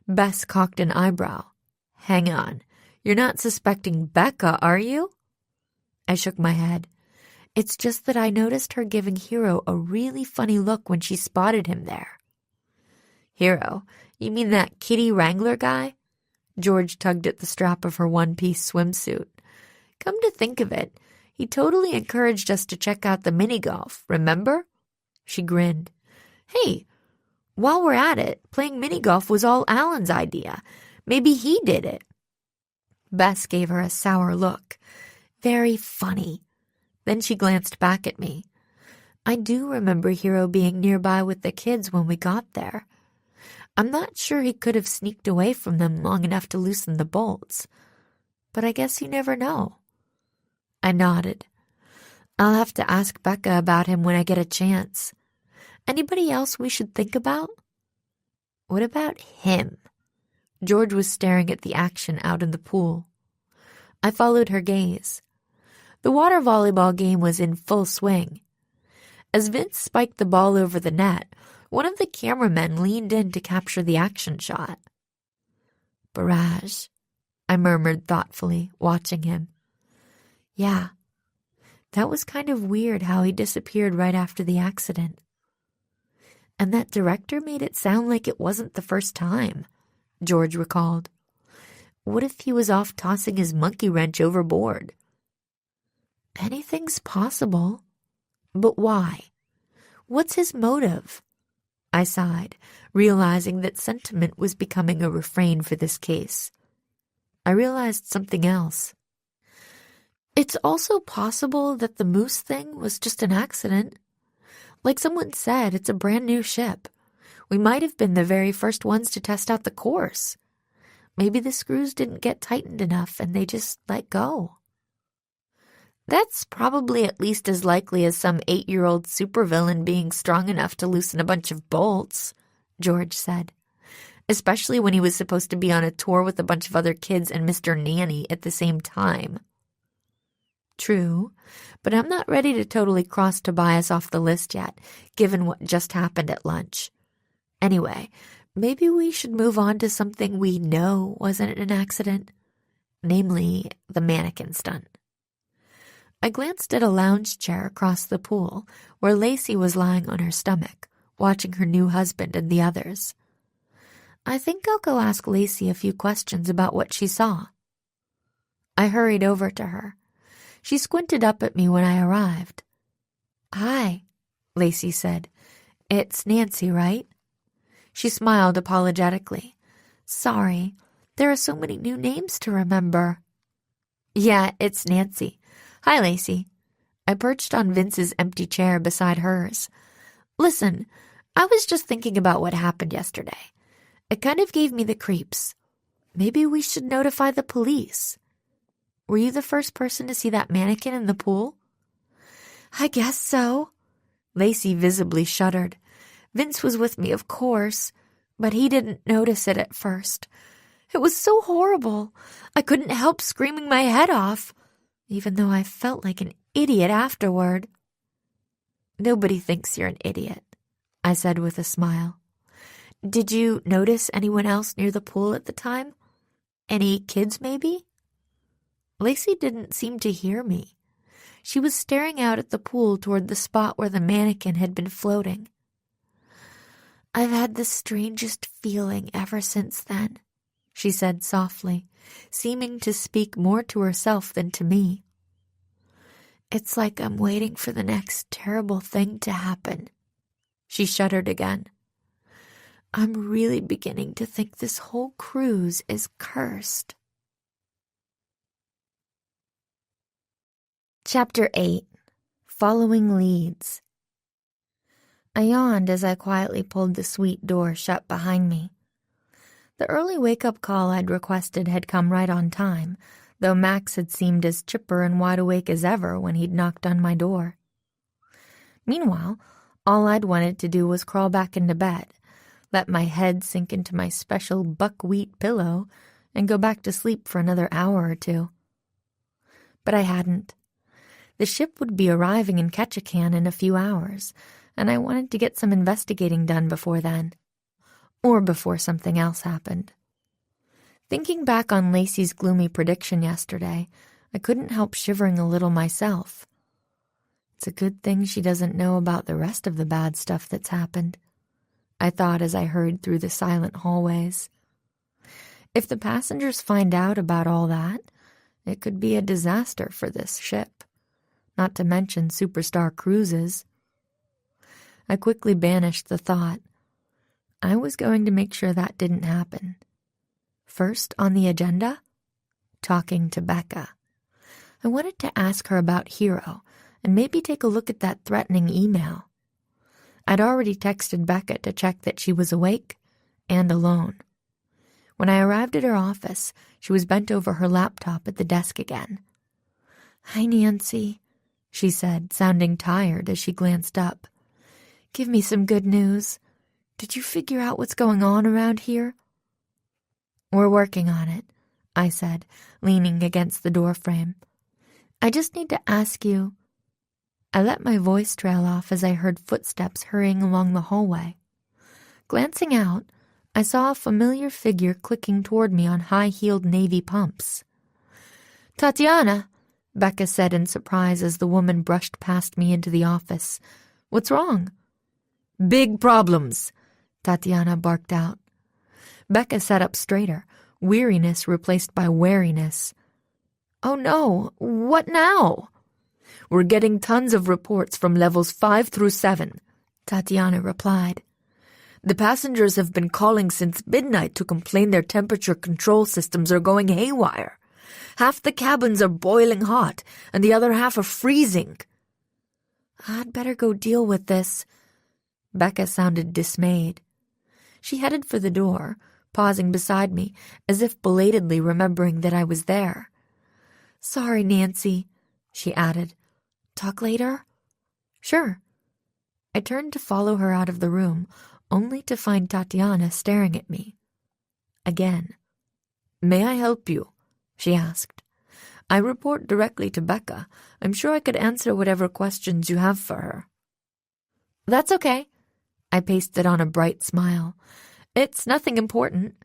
B: Bess cocked an eyebrow. "Hang on, you're not suspecting Becca, are you?" I shook my head. It's just that I noticed her giving Hero a really funny look when she spotted him there. "Hero? You mean that kitty wrangler guy?" George tugged at the strap of her one-piece swimsuit. "Come to think of it, he totally encouraged us to check out the mini-golf, remember?" She grinned. "Hey, while we're at it, playing mini-golf was all Alan's idea. Maybe he did it." Bess gave her a sour look. "Very funny." Then she glanced back at me. "I do remember Hero being nearby with the kids when we got there. I'm not sure he could have sneaked away from them long enough to loosen the bolts. But I guess you never know." I nodded. "I'll have to ask Becca about him when I get a chance. Anybody else we should think about?" "What about him?" George was staring at the action out in the pool. I followed her gaze. The water volleyball game was in full swing. As Vince spiked the ball over the net, one of the cameramen leaned in to capture the action shot. "Barrage," I murmured thoughtfully, watching him. "Yeah, that was kind of weird how he disappeared right after the accident. And that director made it sound like it wasn't the first time," George recalled. "What if he was off tossing his monkey wrench overboard?" "Anything's possible. But why? What's his motive?" I sighed, realizing that sentiment was becoming a refrain for this case. I realized something else. It's also possible that the moose thing was just an accident. Like someone said, it's a brand new ship. We might have been the very first ones to test out the course. Maybe the screws didn't get tightened enough and they just let go. That's probably at least as likely as some 8-year-old supervillain being strong enough to loosen a bunch of bolts, George said, especially when he was supposed to be on a tour with a bunch of other kids and Mr. Nanny at the same time. True, but I'm not ready to totally cross Tobias off the list yet, given what just happened at lunch. Anyway, maybe we should move on to something we know wasn't an accident, namely the mannequin stunt. I glanced at a lounge chair across the pool where Lacey was lying on her stomach, watching her new husband and the others. I think I'll go ask Lacey a few questions about what she saw. I hurried over to her. She squinted up at me when I arrived. "Hi," Lacey said. "It's Nancy, right?" She smiled apologetically. "Sorry, there are so many new names to remember." "Yeah, it's Nancy. Hi, Lacey." I perched on Vince's empty chair beside hers. "Listen, I was just thinking about what happened yesterday. It kind of gave me the creeps. Maybe we should notify the police. Were you the first person to see that mannequin in the pool?" "I guess so." Lacey visibly shuddered. "Vince was with me, of course, but he didn't notice it at first. It was so horrible. I couldn't help screaming my head off, even though I felt like an idiot afterward." "Nobody thinks you're an idiot," I said with a smile. "Did you notice anyone else near the pool at the time? Any kids, maybe?" Lacey didn't seem to hear me. She was staring out at the pool toward the spot where the mannequin had been floating. "I've had the strangest feeling ever since then," she said softly, seeming to speak more to herself than to me. "It's like I'm waiting for the next terrible thing to happen." She shuddered again. "I'm really beginning to think this whole cruise is cursed." Chapter 8. Following Leads. I yawned as I quietly pulled the suite door shut behind me. The early wake-up call I'd requested had come right on time, though Max had seemed as chipper and wide awake as ever when he'd knocked on my door. Meanwhile, all I'd wanted to do was crawl back into bed, let my head sink into my special buckwheat pillow, and go back to sleep for another hour or two. But I hadn't. The ship would be arriving in Ketchikan in a few hours, and I wanted to get some investigating done before then. Or before something else happened. Thinking back on Lacey's gloomy prediction yesterday, I couldn't help shivering a little myself. It's a good thing she doesn't know about the rest of the bad stuff that's happened, I thought as I hurried through the silent hallways. If the passengers find out about all that, it could be a disaster for this ship, not to mention superstar cruises. I quickly banished the thought. I was going to make sure that didn't happen. First on the agenda, talking to Becca. I wanted to ask her about Hero and maybe take a look at that threatening email. I'd already texted Becca to check that she was awake and alone. When I arrived at her office, she was bent over her laptop at the desk again. "Hi, Nancy," she said, sounding tired as she glanced up. "Give me some good news. Did you figure out what's going on around here?" "We're working on it," I said, leaning against the doorframe. "I just need to ask you—" I let my voice trail off as I heard footsteps hurrying along the hallway. Glancing out, I saw a familiar figure clicking toward me on high-heeled navy pumps. "Tatiana," Becca said in surprise as the woman brushed past me into the office. "What's wrong?" "Big problems," Tatiana barked out. Becca sat up straighter, weariness replaced by wariness. "Oh no, what now?" "We're getting tons of reports from levels 5 through 7, Tatiana replied. "The passengers have been calling since midnight to complain their temperature control systems are going haywire. Half the cabins are boiling hot, and the other half are freezing." "I'd better go deal with this." Becca sounded dismayed. She headed for the door, pausing beside me, as if belatedly remembering that I was there. "Sorry, Nancy," she added. "Talk later?" "Sure." I turned to follow her out of the room, only to find Tatiana staring at me. Again. "May I help you?" she asked. "I report directly to Becca. I'm sure I could answer whatever questions you have for her." "That's okay." I pasted on a bright smile. "It's nothing important."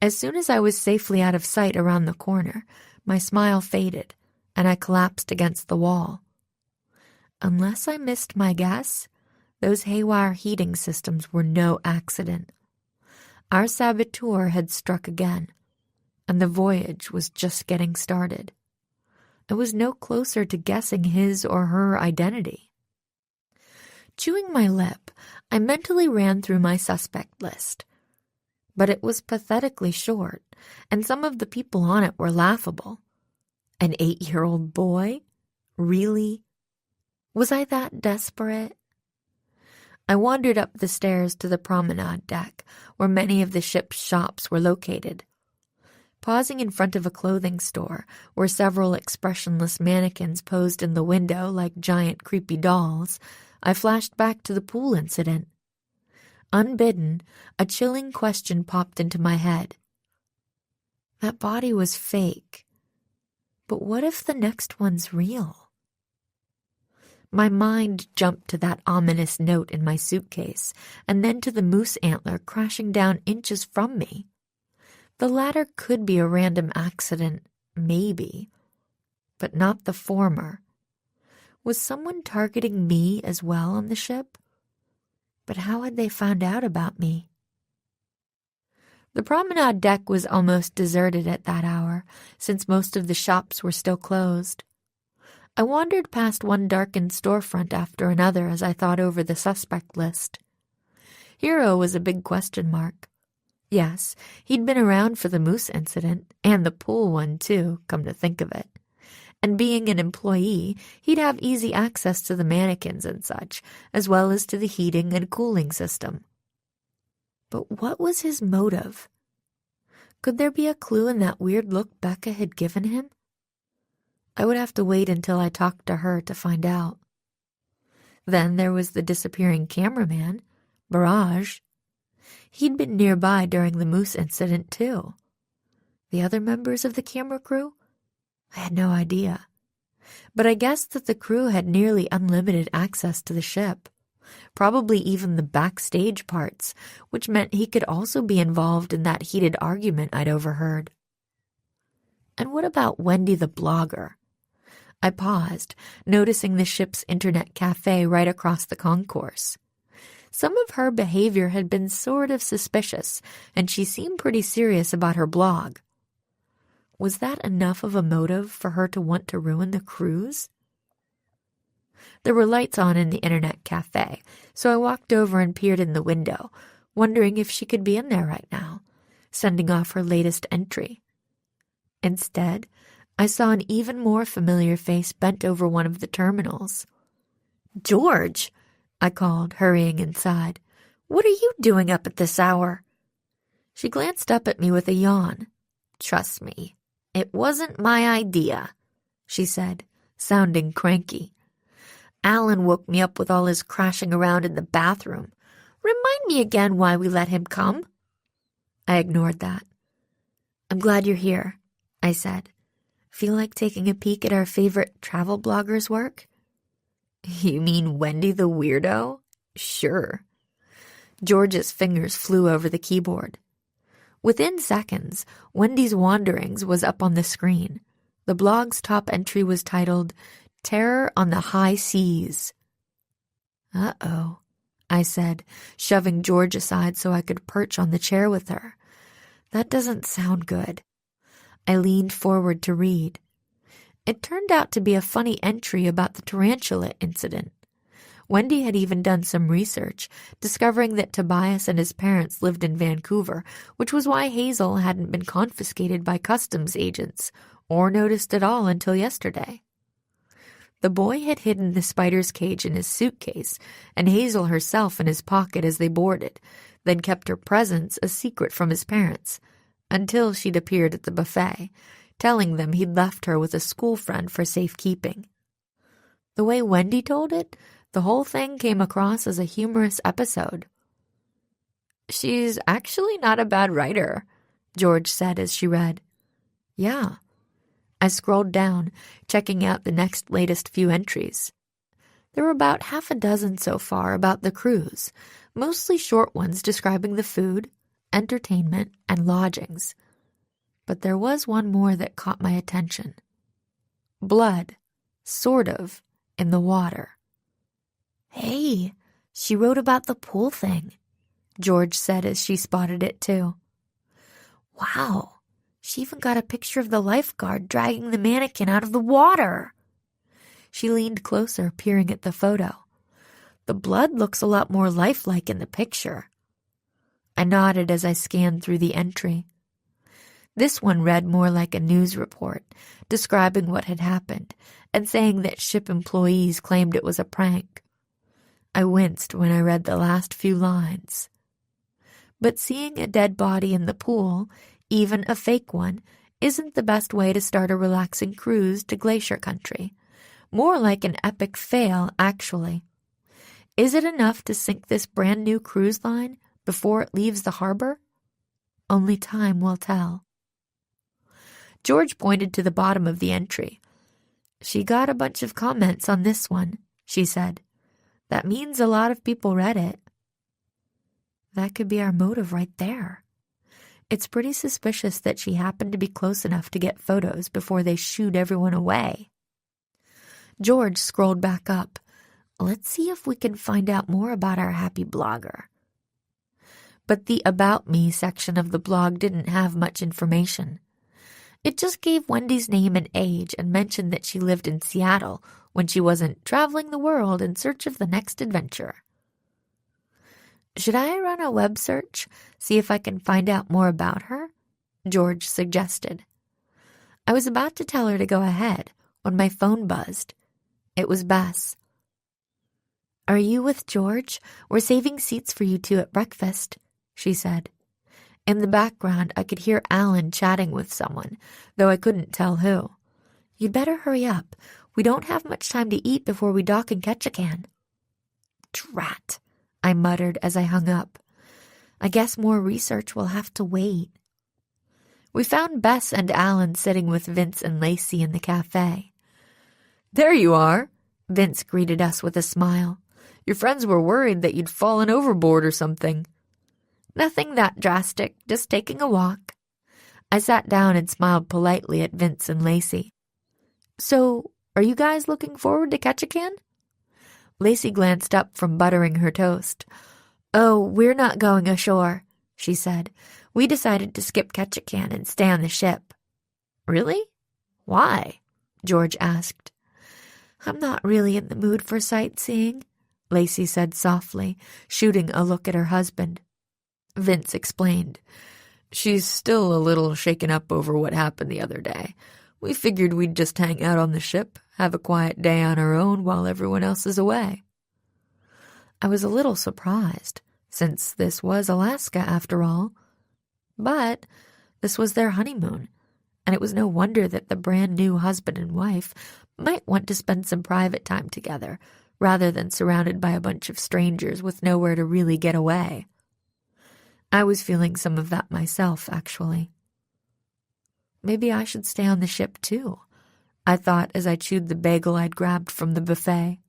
B: As soon as I was safely out of sight around the corner, my smile faded, and I collapsed against the wall. Unless I missed my guess, those haywire heating systems were no accident. Our saboteur had struck again, and the voyage was just getting started. I was no closer to guessing his or her identity. Chewing my lip, I mentally ran through my suspect list. But it was pathetically short, and some of the people on it were laughable. An 8-year-old boy? Really? Was I that desperate? I wandered up the stairs to the promenade deck, where many of the ship's shops were located. Pausing in front of a clothing store, where several expressionless mannequins posed in the window like giant creepy dolls, I flashed back to the pool incident. Unbidden, a chilling question popped into my head. That body was fake. But what if the next one's real? My mind jumped to that ominous note in my suitcase, and then to the moose antler crashing down inches from me. The latter could be a random accident, maybe, but not the former. Was someone targeting me as well on the ship? But how had they found out about me? The promenade deck was almost deserted at that hour, since most of the shops were still closed. I wandered past one darkened storefront after another as I thought over the suspect list. Hero was a big question mark. Yes, he'd been around for the moose incident, and the pool one too, come to think of it. And being an employee, he'd have easy access to the mannequins and such, as well as to the heating and cooling system. But what was his motive? Could there be a clue in that weird look Becca had given him? I would have to wait until I talked to her to find out. Then there was the disappearing cameraman, Barrage. He'd been nearby during the moose incident, too. The other members of the camera crew? I had no idea. But I guessed that the crew had nearly unlimited access to the ship, probably even the backstage parts, which meant he could also be involved in that heated argument I'd overheard. And what about Wendy the blogger? I paused, noticing the ship's internet cafe right across the concourse. Some of her behavior had been sort of suspicious, and she seemed pretty serious about her blog. Was that enough of a motive for her to want to ruin the cruise? There were lights on in the internet cafe, so I walked over and peered in the window, wondering if she could be in there right now, sending off her latest entry. Instead, I saw an even more familiar face bent over one of the terminals. "George," I called, hurrying inside. "What are you doing up at this hour?" She glanced up at me with a yawn. "Trust me, it wasn't my idea," she said, sounding cranky. "Alan woke me up with all his crashing around in the bathroom. Remind me again why we let him come." I ignored that. "I'm glad you're here," I said. "Feel like taking a peek at our favorite travel blogger's work?" "You mean Wendy the weirdo? Sure." George's fingers flew over the keyboard. Within seconds, Wendy's Wanderings was up on the screen. The blog's top entry was titled, "Terror on the High Seas." "Uh-oh," I said, shoving George aside so I could perch on the chair with her. "That doesn't sound good." I leaned forward to read. It turned out to be a funny entry about the tarantula incident. Wendy had even done some research, discovering that Tobias and his parents lived in Vancouver, which was why Hazel hadn't been confiscated by customs agents, or noticed at all until yesterday. The boy had hidden the spider's cage in his suitcase, and Hazel herself in his pocket as they boarded, then kept her presence a secret from his parents, until she'd appeared at the buffet, telling them he'd left her with a school friend for safekeeping. The way Wendy told it, the whole thing came across as a humorous episode. "She's actually not a bad writer," George said as she read. "Yeah." I scrolled down, checking out the next latest few entries. There were about half a dozen so far about the cruise, mostly short ones describing the food, entertainment, and lodgings. But there was one more that caught my attention. Blood, sort of, in the water.
A: "Hey, she wrote about the pool thing," George said as she spotted it too. "Wow, she even got a picture of the lifeguard dragging the mannequin out of the water." She leaned closer, peering at the photo. "The blood looks a lot more lifelike in the picture." I nodded as I scanned through the entry. This one read more like a news report, describing what had happened and saying that ship employees claimed it was a prank. I winced when I read the last few lines. But seeing a dead body in the pool, even a fake one, isn't the best way to start a relaxing cruise to glacier country. More like an epic fail, actually. Is it enough to sink this brand new cruise line before it leaves the harbor? Only time will tell. George pointed to the bottom of the entry. "She got a bunch of comments on this one," she said. "That means a lot of people read it." That could be our motive right there. It's pretty suspicious that she happened to be close enough to get photos before they shooed everyone away. George scrolled back up. "Let's see if we can find out more about our happy blogger." But the About Me section of the blog didn't have much information. It just gave Wendy's name and age and mentioned that she lived in Seattle when she wasn't traveling the world in search of the next adventure. "Should I run a web search, see if I can find out more about her?" George suggested. I was about to tell her to go ahead when my phone buzzed. It was Bess. "Are you with George? We're saving seats for you two at breakfast," she said. In the background, I could hear Alan chatting with someone, though I couldn't tell who. "You'd better hurry up. We don't have much time to eat before we dock in Ketchikan." "Drat," I muttered as I hung up. "I guess more research will have to wait." We found Bess and Alan sitting with Vince and Lacey in the cafe. "There you are," Vince greeted us with a smile. "Your friends were worried that you'd fallen overboard or something." "Nothing that drastic, just taking a walk." I sat down and smiled politely at Vince and Lacey. "So, are you guys looking forward to Ketchikan?" Lacey glanced up from buttering her toast. "Oh, we're not going ashore," she said. "We decided to skip Ketchikan and stay on the ship." "Really? Why?" George asked. "I'm not really in the mood for sightseeing," Lacey said softly, shooting a look at her husband. Vince explained. "She's still a little shaken up over what happened the other day. We figured we'd just hang out on the ship, have a quiet day on our own while everyone else is away." I was a little surprised, since this was Alaska after all. But this was their honeymoon, and it was no wonder that the brand new husband and wife might want to spend some private time together, rather than surrounded by a bunch of strangers with nowhere to really get away. I was feeling some of that myself, actually. Maybe I should stay on the ship, too, I thought as I chewed the bagel I'd grabbed from the buffet.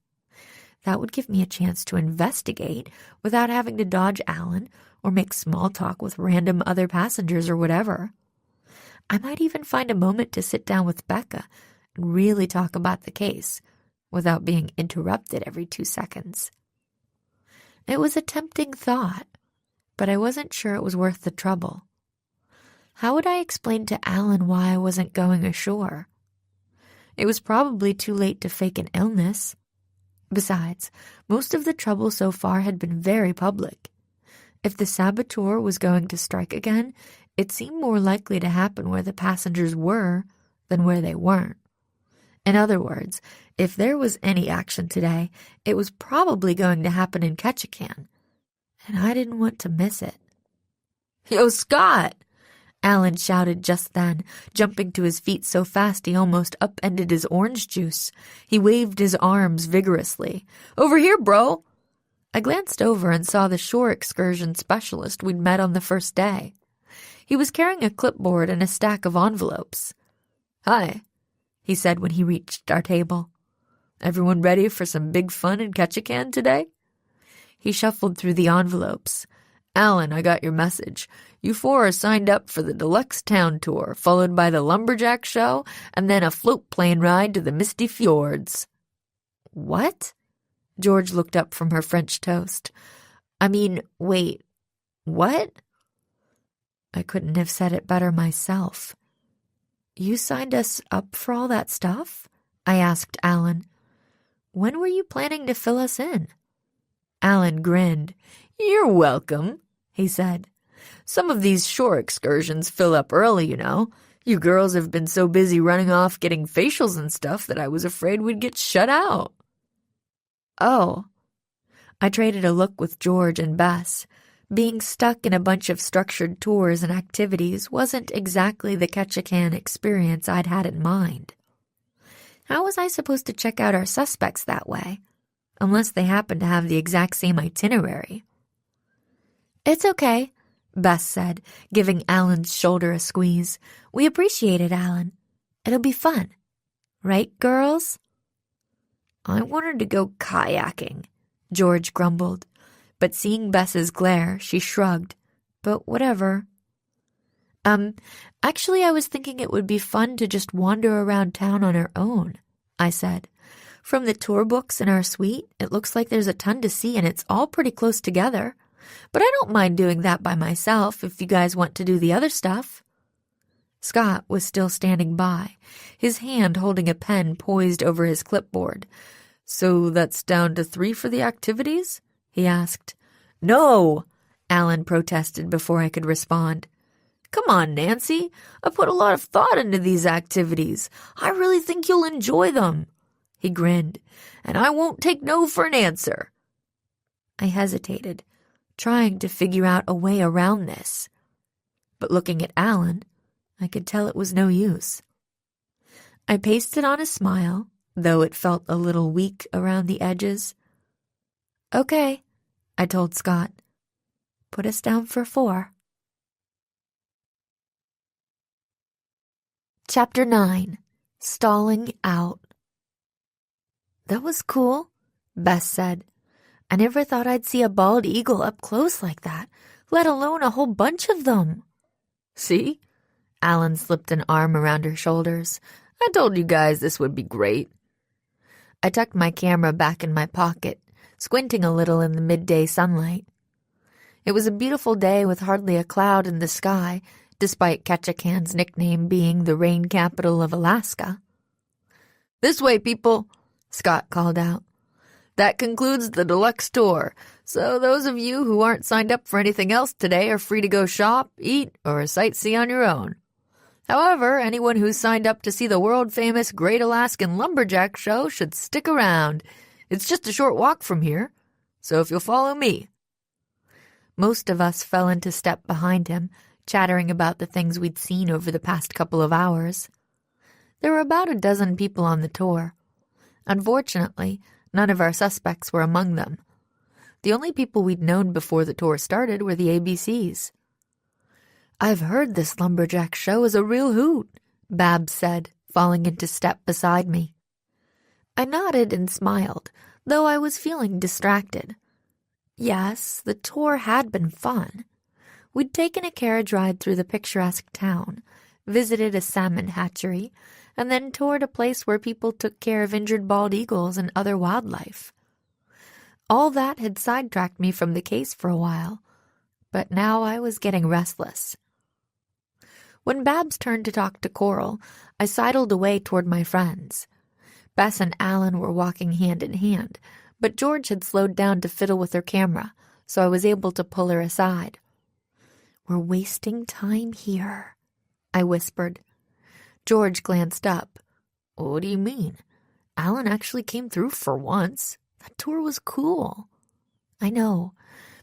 A: That would give me a chance to investigate without having to dodge Alan or make small talk with random other passengers or whatever. I might even find a moment to sit down with Becca and really talk about the case without being interrupted every 2 seconds. It was a tempting thought, but I wasn't sure it was worth the trouble. How would I explain to Alan why I wasn't going ashore? It was probably too late to fake an illness. Besides, most of the trouble so far had been very public. If the saboteur was going to strike again, it seemed more likely to happen where the passengers were than where they weren't. In other words, if there was any action today, it was probably going to happen in Ketchikan, and I didn't want to miss it. "Yo, Scott!"
B: Alan shouted just then, jumping to his feet so fast he almost upended his orange juice. He waved his arms vigorously. "Over here, bro!" I glanced over and saw the shore excursion specialist we'd met on the first day. He was carrying a clipboard and a stack of envelopes. "Hi," he said when he reached our table. "Everyone ready for some big fun in Ketchikan today?" He shuffled through the envelopes. "Alan, I got your message. You four are signed up for the deluxe town tour, followed by the lumberjack show, and then a float plane ride to the misty fjords." "What?" George looked up from her French toast. Wait, what?" I couldn't have said it better myself. "You signed us up for all that stuff?" I asked Alan. "When were you planning to fill us in?" Alan grinned. "You're welcome," he said. "Some of these shore excursions fill up early, you know. You girls have been so busy running off getting facials and stuff that I was afraid we'd get shut out." "Oh." I traded a look with George and Bess. Being stuck in a bunch of structured tours and activities wasn't exactly the Ketchikan experience I'd had in mind. How was I supposed to check out our suspects that way? Unless they happened to have the exact same itinerary. "It's okay," Bess said, giving Alan's shoulder a squeeze. "We appreciate it, Alan. It'll be fun. Right, girls?" "I wanted to go kayaking," George grumbled. But seeing Bess's glare, she shrugged. "But whatever." Actually, I was thinking it would be fun to just wander around town on our own," I said. "From the tour books in our suite, it looks like there's a ton to see and it's all pretty close together. But I don't mind doing that by myself if you guys want to do the other stuff." Scott was still standing by, his hand holding a pen poised over his clipboard. "So that's down to 3 for the activities?" he asked. "No!" Alan protested before I could respond. "Come on, Nancy. I put a lot of thought into these activities. I really think you'll enjoy them." He grinned. "And I won't take no for an answer." I hesitated, trying to figure out a way around this. But looking at Alan, I could tell it was no use. I pasted on a smile, though it felt a little weak around the edges. "Okay," I told Scott. "Put us down for 4. Chapter 9. Stalling Out. "That was cool," Bess said. "I never thought I'd see a bald eagle up close like that, let alone a whole bunch of them."
C: "See?" Alan slipped an arm around her shoulders. "I told you guys this would be great."
B: I tucked my camera back in my pocket, squinting a little in the midday sunlight. It was a beautiful day with hardly a cloud in the sky, despite Ketchikan's nickname being the rain capital of Alaska.
C: "This way, people," Scott called out. "That concludes the deluxe tour, so those of you who aren't signed up for anything else today are free to go shop, eat, or sightsee on your own. However, anyone who's signed up to see the world-famous Great Alaskan Lumberjack Show should stick around. It's just a short walk from here, so if you'll follow me."
B: Most of us fell into step behind him, chattering about the things we'd seen over the past couple of hours. There were about a dozen people on the tour. Unfortunately, none of our suspects were among them. The only people we'd known before the tour started were the ABCs. "I've heard this lumberjack show is a real hoot," Babs said, falling into step beside me. I nodded and smiled, though I was feeling distracted. Yes, the tour had been fun. We'd taken a carriage ride through the picturesque town, visited a salmon hatchery, and then toured a place where people took care of injured bald eagles and other wildlife. All that had sidetracked me from the case for a while, but now I was getting restless. When Babs turned to talk to Coral, I sidled away toward my friends. Bess and Alan were walking hand in hand, but George had slowed down to fiddle with her camera, so I was able to pull her aside. "We're wasting time here," I whispered. George glanced up.
C: "What do you mean? Alan actually came through for once. That tour was cool."
B: "I know,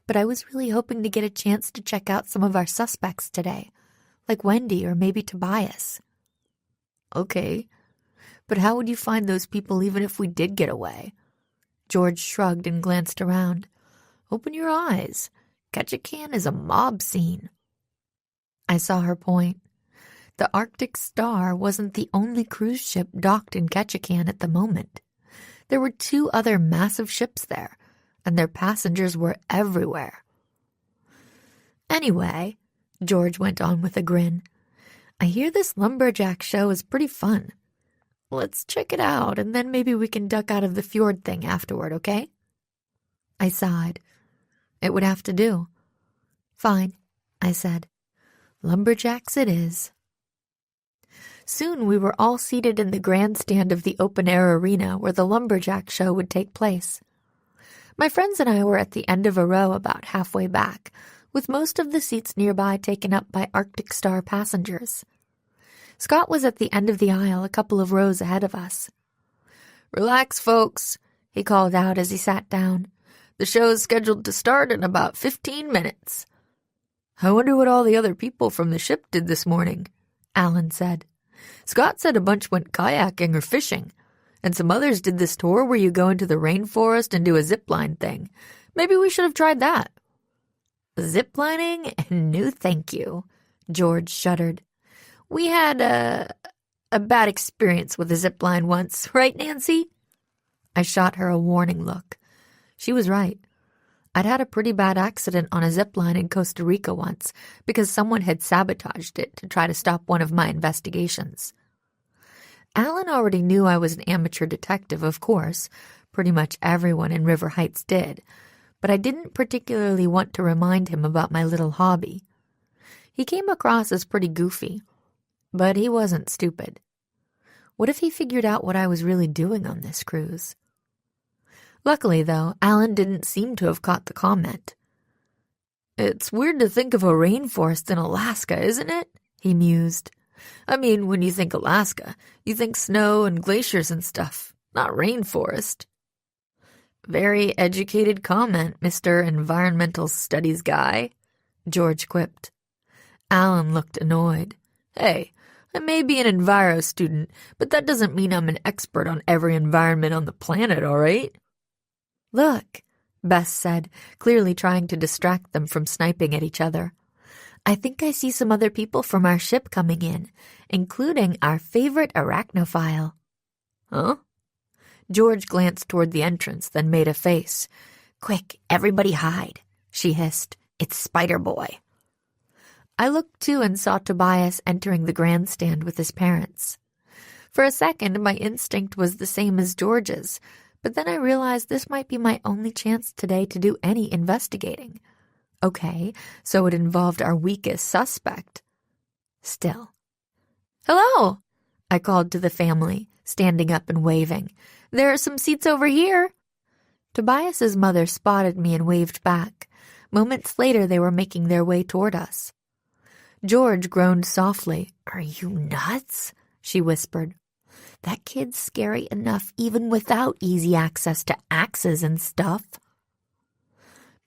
B: but I was really hoping to get a chance to check out some of our suspects today. like Wendy or maybe Tobias.
C: Okay, but how would you find those people even if we did get away?
B: George shrugged and glanced around.
C: Open your eyes. Ketchikan is a mob scene.
B: I saw her point. The Arctic Star wasn't the only cruise ship docked in Ketchikan at the moment. There were 2 other massive ships there, and their passengers were everywhere. Anyway, George went on with a grin, I hear this lumberjack show is pretty fun. Let's check it out, and then maybe we can duck out of the fjord thing afterward, okay? I sighed. It would have to do. Fine, I said. Lumberjacks it is. Soon we were all seated in the grandstand of the open-air arena where the lumberjack show would take place. My friends and I were at the end of a row about halfway back, with most of the seats nearby taken up by Arctic Star passengers. Scott was at the end of the aisle a couple of rows ahead of us.
C: Relax, folks, he called out as he sat down. The show is scheduled to start in about 15 minutes. I wonder what all the other people from the ship did this morning, Alan said. Scott said a bunch went kayaking or fishing, and some others did this tour where you go into the rainforest and do a zipline thing. Maybe we should have tried that.
B: Ziplining? No thank you, George shuddered. We had a bad experience with a zipline once, right, Nancy? I shot her a warning look. She was right. I'd had a pretty bad accident on a zipline in Costa Rica once because someone had sabotaged it to try to stop one of my investigations. Alan already knew I was an amateur detective, of course. Pretty much everyone in River Heights did. But I didn't particularly want to remind him about my little hobby. He came across as pretty goofy, but he wasn't stupid. What if he figured out what I was really doing on this cruise? Luckily, though, Alan didn't seem to have caught the comment.
C: It's weird to think of a rainforest in Alaska, isn't it? He mused. I mean, when you think Alaska, you think snow and glaciers and stuff, not rainforest. Very educated comment, Mr. Environmental Studies guy, George quipped. Alan looked annoyed. Hey, I may be an enviro student, but that doesn't mean I'm an expert on every environment on the planet, all right?
B: Look, Bess said, clearly trying to distract them from sniping at each other. I think I see some other people from our ship coming in, including our favorite arachnophile.
C: Huh?
B: George glanced toward the entrance, then made a face. Quick, everybody hide, she hissed. It's Spider Boy. I looked too and saw Tobias entering the grandstand with his parents. For a second, my instinct was the same as George's, but then I realized this might be my only chance today to do any investigating. Okay, so it involved our weakest suspect. Still. Hello, I called to the family, standing up and waving. There are some seats over here. Tobias's mother spotted me and waved back. Moments later, they were making their way toward us. George groaned softly. Are you nuts? She whispered. That kid's scary enough even without easy access to axes and stuff.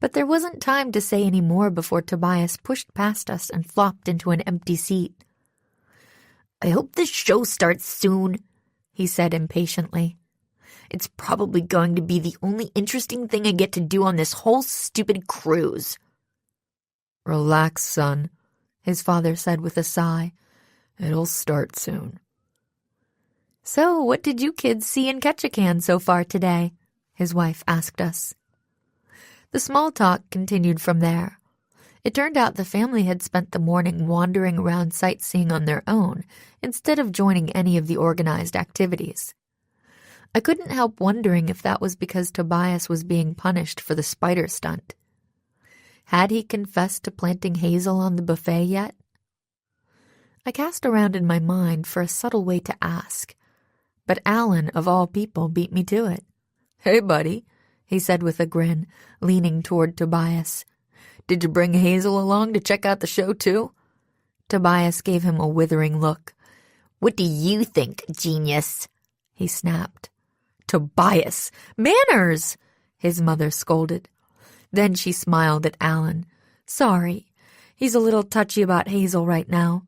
B: But there wasn't time to say any more before Tobias pushed past us and flopped into an empty seat. I hope this show starts soon, he said impatiently. It's probably going to be the only interesting thing I get to do on this whole stupid cruise.
C: Relax, son, his father said with a sigh. It'll start soon.
B: So, what did you kids see in Ketchikan so far today? His wife asked us. The small talk continued from there. It turned out the family had spent the morning wandering around sightseeing on their own instead of joining any of the organized activities. I couldn't help wondering if that was because Tobias was being punished for the spider stunt. Had he confessed to planting hazel on the buffet yet? I cast around in my mind for a subtle way to ask, but Alan, of all people, beat me to it.
C: Hey, buddy,
B: he said with a grin, leaning toward Tobias.
C: Did you bring Hazel along to check out the show, too?
B: Tobias gave him a withering look.
A: What do you think, genius? He snapped.
B: Tobias! Manners! His mother scolded. Then she smiled at Alan. Sorry. He's a little touchy about Hazel right now.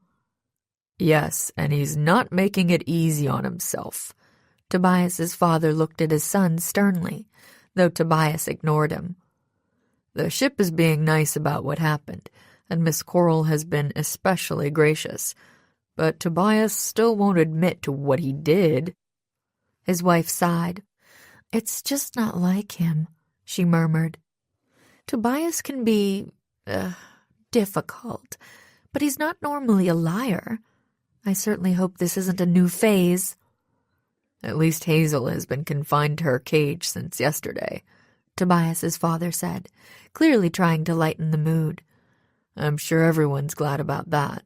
C: Yes, and he's not making it easy on himself.
B: Tobias's father looked at his son sternly, though Tobias ignored him.
C: The ship is being nice about what happened, and Miss Coral has been especially gracious. But Tobias still won't admit to what he did.
B: His wife sighed. It's just not like him, she murmured. Tobias can be, difficult, but he's not normally a liar. I certainly hope this isn't a new phase.
C: At least Hazel has been confined to her cage since yesterday,
B: Tobias's father said, clearly trying to lighten the mood.
C: I'm sure everyone's glad about that.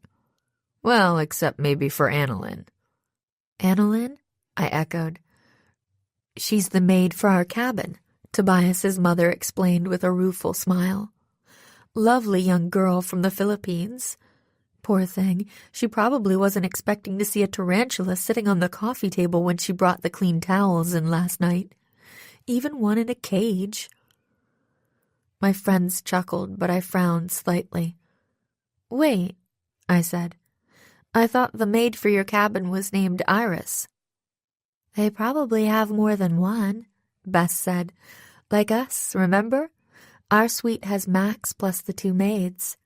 C: Well, except maybe for Annalyn.
B: Annalyn? I echoed. She's the maid for our cabin, Tobias's mother explained with a rueful smile. Lovely young girl from the Philippines. Poor thing, she probably wasn't expecting to see a tarantula sitting on the coffee table when she brought the clean towels in last night. Even one in a cage. My friends chuckled, but I frowned slightly. Wait, I said. I thought the maid for your cabin was named Iris. They probably have more than one, Bess said. Like us, remember? Our suite has Max plus the 2 maids.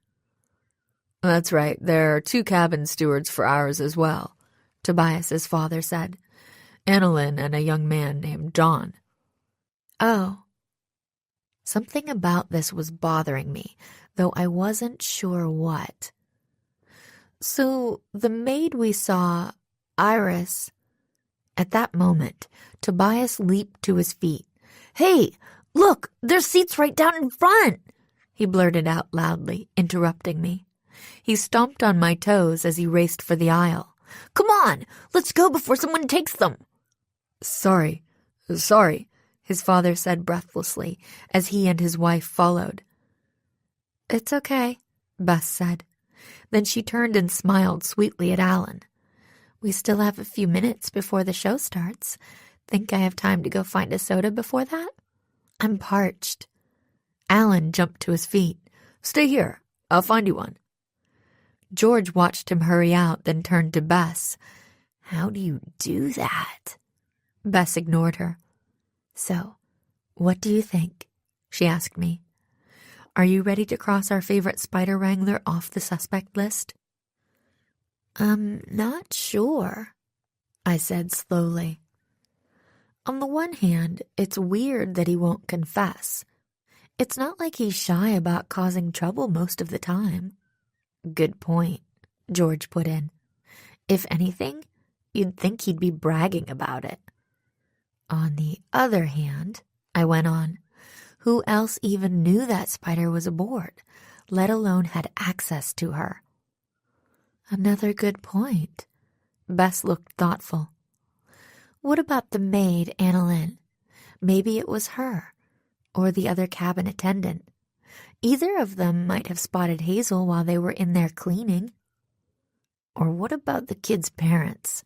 C: That's right, there are 2 cabin stewards for ours as well,
B: Tobias's father said.
C: Annalyn and a young man named John.
B: Oh. Something about this was bothering me, though I wasn't sure what. So, the maid we saw, Iris... At that moment, Tobias leaped to his feet. Hey, look, there's seats right down in front, he blurted out loudly, interrupting me. He stomped on my toes as he raced for the aisle. Come on, let's go before someone takes them.
C: Sorry,
B: his father said breathlessly as he and his wife followed. It's okay, Bess said. Then she turned and smiled sweetly at Alan. We still have a few minutes before the show starts. Think I have time to go find a soda before that? I'm parched. Alan jumped to his feet.
C: Stay here. I'll find you one.
B: George watched him hurry out, then turned to Bess. How do you do that? Bess ignored her. So, what do you think? She asked me. Are you ready to cross our favorite spider wrangler off the suspect list? I'm not sure, I said slowly. On the one hand, it's weird that he won't confess. It's not like he's shy about causing trouble most of the time. Good point, George put in. If anything, you'd think he'd be bragging about it. On the other hand, I went on, who else even knew that spider was aboard, let alone had access to her? Another good point. Bess looked thoughtful. What about the maid, Annalyn? Maybe it was her, or the other cabin attendant. Either of them might have spotted Hazel while they were in there cleaning. Or what about the kids' parents?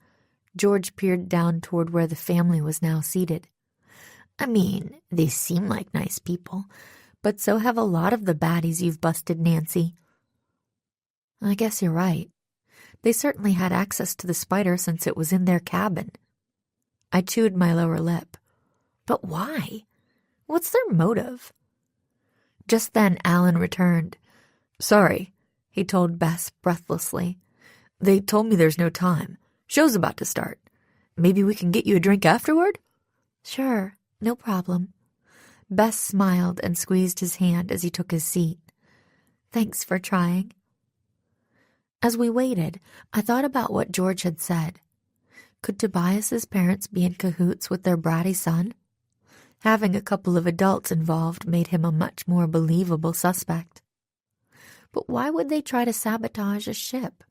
B: George peered down toward where the family was now seated. I mean, they seem like nice people, but so have a lot of the baddies you've busted, Nancy. I guess you're right. They certainly had access to the spider since it was in their cabin. I chewed my lower lip. But why? What's their motive? Just then Alan returned.
C: Sorry, he told Bess breathlessly. They told me there's no time. Show's about to start. Maybe we can get you a drink afterward?
B: Sure, no problem. Bess smiled and squeezed his hand as he took his seat. Thanks for trying. As we waited, I thought about what George had said. Could Tobias's parents be in cahoots with their bratty son? Having a couple of adults involved made him a much more believable suspect. But why would they try to sabotage a ship?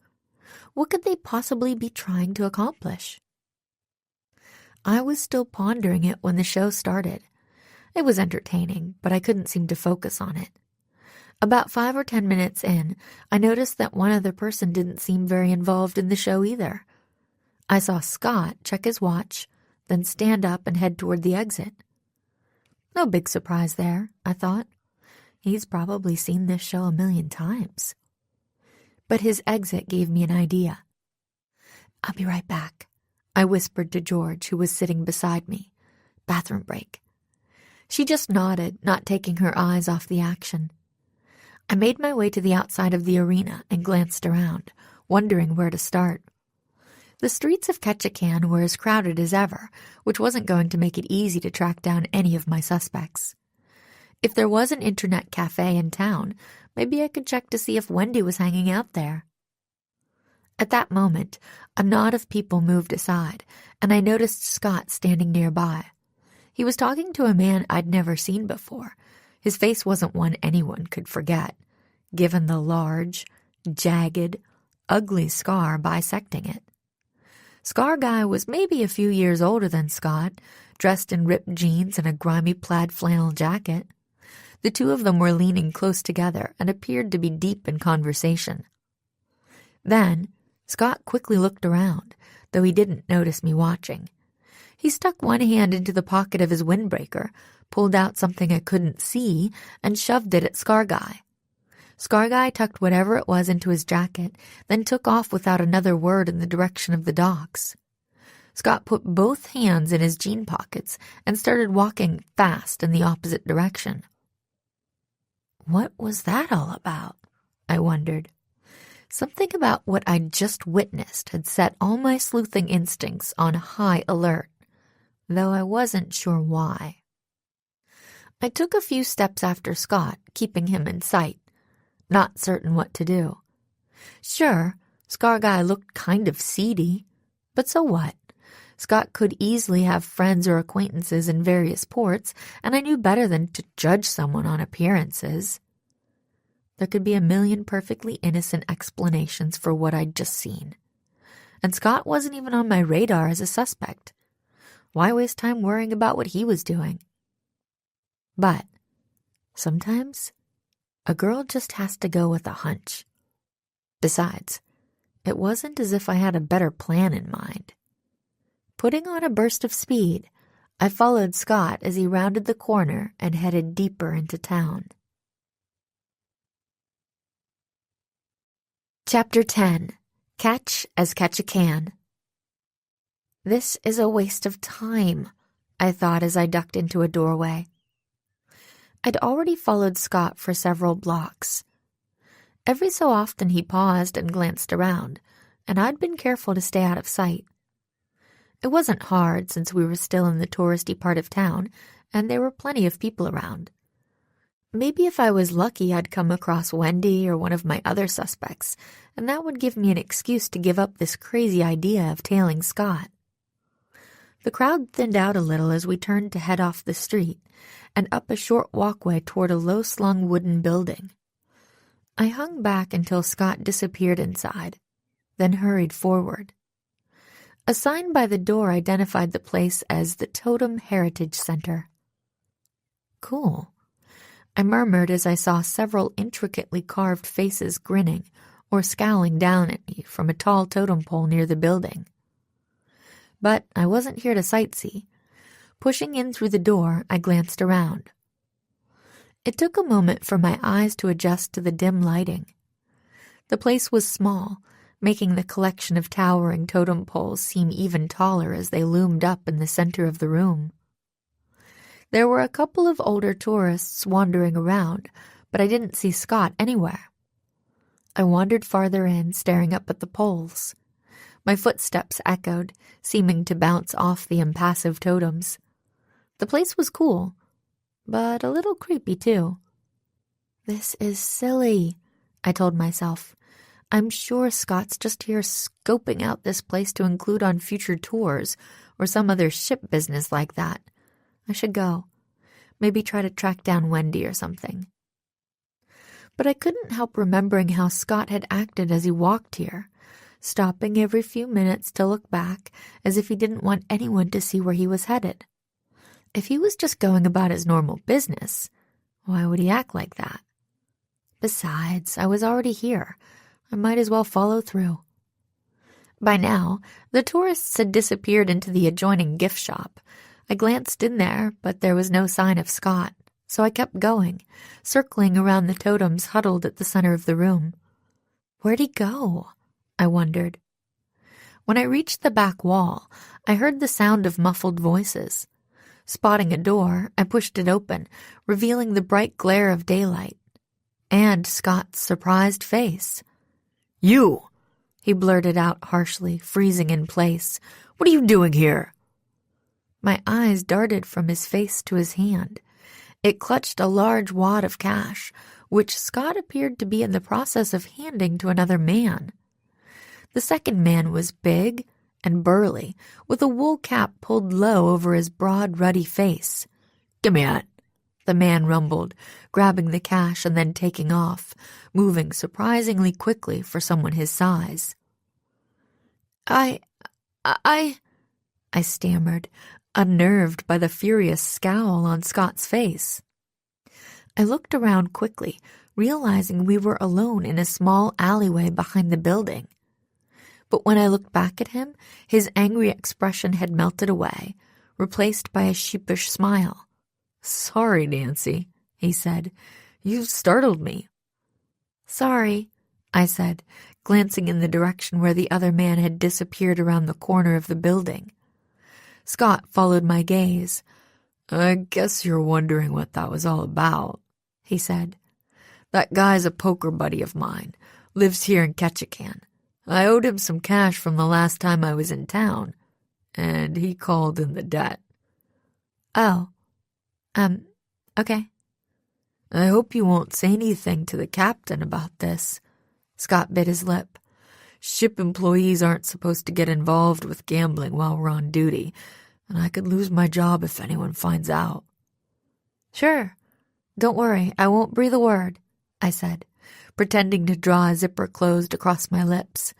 B: What could they possibly be trying to accomplish? I was still pondering it when the show started. It was entertaining, but I couldn't seem to focus on it. About 5 or 10 minutes in, I noticed that one other person didn't seem very involved in the show either. I saw Scott check his watch, then stand up and head toward the exit. No big surprise there, I thought. He's probably seen this show 1,000,000 times. But his exit gave me an idea. "I'll be right back," I whispered to George, who was sitting beside me. "Bathroom break." She just nodded, not taking her eyes off the action. I made my way to the outside of the arena and glanced around, wondering where to start. The streets of Ketchikan were as crowded as ever, which wasn't going to make it easy to track down any of my suspects. If there was an internet cafe in town, maybe I could check to see if Wendy was hanging out there. At that moment, a knot of people moved aside, and I noticed Scott standing nearby. He was talking to a man I'd never seen before. His face wasn't one anyone could forget, given the large, jagged, ugly scar bisecting it. Scar Guy was maybe a few years older than Scott, dressed in ripped jeans and a grimy plaid flannel jacket. The two of them were leaning close together and appeared to be deep in conversation. Then, Scott quickly looked around, though he didn't notice me watching. He stuck one hand into the pocket of his windbreaker, pulled out something I couldn't see, and shoved it at Scar Guy. Scar Guy tucked whatever it was into his jacket, then took off without another word in the direction of the docks. Scott put both hands in his jean pockets and started walking fast in the opposite direction. What was that all about? I wondered. Something about what I'd just witnessed had set all my sleuthing instincts on high alert, though I wasn't sure why. I took a few steps after Scott, keeping him in sight, not certain what to do. Sure, Scar Guy looked kind of seedy, but so what? Scott could easily have friends or acquaintances in various ports, and I knew better than to judge someone on appearances. There could be a million perfectly innocent explanations for what I'd just seen. And Scott wasn't even on my radar as a suspect. Why waste time worrying about what he was doing? But sometimes a girl just has to go with a hunch. Besides, it wasn't as if I had a better plan in mind. Putting on a burst of speed, I followed Scott as he rounded the corner and headed deeper into town. Chapter 10. Catch as Catch a Can. This is a waste of time, I thought as I ducked into a doorway. I'd already followed Scott for several blocks. Every so often he paused and glanced around, and I'd been careful to stay out of sight. It wasn't hard since we were still in the touristy part of town, and there were plenty of people around. Maybe if I was lucky I'd come across Wendy or one of my other suspects, and that would give me an excuse to give up this crazy idea of tailing Scott. The crowd thinned out a little as we turned to head off the street and up a short walkway toward a low-slung wooden building. I hung back until Scott disappeared inside, then hurried forward. A sign by the door identified the place as the Totem Heritage Center. Cool, I murmured as I saw several intricately carved faces grinning or scowling down at me from a tall totem pole near the building. But I wasn't here to sightsee. Pushing in through the door, I glanced around. It took a moment for my eyes to adjust to the dim lighting. The place was small, making the collection of towering totem poles seem even taller as they loomed up in the center of the room. There were a couple of older tourists wandering around, but I didn't see Scott anywhere. I wandered farther in, staring up at the poles. My footsteps echoed, seeming to bounce off the impassive totems. The place was cool, but a little creepy too. This is silly, I told myself. I'm sure Scott's just here scoping out this place to include on future tours or some other ship business like that. I should go. Maybe try to track down Wendy or something. But I couldn't help remembering how Scott had acted as he walked here, stopping every few minutes to look back as if he didn't want anyone to see where he was headed. If he was just going about his normal business, why would he act like that? Besides, I was already here. I might as well follow through. By now, the tourists had disappeared into the adjoining gift shop. I glanced in there, but there was no sign of Scott, so I kept going, circling around the totems huddled at the center of the room. Where'd he go? I wondered. When I reached the back wall, I heard the sound of muffled voices. Spotting a door, I pushed it open, revealing the bright glare of daylight. And Scott's surprised face.
C: You!
B: He blurted out harshly, freezing in place.
C: What are you doing here?
B: My eyes darted from his face to his hand. It clutched a large wad of cash, which Scott appeared to be in the process of handing to another man. The second man was big and burly, with a wool cap pulled low over his broad, ruddy face.
C: Give me that,
B: the man rumbled, grabbing the cash and then taking off, moving surprisingly quickly for someone his size. I stammered, unnerved by the furious scowl on Scott's face. I looked around quickly, realizing we were alone in a small alleyway behind the building. But when I looked back at him, his angry expression had melted away, replaced by a sheepish smile.
C: Sorry, Nancy, he said. You startled me.
B: Sorry, I said, glancing in the direction where the other man had disappeared around the corner of the building. Scott followed my gaze.
C: I guess you're wondering what that was all about, he said. That guy's a poker buddy of mine, lives here in Ketchikan. I owed him some cash from the last time I was in town, and he called in the debt.
B: Oh, okay.
C: I hope you won't say anything to the captain about this. Scott bit his lip. Ship employees aren't supposed to get involved with gambling while we're on duty, and I could lose my job if anyone finds out.
B: Sure. Don't worry, I won't breathe a word, I said, pretending to draw a zipper closed across my lips.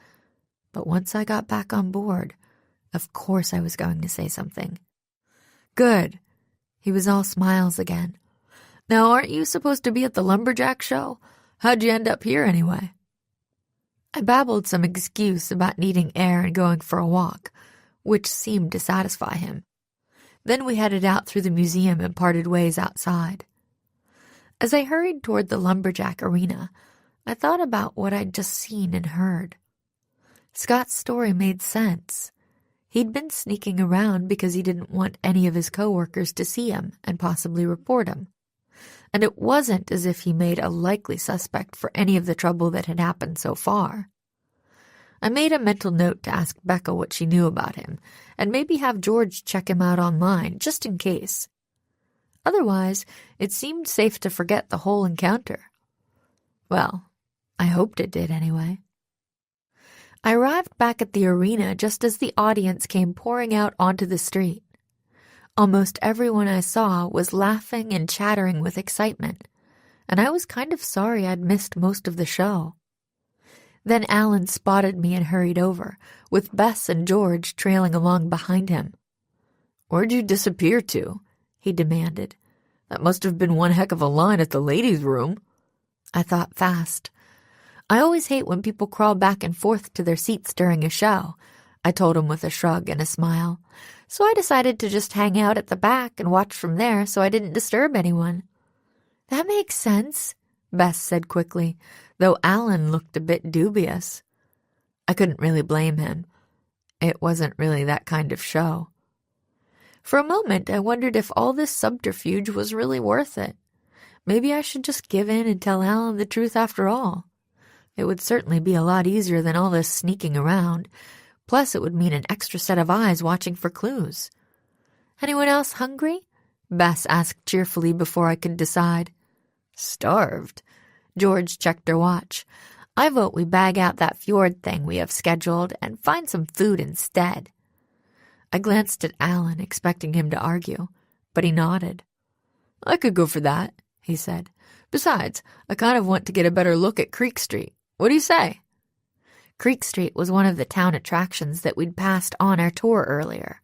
B: But once I got back on board, of course I was going to say something.
C: Good.
B: He was all smiles again.
C: Now, aren't you supposed to be at the lumberjack show? How'd you end up here anyway?
B: I babbled some excuse about needing air and going for a walk, which seemed to satisfy him. Then we headed out through the museum and parted ways outside. As I hurried toward the lumberjack arena, I thought about what I'd just seen and heard. Scott's story made sense. He'd been sneaking around because he didn't want any of his coworkers to see him and possibly report him. And it wasn't as if he made a likely suspect for any of the trouble that had happened so far. I made a mental note to ask Becca what she knew about him, and maybe have George check him out online, just in case. Otherwise, it seemed safe to forget the whole encounter. Well, I hoped it did anyway. I arrived back at the arena just as the audience came pouring out onto the street. Almost everyone I saw was laughing and chattering with excitement, and I was kind of sorry I'd missed most of the show. Then Alan spotted me and hurried over, with Bess and George trailing along behind him.
C: Where'd you disappear to? He demanded. That must have been one heck of a line at the ladies' room.
B: I thought fast. I always hate when people crawl back and forth to their seats during a show, I told him with a shrug and a smile. So I decided to just hang out at the back and watch from there so I didn't disturb anyone. That makes sense, Bess said quickly, though Alan looked a bit dubious. I couldn't really blame him. It wasn't really that kind of show. For a moment, I wondered if all this subterfuge was really worth it. Maybe I should just give in and tell Alan the truth after all. It would certainly be a lot easier than all this sneaking around. Plus, it would mean an extra set of eyes watching for clues. Anyone else hungry? Bess asked cheerfully before I could decide.
C: Starved?
B: George checked her watch. I vote we bag out that fjord thing we have scheduled and find some food instead. I glanced at Alan, expecting him to argue, but he nodded.
C: I could go for that, he said. Besides, I kind of want to get a better look at Creek Street. What do you say?
B: Creek Street was one of the town attractions that we'd passed on our tour earlier.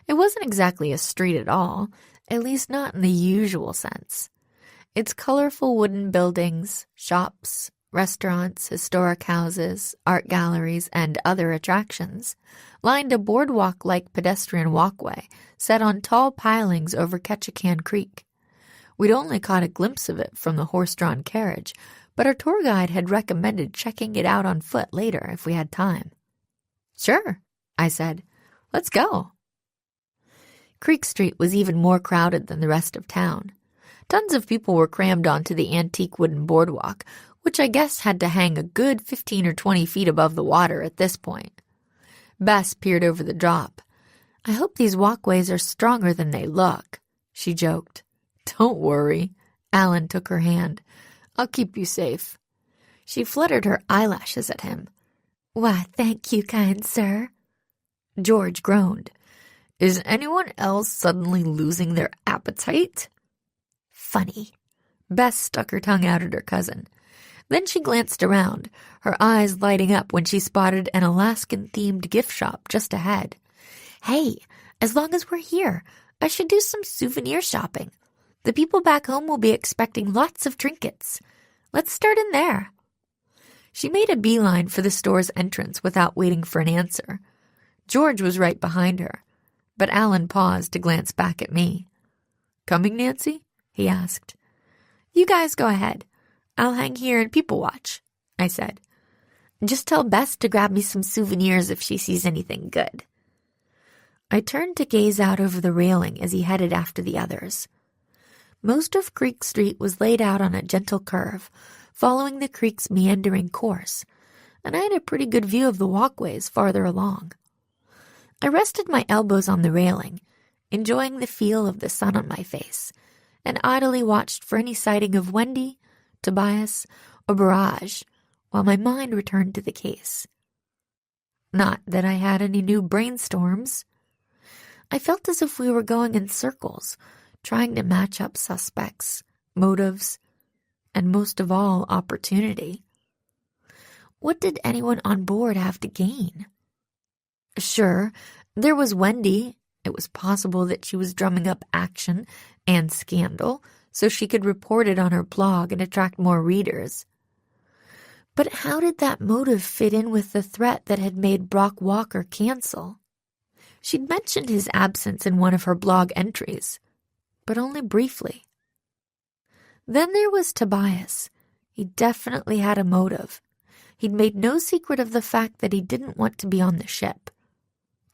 B: It wasn't exactly a street at all, at least not in the usual sense. Its colorful wooden buildings, shops, restaurants, historic houses, art galleries, and other attractions lined a boardwalk-like pedestrian walkway set on tall pilings over Ketchikan Creek. We'd only caught a glimpse of it from the horse-drawn carriage, but our tour guide had recommended checking it out on foot later if we had time. "Sure," I said. "Let's go." Creek Street was even more crowded than the rest of town. Tons of people were crammed onto the antique wooden boardwalk, which I guess had to hang a good 15 or 20 feet above the water at this point. Bess peered over the drop. "I hope these walkways are stronger than they look," she joked. "Don't worry." Alan took her hand. "I'll keep you safe." She fluttered her eyelashes at him. "Why, thank you, kind sir." George groaned. "Is anyone else suddenly losing their appetite?" "Funny." Bess stuck her tongue out at her cousin. Then she glanced around, her eyes lighting up when she spotted an Alaskan-themed gift shop just ahead. "Hey, as long as we're here, I should do some souvenir shopping. The people back home will be expecting lots of trinkets. Let's start in there." She made a beeline for the store's entrance without waiting for an answer. George was right behind her, but Alan paused to glance back at me. "Coming, Nancy?" he asked. "You guys go ahead. I'll hang here and people watch," I said. "Just tell Bess to grab me some souvenirs if she sees anything good." I turned to gaze out over the railing as he headed after the others. Most of Creek Street was laid out on a gentle curve, following the creek's meandering course, and I had a pretty good view of the walkways farther along. I rested my elbows on the railing, enjoying the feel of the sun on my face, and idly watched for any sighting of Wendy, Tobias, or Barrage, while my mind returned to the case. Not that I had any new brainstorms. I felt as if we were going in circles, trying to match up suspects, motives, and most of all, opportunity. What did anyone on board have to gain? Sure, there was Wendy. It was possible that she was drumming up action and scandal so she could report it on her blog and attract more readers. But how did that motive fit in with the threat that had made Brock Walker cancel? She'd mentioned his absence in one of her blog entries, but only briefly. Then there was Tobias. He definitely had a motive. He'd made no secret of the fact that he didn't want to be on the ship.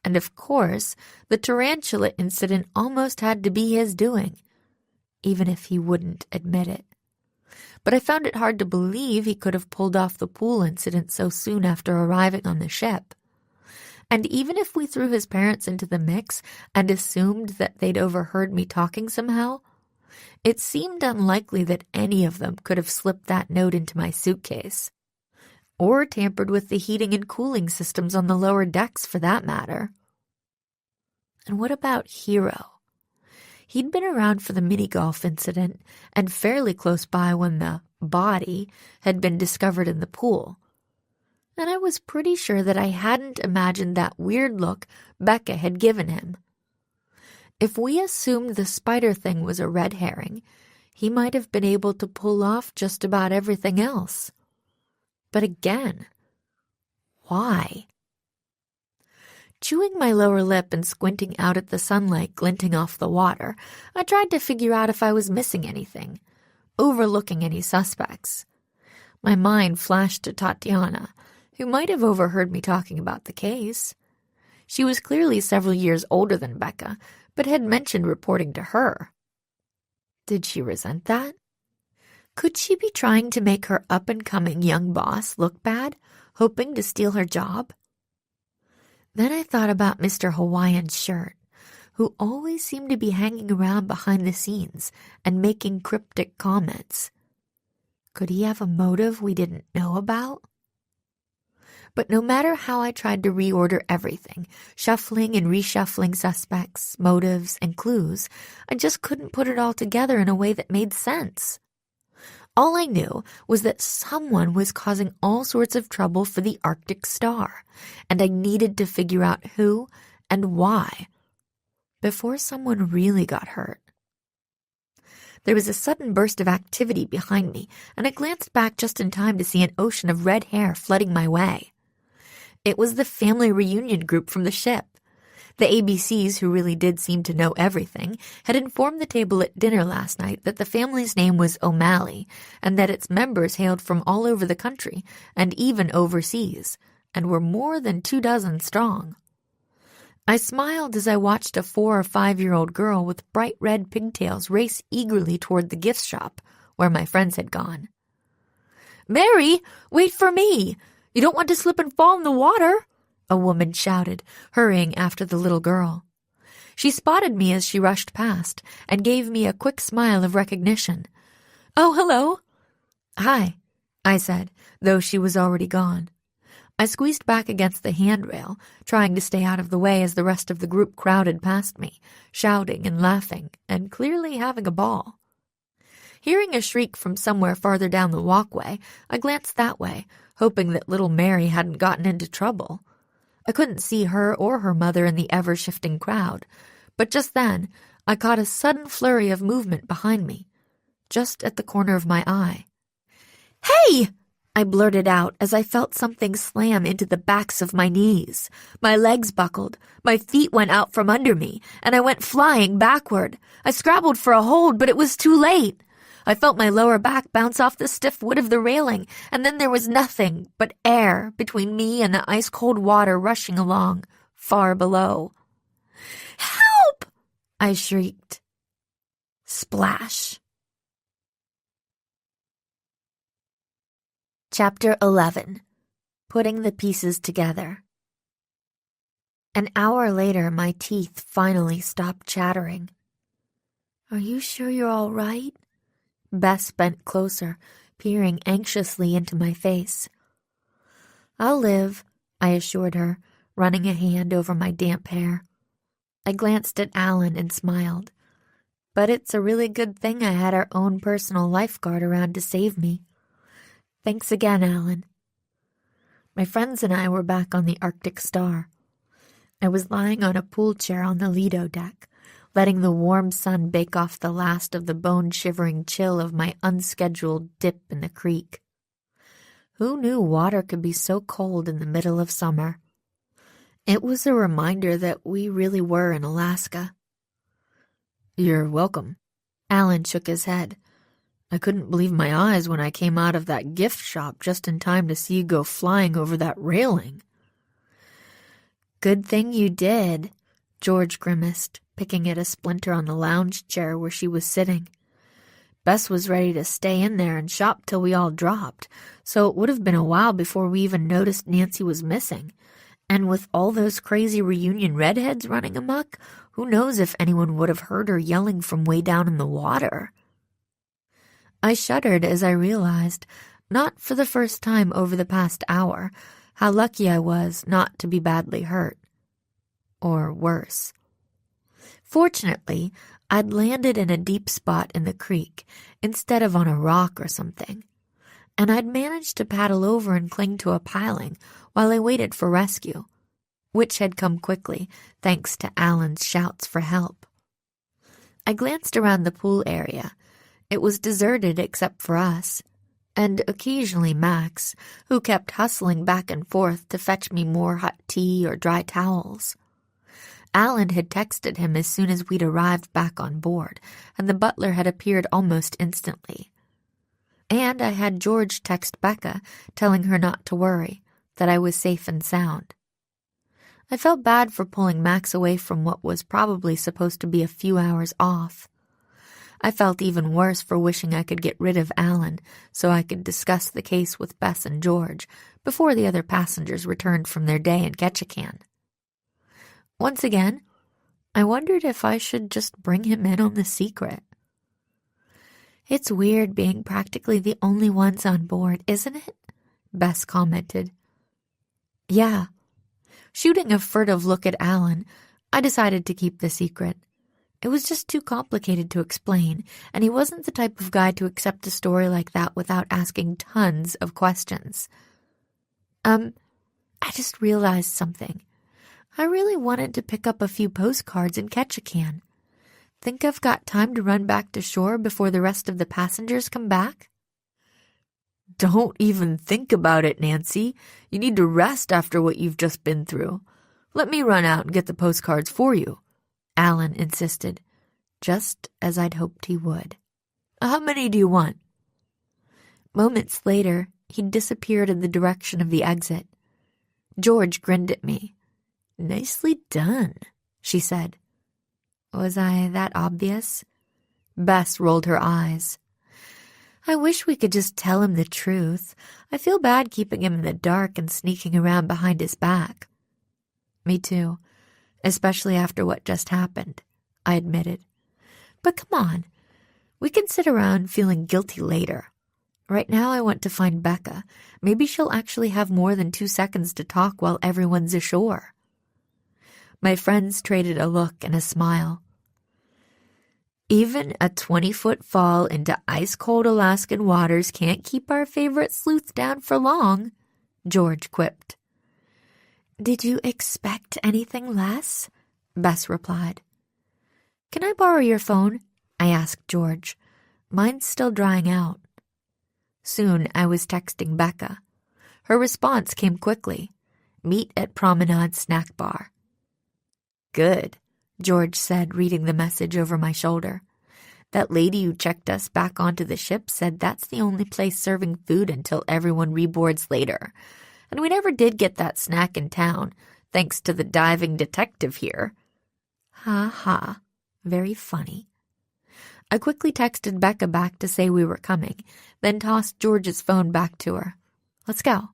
B: And of course, the tarantula incident almost had to be his doing, even if he wouldn't admit it. But I found it hard to believe he could have pulled off the pool incident so soon after arriving on the ship. And even if we threw his parents into the mix and assumed that they'd overheard me talking somehow, it seemed unlikely that any of them could have slipped that note into my suitcase. Or tampered with the heating and cooling systems on the lower decks, for that matter. And what about Hero? He'd been around for the mini-golf incident and fairly close by when the body had been discovered in the pool. And I was pretty sure that I hadn't imagined that weird look Becca had given him. If we assumed the spider thing was a red herring, he might have been able to pull off just about everything else. But again, why? Chewing my lower lip and squinting out at the sunlight glinting off the water, I tried to figure out if I was missing anything, overlooking any suspects. My mind flashed to Tatiana, who might have overheard me talking about the case. She was clearly several years older than Becca, but had mentioned reporting to her. Did she resent that? Could she be trying to make her up-and-coming young boss look bad, hoping to steal her job? Then I thought about Mr. Hawaiian's shirt, who always seemed to be hanging around behind the scenes and making cryptic comments. Could he have a motive we didn't know about? But no matter how I tried to reorder everything, shuffling and reshuffling suspects, motives, and clues, I just couldn't put it all together in a way that made sense. All I knew was that someone was causing all sorts of trouble for the Arctic Star, and I needed to figure out who and why before someone really got hurt. There was a sudden burst of activity behind me, and I glanced back just in time to see an ocean of red hair flooding my way. It was the family reunion group from the ship. The ABCs, who really did seem to know everything, had informed the table at dinner last night that the family's name was O'Malley, and that its members hailed from all over the country, and even overseas, and were more than 24 strong. I smiled as I watched a 4 or 5-year-old girl with bright red pigtails race eagerly toward the gift shop, where my friends had gone. "Mary, wait for me! You don't want to slip and fall in the water!" a woman shouted, hurrying after the little girl. She spotted me as she rushed past, and gave me a quick smile of recognition. "Oh, hello." "Hi," I said, though she was already gone. I squeezed back against the handrail, trying to stay out of the way as the rest of the group crowded past me, shouting and laughing, and clearly having a ball. Hearing a shriek from somewhere farther down the walkway, I glanced that way, hoping that little Mary hadn't gotten into trouble. I couldn't see her or her mother in the ever-shifting crowd, but just then I caught a sudden flurry of movement behind me, just at the corner of my eye. "Hey!" I blurted out as I felt something slam into the backs of my knees. My legs buckled, my feet went out from under me, and I went flying backward. I scrabbled for a hold, but it was too late. I felt my lower back bounce off the stiff wood of the railing, and then there was nothing but air between me and the ice-cold water rushing along, far below. "Help!" I shrieked. Splash. Chapter 11. Putting the Pieces Together. An hour later, my teeth finally stopped chattering. "Are you sure you're all right?" Bess bent closer, peering anxiously into my face. "I'll live," I assured her, running a hand over my damp hair. I glanced at Alan and smiled. But it's a really good thing I had our own personal lifeguard around to save me. Thanks again, Alan. My friends and I were back on the Arctic Star. I was lying on a pool chair on the Lido deck, letting the warm sun bake off the last of the bone-shivering chill of my unscheduled dip in the creek. Who knew water could be so cold in the middle of summer? It was a reminder that we really were in Alaska. "You're welcome." Alan shook his head. "I couldn't believe my eyes when I came out of that gift shop just in time to see you go flying over that railing." "Good thing you did," George grimaced, picking at a splinter on the lounge chair where she was sitting. Bess was ready to stay in there and shop till we all dropped, so it would have been a while before we even noticed Nancy was missing. And with all those crazy reunion redheads running amok, who knows if anyone would have heard her yelling from way down in the water. I shuddered as I realized, not for the first time over the past hour, how lucky I was not to be badly hurt. Or worse. Fortunately, I'd landed in a deep spot in the creek instead of on a rock or something, and I'd managed to paddle over and cling to a piling while I waited for rescue, which had come quickly thanks to Alan's shouts for help. I glanced around the pool area. It was deserted except for us, and occasionally Max, who kept hustling back and forth to fetch me more hot tea or dry towels. Alan had texted him as soon as we'd arrived back on board, and the butler had appeared almost instantly. And I had George text Becca, telling her not to worry, that I was safe and sound. I felt bad for pulling Max away from what was probably supposed to be a few hours off. I felt even worse for wishing I could get rid of Alan so I could discuss the case with Bess and George before the other passengers returned from their day in Ketchikan. Once again, I wondered if I should just bring him in on the secret. "It's weird being practically the only ones on board, isn't it?" Bess commented. "Yeah." Shooting a furtive look at Alan, I decided to keep the secret. It was just too complicated to explain, and he wasn't the type of guy to accept a story like that without asking tons of questions. I just realized something. I really wanted to pick up a few postcards in Ketchikan. Think I've got time to run back to shore before the rest of the passengers come back? "Don't even think about it, Nancy. You need to rest after what you've just been through.
C: Let me run out and get the postcards for you, Alan insisted, just as I'd hoped he would. How many do you want?
B: Moments later, he'd disappeared in the direction of the exit. George grinned at me. Nicely done, she said. Was I that obvious? Bess rolled her eyes. I wish we could just tell him the truth. I feel bad keeping him in the dark and sneaking around behind his back. Me too, especially after what just happened, I admitted. But come on, we can sit around feeling guilty later. Right now I want to find Becca. Maybe she'll actually have more than 2 seconds to talk while everyone's ashore. My friends traded a look and a smile. Even a 20-foot fall into ice-cold Alaskan waters can't keep our favorite sleuth down for long, George quipped. Did you expect anything less? Bess replied. Can I borrow your phone? I asked George. Mine's still drying out. Soon I was texting Becca. Her response came quickly. Meet at Promenade Snack Bar. Good, George said, reading the message over my shoulder. That lady who checked us back onto the ship said that's the only place serving food until everyone reboards later. And we never did get that snack in town, thanks to the diving detective here. Ha ha, very funny. I quickly texted Becca back to say we were coming, then tossed George's phone back to her. Let's go.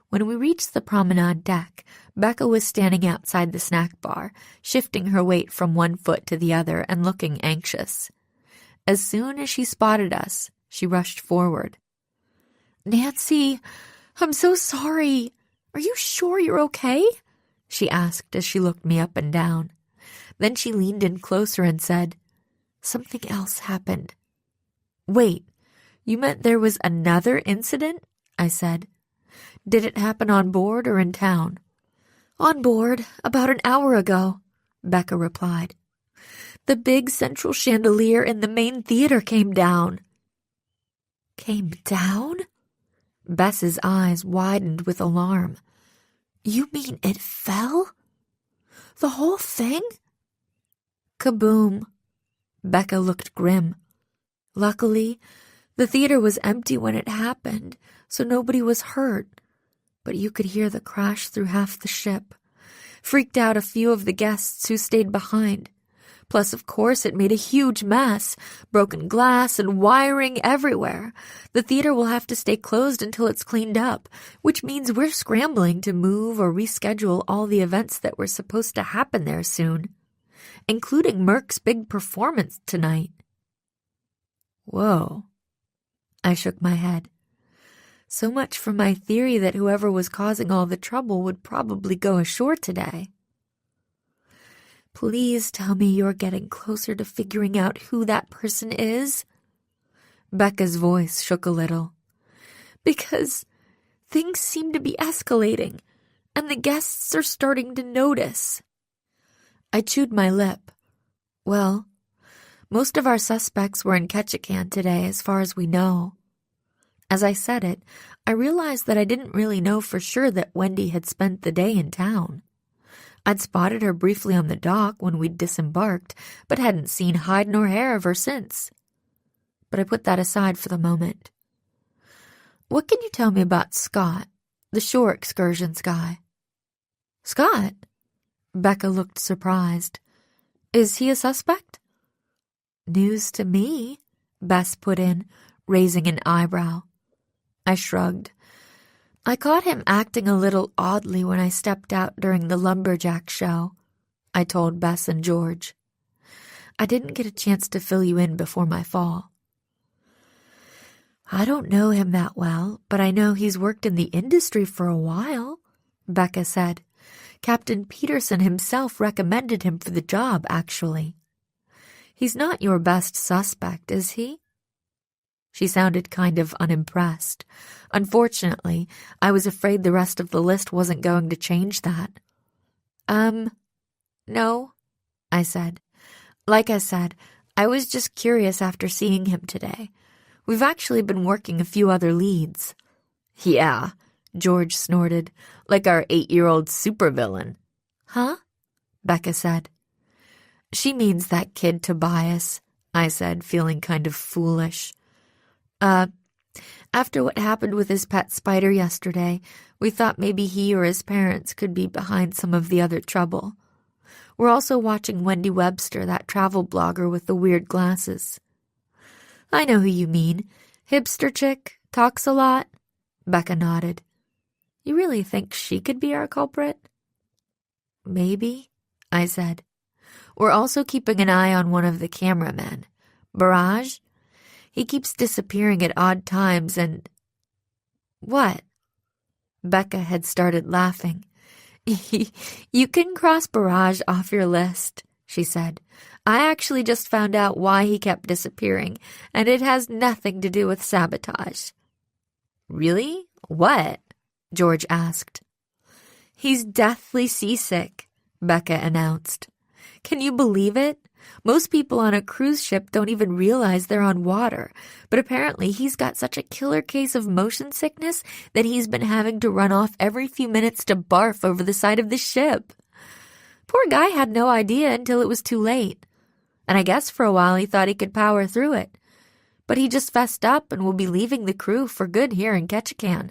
B: When we reached the promenade deck, Becca was standing outside the snack bar, shifting her weight from one foot to the other and looking anxious. As soon as she spotted us, she rushed forward. Nancy, I'm so sorry. Are you sure you're okay? She asked as she looked me up and down. Then she leaned in closer and said, Something else happened. Wait, you meant there was another incident? I said. Did it happen on board or in town? On board, about an hour ago, Becca replied. The big central chandelier in the main theater came down. Came down? Bess's eyes widened with alarm. You mean it fell? The whole thing? Kaboom. Becca looked grim. Luckily, the theater was empty when it happened, so nobody was hurt. But you could hear the crash through half the ship. Freaked out a few of the guests who stayed behind. Plus, of course, it made a huge mess. Broken glass and wiring everywhere. The theater will have to stay closed until it's cleaned up, which means we're scrambling to move or reschedule all the events that were supposed to happen there soon, including Merck's big performance tonight. Whoa. I shook my head. So much for my theory that whoever was causing all the trouble would probably go ashore today. Please tell me you're getting closer to figuring out who that person is. Becca's voice shook a little. Because things seem to be escalating, and the guests are starting to notice. I chewed my lip. Well, most of our suspects were in Ketchikan today, as far as we know. As I said it, I realized that I didn't really know for sure that Wendy had spent the day in town. I'd spotted her briefly on the dock when we'd disembarked, but hadn't seen hide nor hair of her since. But I put that aside for the moment. What can you tell me about Scott, the shore excursions guy? Scott? Becca looked surprised. Is he a suspect? News to me, Bess put in, raising an eyebrow. I shrugged. I caught him acting a little oddly when I stepped out during the lumberjack show, I told Bess and George. I didn't get a chance to fill you in before my fall. I don't know him that well, but I know he's worked in the industry for a while, Becca said. Captain Peterson himself recommended him for the job, actually. He's not your best suspect, is he? She sounded kind of unimpressed. Unfortunately, I was afraid the rest of the list wasn't going to change that. No, I said. Like I said, I was just curious after seeing him today. We've actually been working a few other leads. Yeah, George snorted, like our 8-year-old supervillain. Huh? Becca said. She means that kid Tobias, I said, feeling kind of foolish. After what happened with his pet spider yesterday, we thought maybe he or his parents could be behind some of the other trouble. We're also watching Wendy Webster, that travel blogger with the weird glasses. I know who you mean. Hipster chick, talks a lot. Becca nodded. You really think she could be our culprit? Maybe, I said. We're also keeping an eye on one of the cameramen. Barrage? He keeps disappearing at odd times and... What? Becca had started laughing. You can cross Barrage off your list, she said. I actually just found out why he kept disappearing, and it has nothing to do with sabotage. Really? What? George asked. He's deathly seasick, Becca announced. Can you believe it? Most people on a cruise ship don't even realize they're on water, but apparently he's got such a killer case of motion sickness that he's been having to run off every few minutes to barf over the side of the ship. Poor guy had no idea until it was too late, and I guess for a while he thought he could power through it. But he just fessed up and will be leaving the crew for good here in Ketchikan.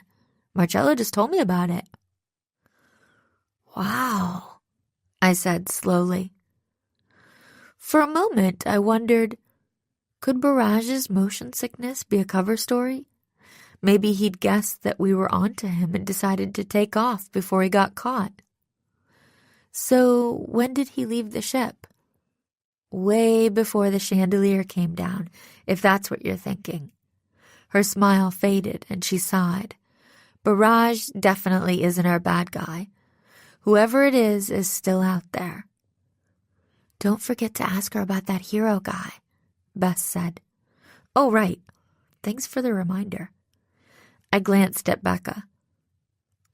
B: Marcello just told me about it. Wow, I said slowly. For a moment, I wondered, could Barrage's motion sickness be a cover story? Maybe he'd guessed that we were onto him and decided to take off before he got caught. So, when did he leave the ship? Way before the chandelier came down, if that's what you're thinking. Her smile faded and she sighed. Barrage definitely isn't our bad guy. Whoever it is still out there. Don't forget to ask her about that hero guy, Bess said. Oh, right. Thanks for the reminder. I glanced at Becca.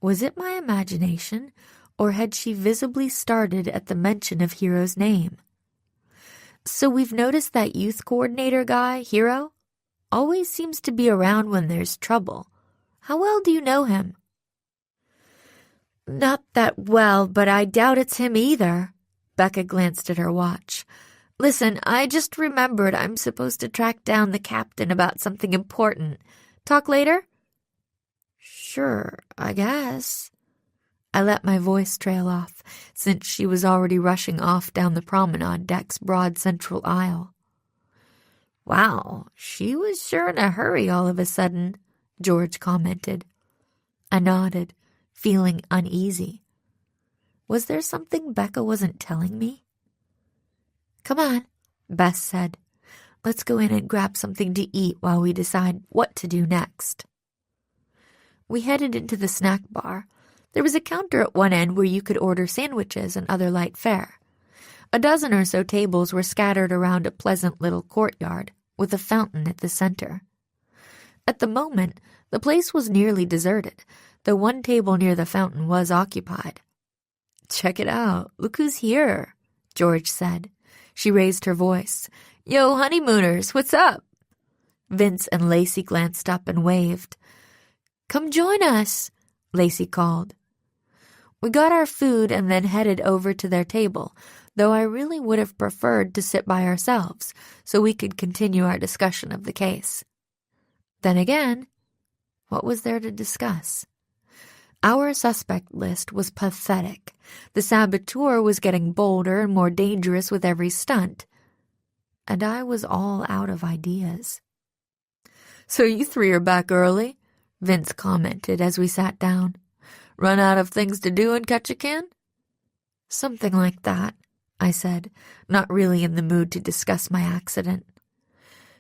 B: Was it my imagination, or had she visibly started at the mention of Hero's name? So we've noticed that youth coordinator guy, Hero, always seems to be around when there's trouble. How well do you know him? Not that well, but I doubt it's him either. Becca glanced at her watch. Listen, I just remembered I'm supposed to track down the captain about something important. Talk later? Sure, I guess. I let my voice trail off, since she was already rushing off down the promenade deck's broad central aisle. Wow, she was sure in a hurry all of a sudden, George commented. I nodded, feeling uneasy. Was there something Becca wasn't telling me? Come on, Bess said. Let's go in and grab something to eat while we decide what to do next. We headed into the snack bar. There was a counter at one end where you could order sandwiches and other light fare. A dozen or so tables were scattered around a pleasant little courtyard with a fountain at the center. At the moment, the place was nearly deserted, though one table near the fountain was occupied. Check it out. Look who's here, George said. She raised her voice. Yo, honeymooners, what's up? Vince and Lacey glanced up and waved. Come join us, Lacey called. We got our food and then headed over to their table, though I really would have preferred to sit by ourselves so we could continue our discussion of the case. Then again, what was there to discuss? Our suspect list was pathetic. The saboteur was getting bolder and more dangerous with every stunt. And I was all out of ideas. So you three are back early, Vince commented as we sat down. Run out of things to do in Ketchikan? Something like that, I said, not really in the mood to discuss my accident.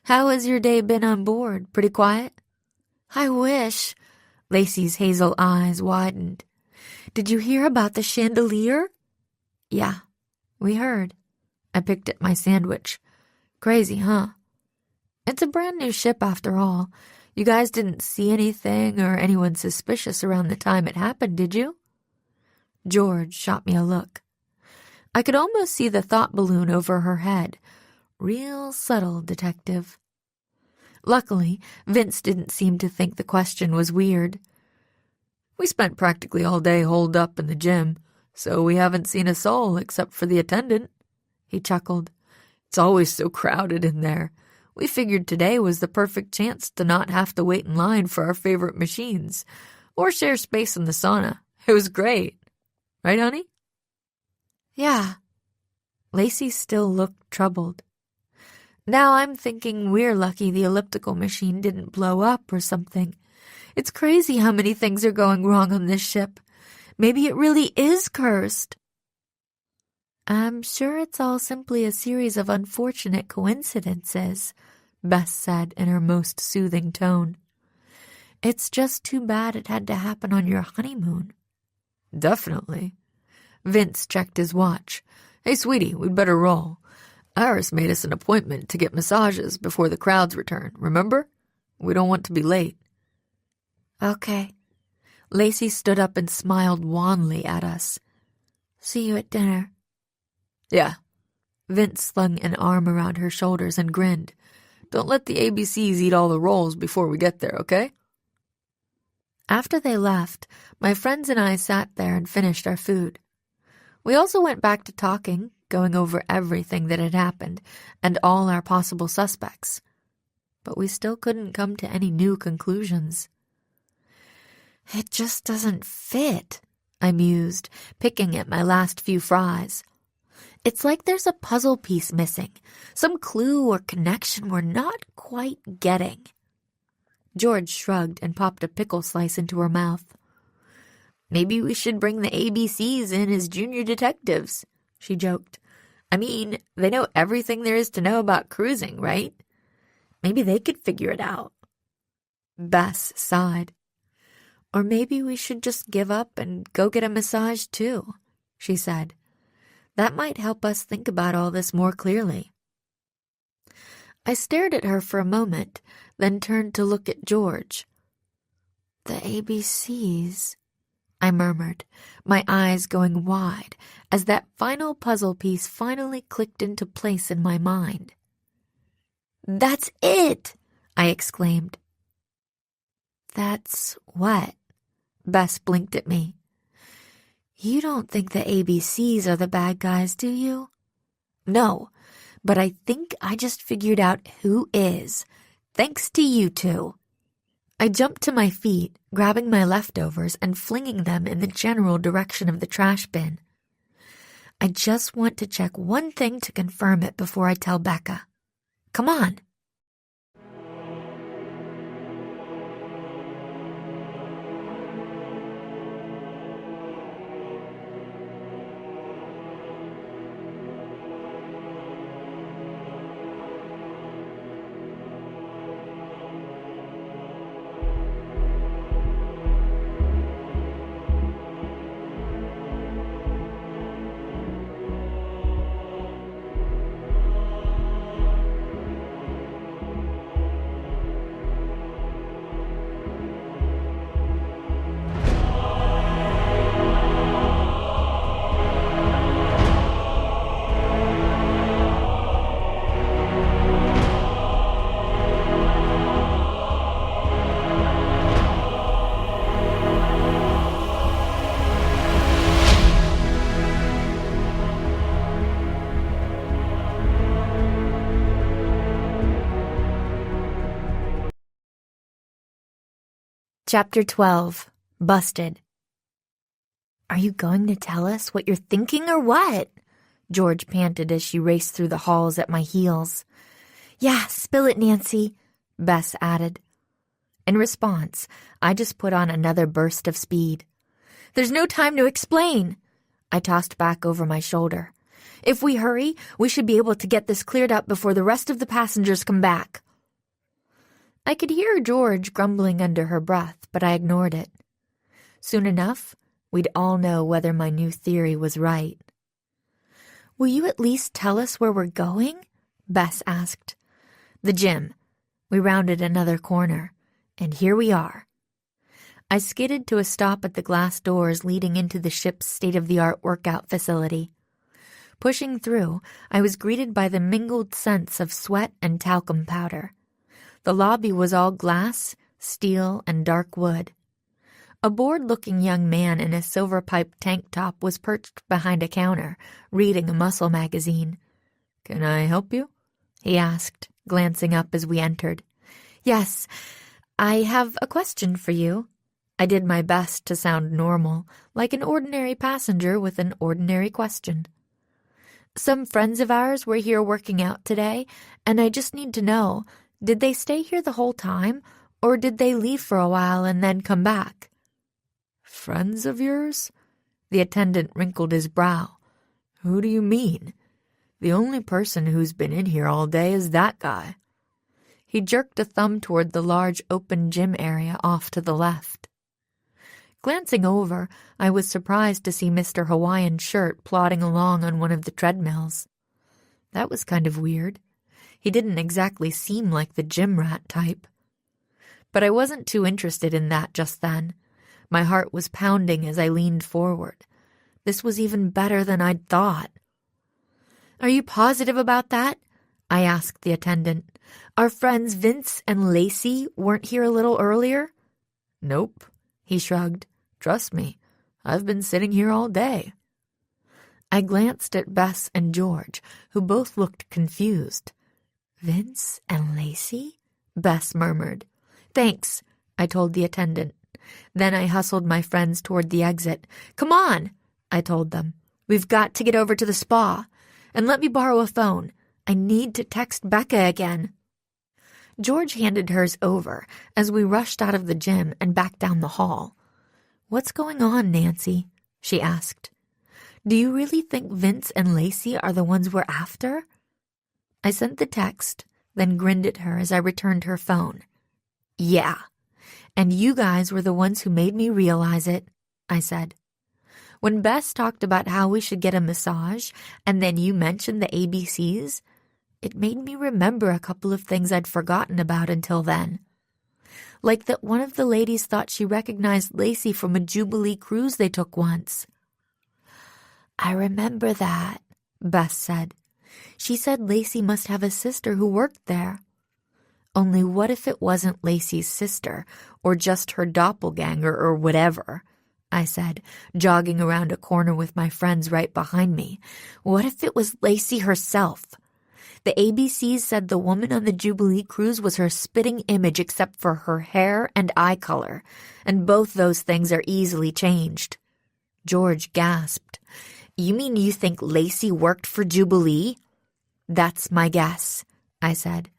B: How has your day been on board? Pretty quiet? I wish. Lacey's hazel eyes widened. Did you hear about the chandelier? Yeah, we heard. I picked at my sandwich. Crazy, huh? It's a brand new ship after all. You guys didn't see anything or anyone suspicious around the time it happened, did you? George shot me a look. I could almost see the thought balloon over her head. Real subtle, detective. Luckily, Vince didn't seem to think the question was weird. We spent practically all day holed up in the gym.
C: So we haven't seen a soul except for the attendant. He chuckled. It's always so crowded in there. We figured today was the perfect chance to not have to wait in line for our favorite machines or share space in the sauna. It was great. Right, honey?
B: Yeah. Lacey still looked troubled. Now I'm thinking we're lucky the elliptical machine didn't blow up or something. It's crazy how many things are going wrong on this ship. Maybe it really is cursed. I'm sure it's all simply a series of unfortunate coincidences, Bess said in her most soothing tone. It's just too bad it had to happen on your honeymoon.
C: Definitely. Vince checked his watch. Hey, sweetie, we'd better roll. Iris made us an appointment to get massages before the crowds return, remember? We don't want to be late.
B: Okay. Lacey stood up and smiled wanly at us. See you at dinner.
C: Yeah. Vince slung an arm around her shoulders and grinned. Don't let the ABCs eat all the rolls before we get there, okay?
B: After they left, my friends and I sat there and finished our food. We also went back to talking, going over everything that had happened and all our possible suspects. But we still couldn't come to any new conclusions. It just doesn't fit, I mused, picking at my last few fries. It's like there's a puzzle piece missing, some clue or connection we're not quite getting. George shrugged and popped a pickle slice into her mouth. Maybe we should bring the ABCs in as junior detectives, she joked. I mean, they know everything there is to know about cruising, right? Maybe they could figure it out. Bess sighed. Or maybe we should just give up and go get a massage too, she said. That might help us think about all this more clearly. I stared at her for a moment, then turned to look at George. The ABCs, I murmured, my eyes going wide as that final puzzle piece finally clicked into place in my mind. That's it! I exclaimed. That's what? Bess blinked at me. You don't think the ABCs are the bad guys, do you? No, but I think I just figured out who is, thanks to you two. I jumped to my feet, grabbing my leftovers and flinging them in the general direction of the trash bin. I just want to check one thing to confirm it before I tell Becca. Come on. Chapter 12. Busted. Are you going to tell us what you're thinking or what? George panted as she raced through the halls at my heels. Yeah, spill it, Nancy, Bess added. In response, I just put on another burst of speed. There's no time to explain, I tossed back over my shoulder. If we hurry, we should be able to get this cleared up before the rest of the passengers come back. I could hear George grumbling under her breath, but I ignored it. Soon enough, we'd all know whether my new theory was right. Will you at least tell us where we're going? Bess asked. The gym. We rounded another corner, and here we are. I skidded to a stop at the glass doors leading into the ship's state-of-the-art workout facility. Pushing through, I was greeted by the mingled scents of sweat and talcum powder. The lobby was all glass, steel, and dark wood. A bored-looking young man in a silver-piped tank top was perched behind a counter, reading a muscle magazine.
C: "Can I help you?"
B: he asked, glancing up as we entered. "Yes, I have a question for you." I did my best to sound normal, like an ordinary passenger with an ordinary question. "Some friends of ours were here working out today, and I just need to know, did they stay here the whole time, or did they leave for a while and then come back?"
C: "Friends of yours?" The attendant wrinkled his brow. "Who do you mean? The only person who's been in here all day is that guy."
B: He jerked a thumb toward the large open gym area off to the left. Glancing over, I was surprised to see Mr. Hawaiian Shirt plodding along on one of the treadmills. That was kind of weird. He didn't exactly seem like the gym rat type. But I wasn't too interested in that just then. My heart was pounding as I leaned forward. This was even better than I'd thought. "Are you positive about that?" I asked the attendant. "Our friends Vince and Lacey weren't here a little earlier?"
C: "Nope," he shrugged. "Trust me, I've been sitting here all day."
B: I glanced at Bess and George, who both looked confused. "Vince and Lacey?" Bess murmured. "Thanks," I told the attendant. Then I hustled my friends toward the exit. "Come on," I told them. "We've got to get over to the spa. And let me borrow a phone. I need to text Becca again." George handed hers over as we rushed out of the gym and back down the hall. "What's going on, Nancy?" she asked. "Do you really think Vince and Lacey are the ones we're after?" I sent the text, then grinned at her as I returned her phone. "Yeah, and you guys were the ones who made me realize it," I said. "When Bess talked about how we should get a massage, and then you mentioned the ABCs, it made me remember a couple of things I'd forgotten about until then. Like that one of the ladies thought she recognized Lacey from a Jubilee cruise they took once." "I remember that," Bess said. "She said Lacey must have a sister who worked there." "Only what if it wasn't Lacey's sister, or just her doppelganger or whatever?" I said, jogging around a corner with my friends right behind me. "What if it was Lacey herself? The ABCs said the woman on the Jubilee cruise was her spitting image except for her hair and eye color, and both those things are easily changed." George gasped. "You mean you think Lacey worked for Jubilee?" "That's my guess," I said.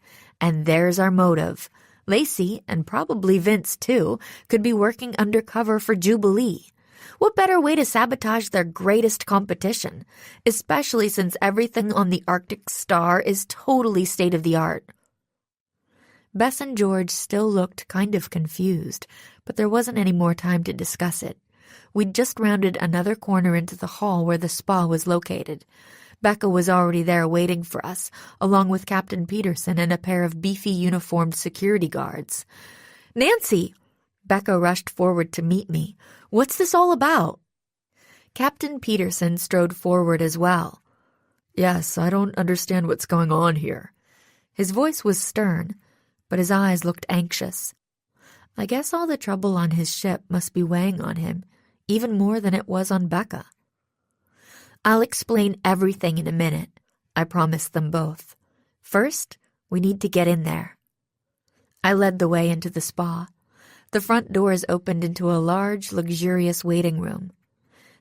B: "And there's our motive. Lacey, and probably Vince too, could be working undercover for Jubilee. What better way to sabotage their greatest competition, especially since everything on the Arctic Star is totally state-of-the-art?" Bess and George still looked kind of confused, but there wasn't any more time to discuss it. We'd just rounded another corner into the hall where the spa was located. Becca was already there waiting for us, along with Captain Peterson and a pair of beefy uniformed security guards. "Nancy!" Becca rushed forward to meet me. "What's this all about?" Captain Peterson strode forward as well.
C: "Yes, I don't understand what's going on here."
B: His voice was stern, but his eyes looked anxious. I guess all the trouble on his ship must be weighing on him, even more than it was on Becca. "I'll explain everything in a minute," I promised them both. "First, we need to get in there." I led the way into the spa. The front doors opened into a large, luxurious waiting room.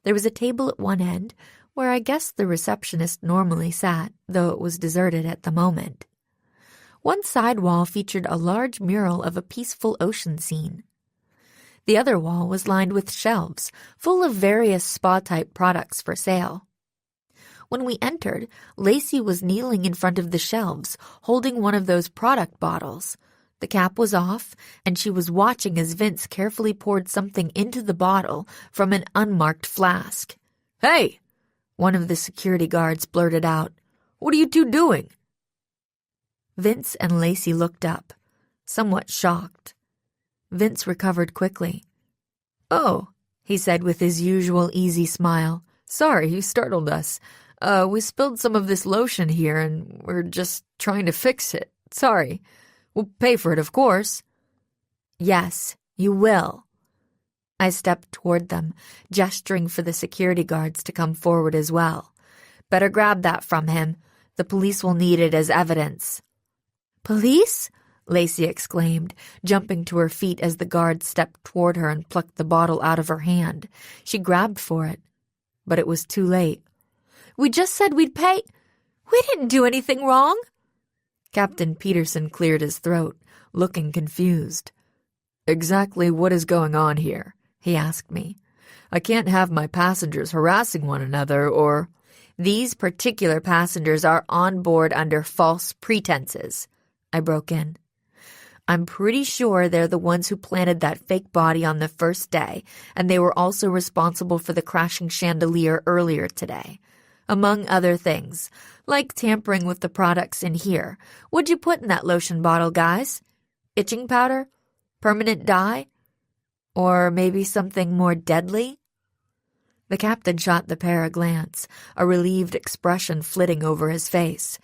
B: There was a table at one end, where I guess the receptionist normally sat, though it was deserted at the moment. One side wall featured a large mural of a peaceful ocean scene. The other wall was lined with shelves, full of various spa-type products for sale. When we entered, Lacey was kneeling in front of the shelves, holding one of those product bottles. The cap was off, and she was watching as Vince carefully poured something into the bottle from an unmarked flask.
C: "Hey!"
B: one of the security guards blurted out.
C: "What are you two doing?"
B: Vince and Lacey looked up, somewhat shocked. Vince recovered quickly.
C: "Oh," he said with his usual easy smile. "Sorry, you startled us. We spilled some of this lotion here, and we're just trying to fix it. Sorry. We'll pay for it, of course."
B: "Yes, you will." I stepped toward them, gesturing for the security guards to come forward as well. Better grab that from him. The police will need it as evidence. Police? Lacey exclaimed, jumping to her feet as the guard stepped toward her and plucked the bottle out of her hand. She grabbed for it, but it was too late. We just said we'd pay. We didn't do anything wrong. Captain Peterson cleared his throat, looking confused. Exactly what is going on here? He asked me. I can't have my passengers harassing one another or... These particular passengers are on board under false pretenses, I broke in. I'm pretty sure they're the ones who planted that fake body on the first day, and they were also responsible for the crashing chandelier earlier today. Among other things, like tampering with the products in here. What'd you put in that lotion bottle, guys? Itching powder? Permanent dye? Or maybe something more deadly? The captain shot the pair a glance, a relieved expression flitting over his face.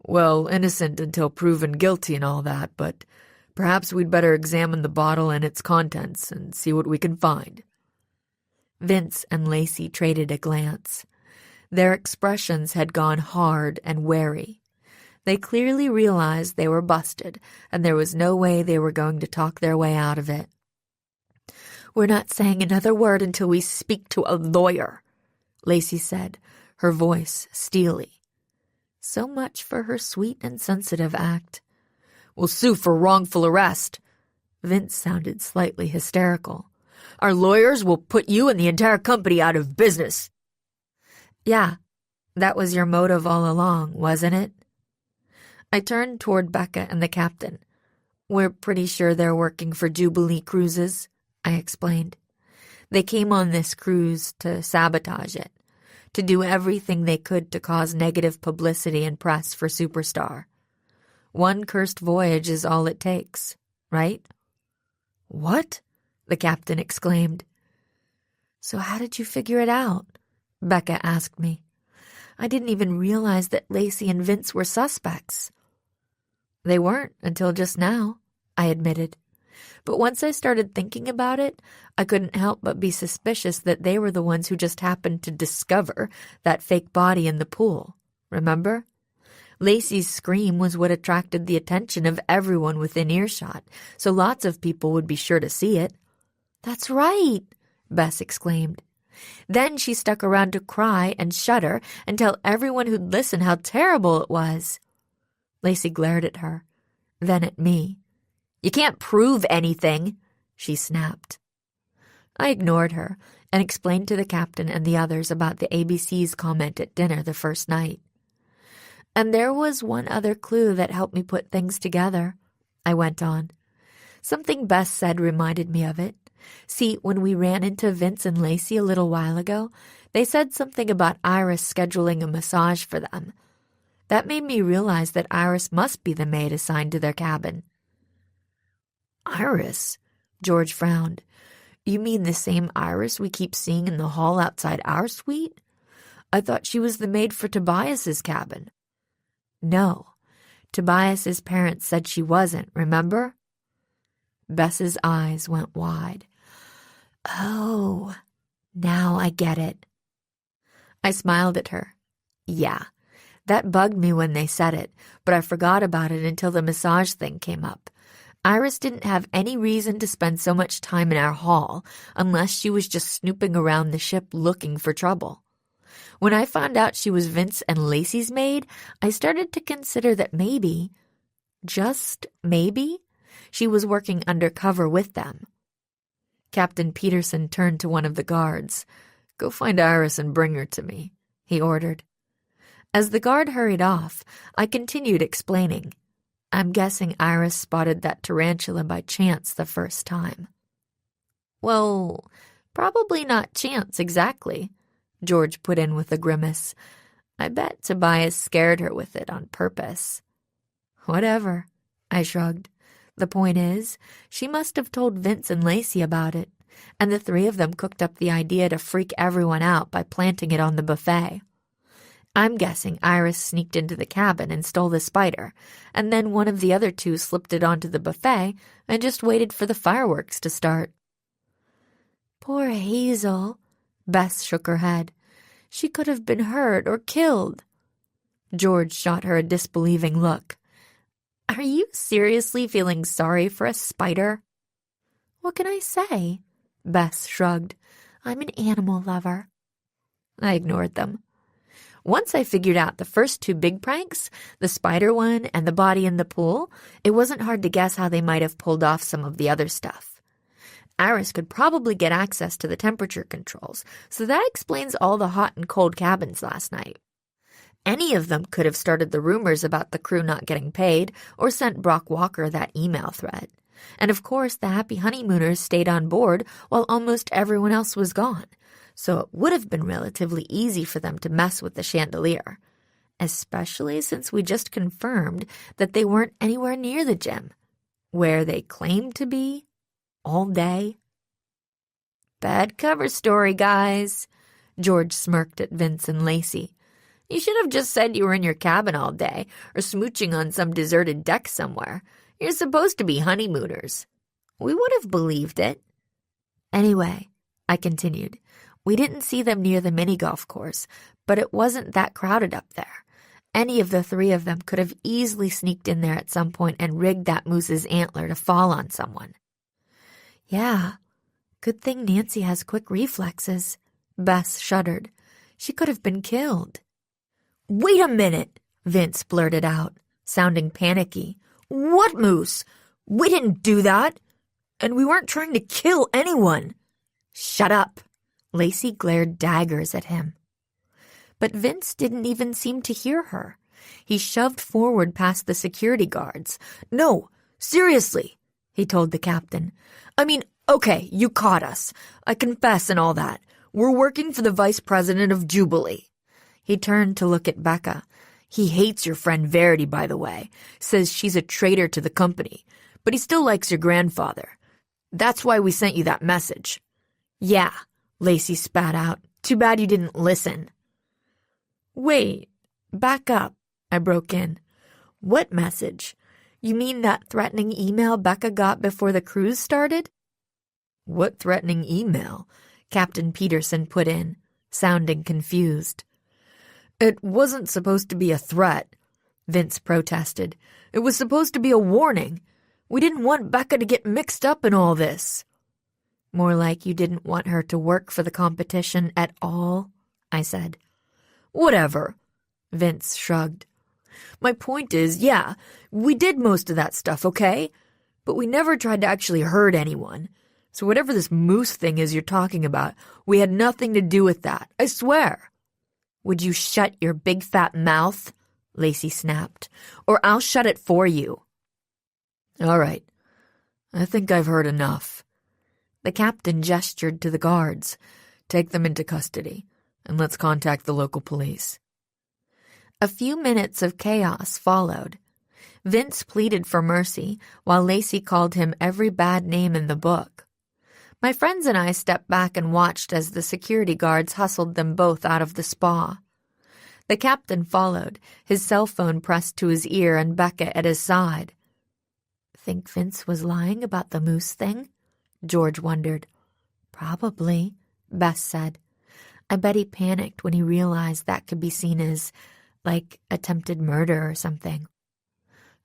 B: Well, innocent until proven guilty and all that, but perhaps we'd better examine the bottle and its contents and see what we can find. Vince and Lacey traded a glance. Their expressions had gone hard and wary. They clearly realized they were busted, and there was no way they were going to talk their way out of it. We're not saying another word until we speak to a lawyer, Lacey said, her voice steely. So much for her sweet and sensitive act. We'll sue for wrongful arrest. Vince sounded slightly hysterical. Our lawyers will put you and the entire company out of business. Yeah, that was your motive all along, wasn't it? I turned toward Becca and the captain. We're pretty sure they're working for Jubilee Cruises, I explained. They came on this cruise to sabotage it, to do everything they could to cause negative publicity and press for Superstar. One cursed voyage is all it takes, right? What? The captain exclaimed. So how did you figure it out? Becca asked me. I didn't even realize that Lacey and Vince were suspects. They weren't until just now, I admitted. But once I started thinking about it, I couldn't help but be suspicious that they were the ones who just happened to discover that fake body in the pool. Remember? Lacey's scream was what attracted the attention of everyone within earshot, so lots of people would be sure to see it. That's right, Bess exclaimed. Then she stuck around to cry and shudder and tell everyone who'd listen how terrible it was. Lacey glared at her, then at me. You can't prove anything, she snapped. I ignored her and explained to the captain and the others about the ABC's comment at dinner the first night. And there was one other clue that helped me put things together, I went on. Something Bess said reminded me of it. See, when we ran into Vince and Lacey a little while ago, they said something about Iris scheduling a massage for them. That made me realize that Iris must be the maid assigned to their cabin. Iris? George frowned. You mean the same Iris we keep seeing in the hall outside our suite? I thought she was the maid for Tobias's cabin. No, Tobias's parents said she wasn't, remember? Bess's eyes went wide. Oh, now I get it. I smiled at her. Yeah, that bugged me when they said it, but I forgot about it until the massage thing came up. Iris didn't have any reason to spend so much time in our hall unless she was just snooping around the ship looking for trouble. When I found out she was Vince and Lacey's maid, I started to consider that maybe, just maybe, she was working undercover with them. Captain Peterson turned to one of the guards. Go find Iris and bring her to me, he ordered. As the guard hurried off, I continued explaining. I'm guessing Iris spotted that tarantula by chance the first time. Well, probably not chance exactly, George put in with a grimace. I bet Tobias scared her with it on purpose. Whatever, I shrugged. The point is, she must have told Vince and Lacey about it, and the three of them cooked up the idea to freak everyone out by planting it on the buffet. I'm guessing Iris sneaked into the cabin and stole the spider, and then one of the other two slipped it onto the buffet and just waited for the fireworks to start. Poor Hazel. Bess shook her head. She could have been hurt or killed. George shot her a disbelieving look.
A: Are you seriously feeling sorry for a spider?
B: What can I say? Bess shrugged. I'm an animal lover.
A: I ignored them. Once I figured out the first two big pranks, the spider one and the body in the pool, it wasn't hard to guess how they might have pulled off some of the other stuff. Iris could probably get access to the temperature controls, so that explains all the hot and cold cabins last night. Any of them could have started the rumors about the crew not getting paid or sent Brock Walker that email thread. And of course, the happy honeymooners stayed on board while almost everyone else was gone, so it would have been relatively easy for them to mess with the chandelier, especially since we just confirmed that they weren't anywhere near the gym, where they claimed to be all day. Bad cover story, guys. George smirked at Vince and Lacey. You should have just said you were in your cabin all day or smooching on some deserted deck somewhere. You're supposed to be honeymooners. We would have believed it. Anyway, I continued, we didn't see them near the mini-golf course, but it wasn't that crowded up there. Any of the three of them could have easily sneaked in there at some point and rigged that moose's antler to fall on someone.
B: Yeah, good thing Nancy has quick reflexes. Bess shuddered. She could have been killed.
A: Wait a minute, Vince blurted out, sounding panicky. What moose? We didn't do that. And we weren't trying to kill anyone. Shut up. Lacey glared daggers at him.
B: But Vince didn't even seem to hear her. He shoved forward past the security guards.
A: No, seriously, he told the captain. I mean, okay, you caught us. I confess and all that. We're working for the vice president of Jubilee. He turned to look at Becca. He hates your friend Verity, by the way. Says she's a traitor to the company. But he still likes your grandfather. That's why we sent you that message. Yeah, Lacey spat out. Too bad you didn't listen.
B: Wait, back up, I broke in.
A: What message? You mean that threatening email Becca got before the cruise started?
C: What threatening email? Captain Peterson put in, sounding confused.
A: It wasn't supposed to be a threat, Vince protested. It was supposed to be a warning. We didn't want Becca to get mixed up in all this.
B: More like you didn't want her to work for the competition at all, I said.
A: Whatever, Vince shrugged. My point is, yeah, we did most of that stuff, okay? But we never tried to actually hurt anyone. So whatever this moose thing is you're talking about, we had nothing to do with that, I swear.
B: Would you shut your big fat mouth?
A: Lacey snapped. Or I'll shut it for you.
C: All right. I think I've heard enough.
B: The captain gestured to the guards.
C: Take them into custody, and let's contact the local police.
B: A few minutes of chaos followed. Vince pleaded for mercy, while Lacey called him every bad name in the book. My friends and I stepped back and watched as the security guards hustled them both out of the spa. The captain followed, his cell phone pressed to his ear and Becca at his side.
A: Think Vince was lying about the moose thing? George wondered.
B: Probably, Bess said. I bet he panicked when he realized that could be seen as, like, attempted murder or something.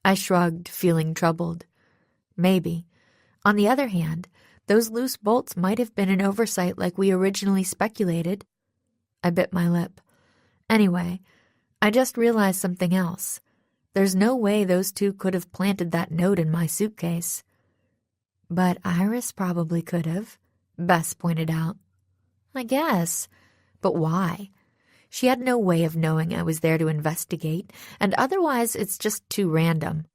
B: I shrugged, feeling troubled. Maybe. On the other hand, those loose bolts might have been an oversight like we originally speculated. I bit my lip. Anyway, I just realized something else. There's no way those two could have planted that note in my suitcase.
A: But Iris probably could have, Bess pointed out.
B: I guess. But why? She had no way of knowing I was there to investigate, and otherwise it's just too random.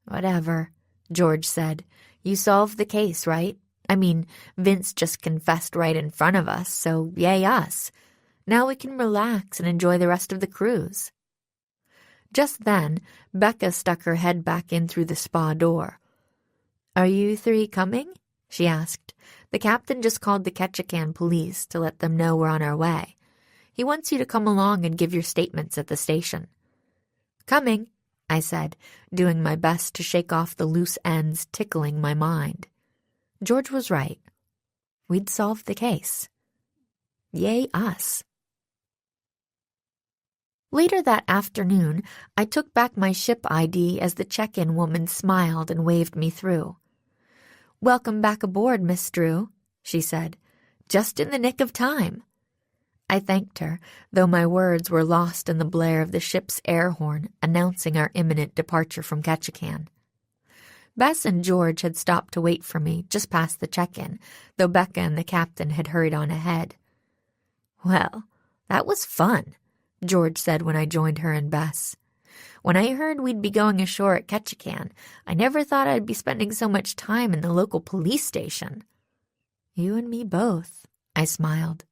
A: Whatever, George said. You solved the case, right? I mean, Vince just confessed right in front of us, so yay us. Now we can relax and enjoy the rest of the cruise.
B: Just then, Becca stuck her head back in through the spa door.
A: Are you three coming? She asked. The captain just called the Ketchikan police to let them know we're on our way. He wants you to come along and give your statements at the station.
B: Coming, I said, doing my best to shake off the loose ends tickling my mind. George was right. we'd solved the case. Yay us. Later that afternoon, I took back my ship ID as the check-in woman smiled and waved me through. "Welcome back aboard, Miss Drew," she said. "Just in the nick of time." I thanked her, though my words were lost in the blare of the ship's air horn announcing our imminent departure from Ketchikan. Bess and George had stopped to wait for me just past the check-in, though Becca and the captain had hurried on ahead. "Well, that was fun," George said when I joined her and Bess. "When I heard we'd be going ashore at Ketchikan, I never thought I'd be spending so much time in the local police station." "You and me both," I smiled.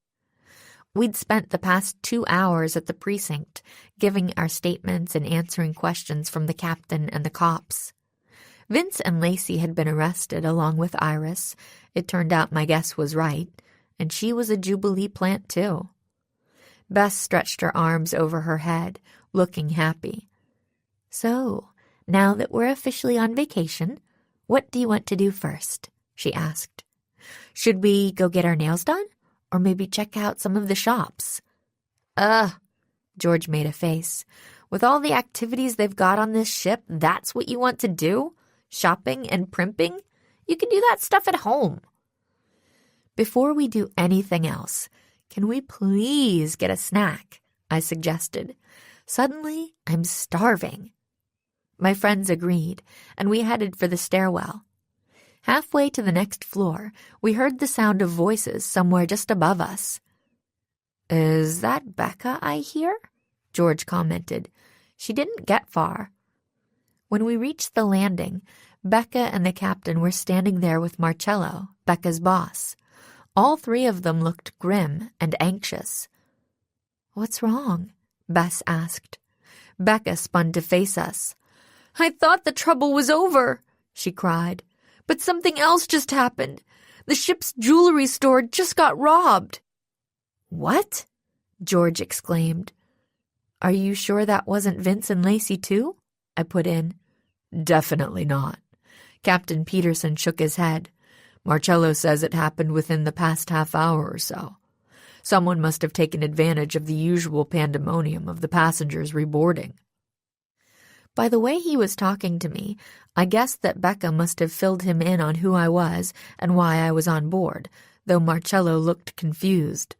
B: We'd spent the past 2 hours at the precinct, giving our statements and answering questions from the captain and the cops. Vince and Lacey had been arrested along with Iris. It turned out my guess was right, and she was a Jubilee plant too. Bess stretched her arms over her head, looking happy. "So, now that we're officially on vacation, what do you want to do first?" she asked. "Should we go get our nails done? Or maybe check out some of the shops?" George made a face. "With all the activities they've got on this ship, that's what you want to do? Shopping and primping? You can do that stuff at home." "Before we do anything else, can we please get a snack?" I suggested. "Suddenly, I'm starving." My friends agreed, and we headed for the stairwell. Halfway to the next floor, we heard the sound of voices somewhere just above us. "Is that Becca I hear?" George commented. She didn't get far. When we reached the landing, Becca and the captain were standing there with Marcello, Becca's boss. All three of them looked grim and anxious. "What's wrong?" Bess asked. Becca spun to face us. "I thought the trouble was over," she cried. "But something else just happened. The ship's jewelry store just got robbed." "What?" George exclaimed. "Are you sure that wasn't Vince and Lacey too?" I put in. "Definitely not." Captain Peterson shook his head. "Marcello says it happened within the past half hour or so. Someone must have taken advantage of the usual pandemonium of the passengers reboarding." By the way he was talking to me, I guessed that Becca must have filled him in on who I was and why I was on board, though Marcello looked confused.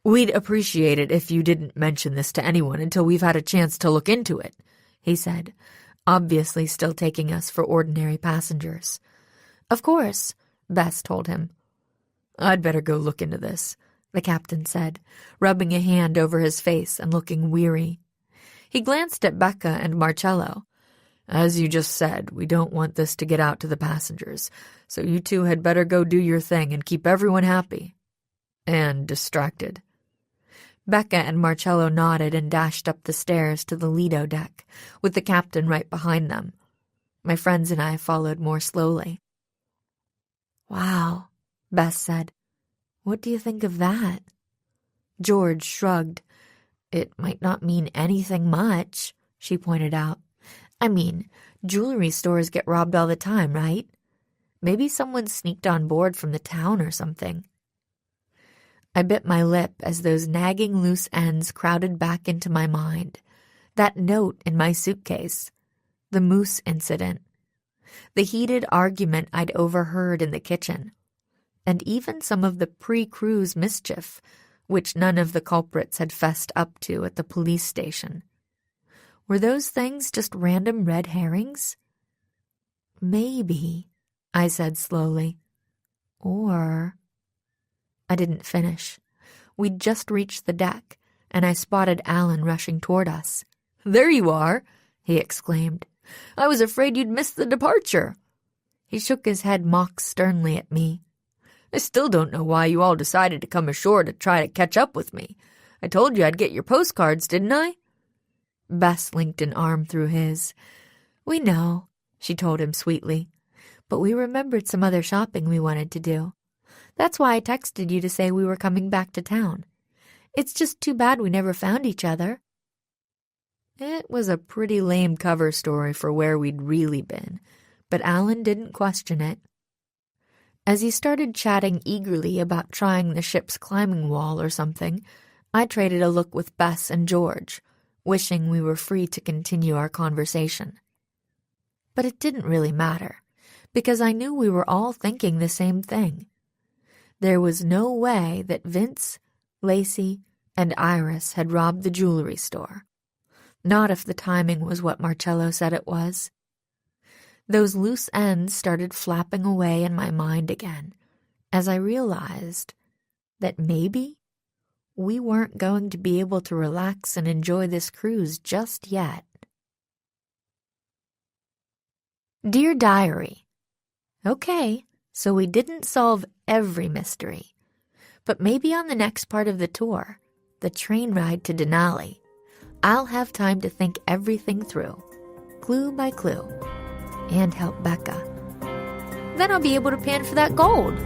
B: "We'd appreciate it if you didn't mention this to anyone until we've had a chance to look into it," he said, obviously still taking us for ordinary passengers. "Of course," Bess told him. "I'd better go look into this," the captain said, rubbing a hand over his face and looking weary. He glanced at Becca and Marcello. "As you just said, we don't want this to get out to the passengers, so you two had better go do your thing and keep everyone happy. And distracted." Becca and Marcello nodded and dashed up the stairs to the Lido deck, with the captain right behind them. My friends and I followed more slowly. "Wow," Bess said. "What do you think of that?" George shrugged. "It might not mean anything much," she pointed out. "I mean, jewelry stores get robbed all the time, right? Maybe someone sneaked on board from the town or something." I bit my lip as those nagging loose ends crowded back into my mind. That note in my suitcase. The moose incident. The heated argument I'd overheard in the kitchen. And even some of the pre-cruise mischief, which none of the culprits had fessed up to at the police station. Were those things just random red herrings? "Maybe," I said slowly. "Or—" I didn't finish. We'd just reached the deck, and I spotted Alan rushing toward us. "There you are!" he exclaimed. "I was afraid you'd missed the departure." He shook his head mock sternly at me. "I still don't know why you all decided to come ashore to try to catch up with me. I told you I'd get your postcards, didn't I?" Bess linked an arm through his. "We know," she told him sweetly. "But we remembered some other shopping we wanted to do. That's why I texted you to say we were coming back to town. It's just too bad we never found each other." It was a pretty lame cover story for where we'd really been, but Alan didn't question it. As he started chatting eagerly about trying the ship's climbing wall or something, I traded a look with Bess and George, wishing we were free to continue our conversation. But it didn't really matter, because I knew we were all thinking the same thing. There was no way that Vince, Lacey, and Iris had robbed the jewelry store. Not if the timing was what Marcello said it was. Those loose ends started flapping away in my mind again, as I realized that maybe we weren't going to be able to relax and enjoy this cruise just yet. Dear Diary, okay, so we didn't solve every mystery, but maybe on the next part of the tour, the train ride to Denali, I'll have time to think everything through, clue by clue, and help Becca. Then I'll be able to pan for that gold.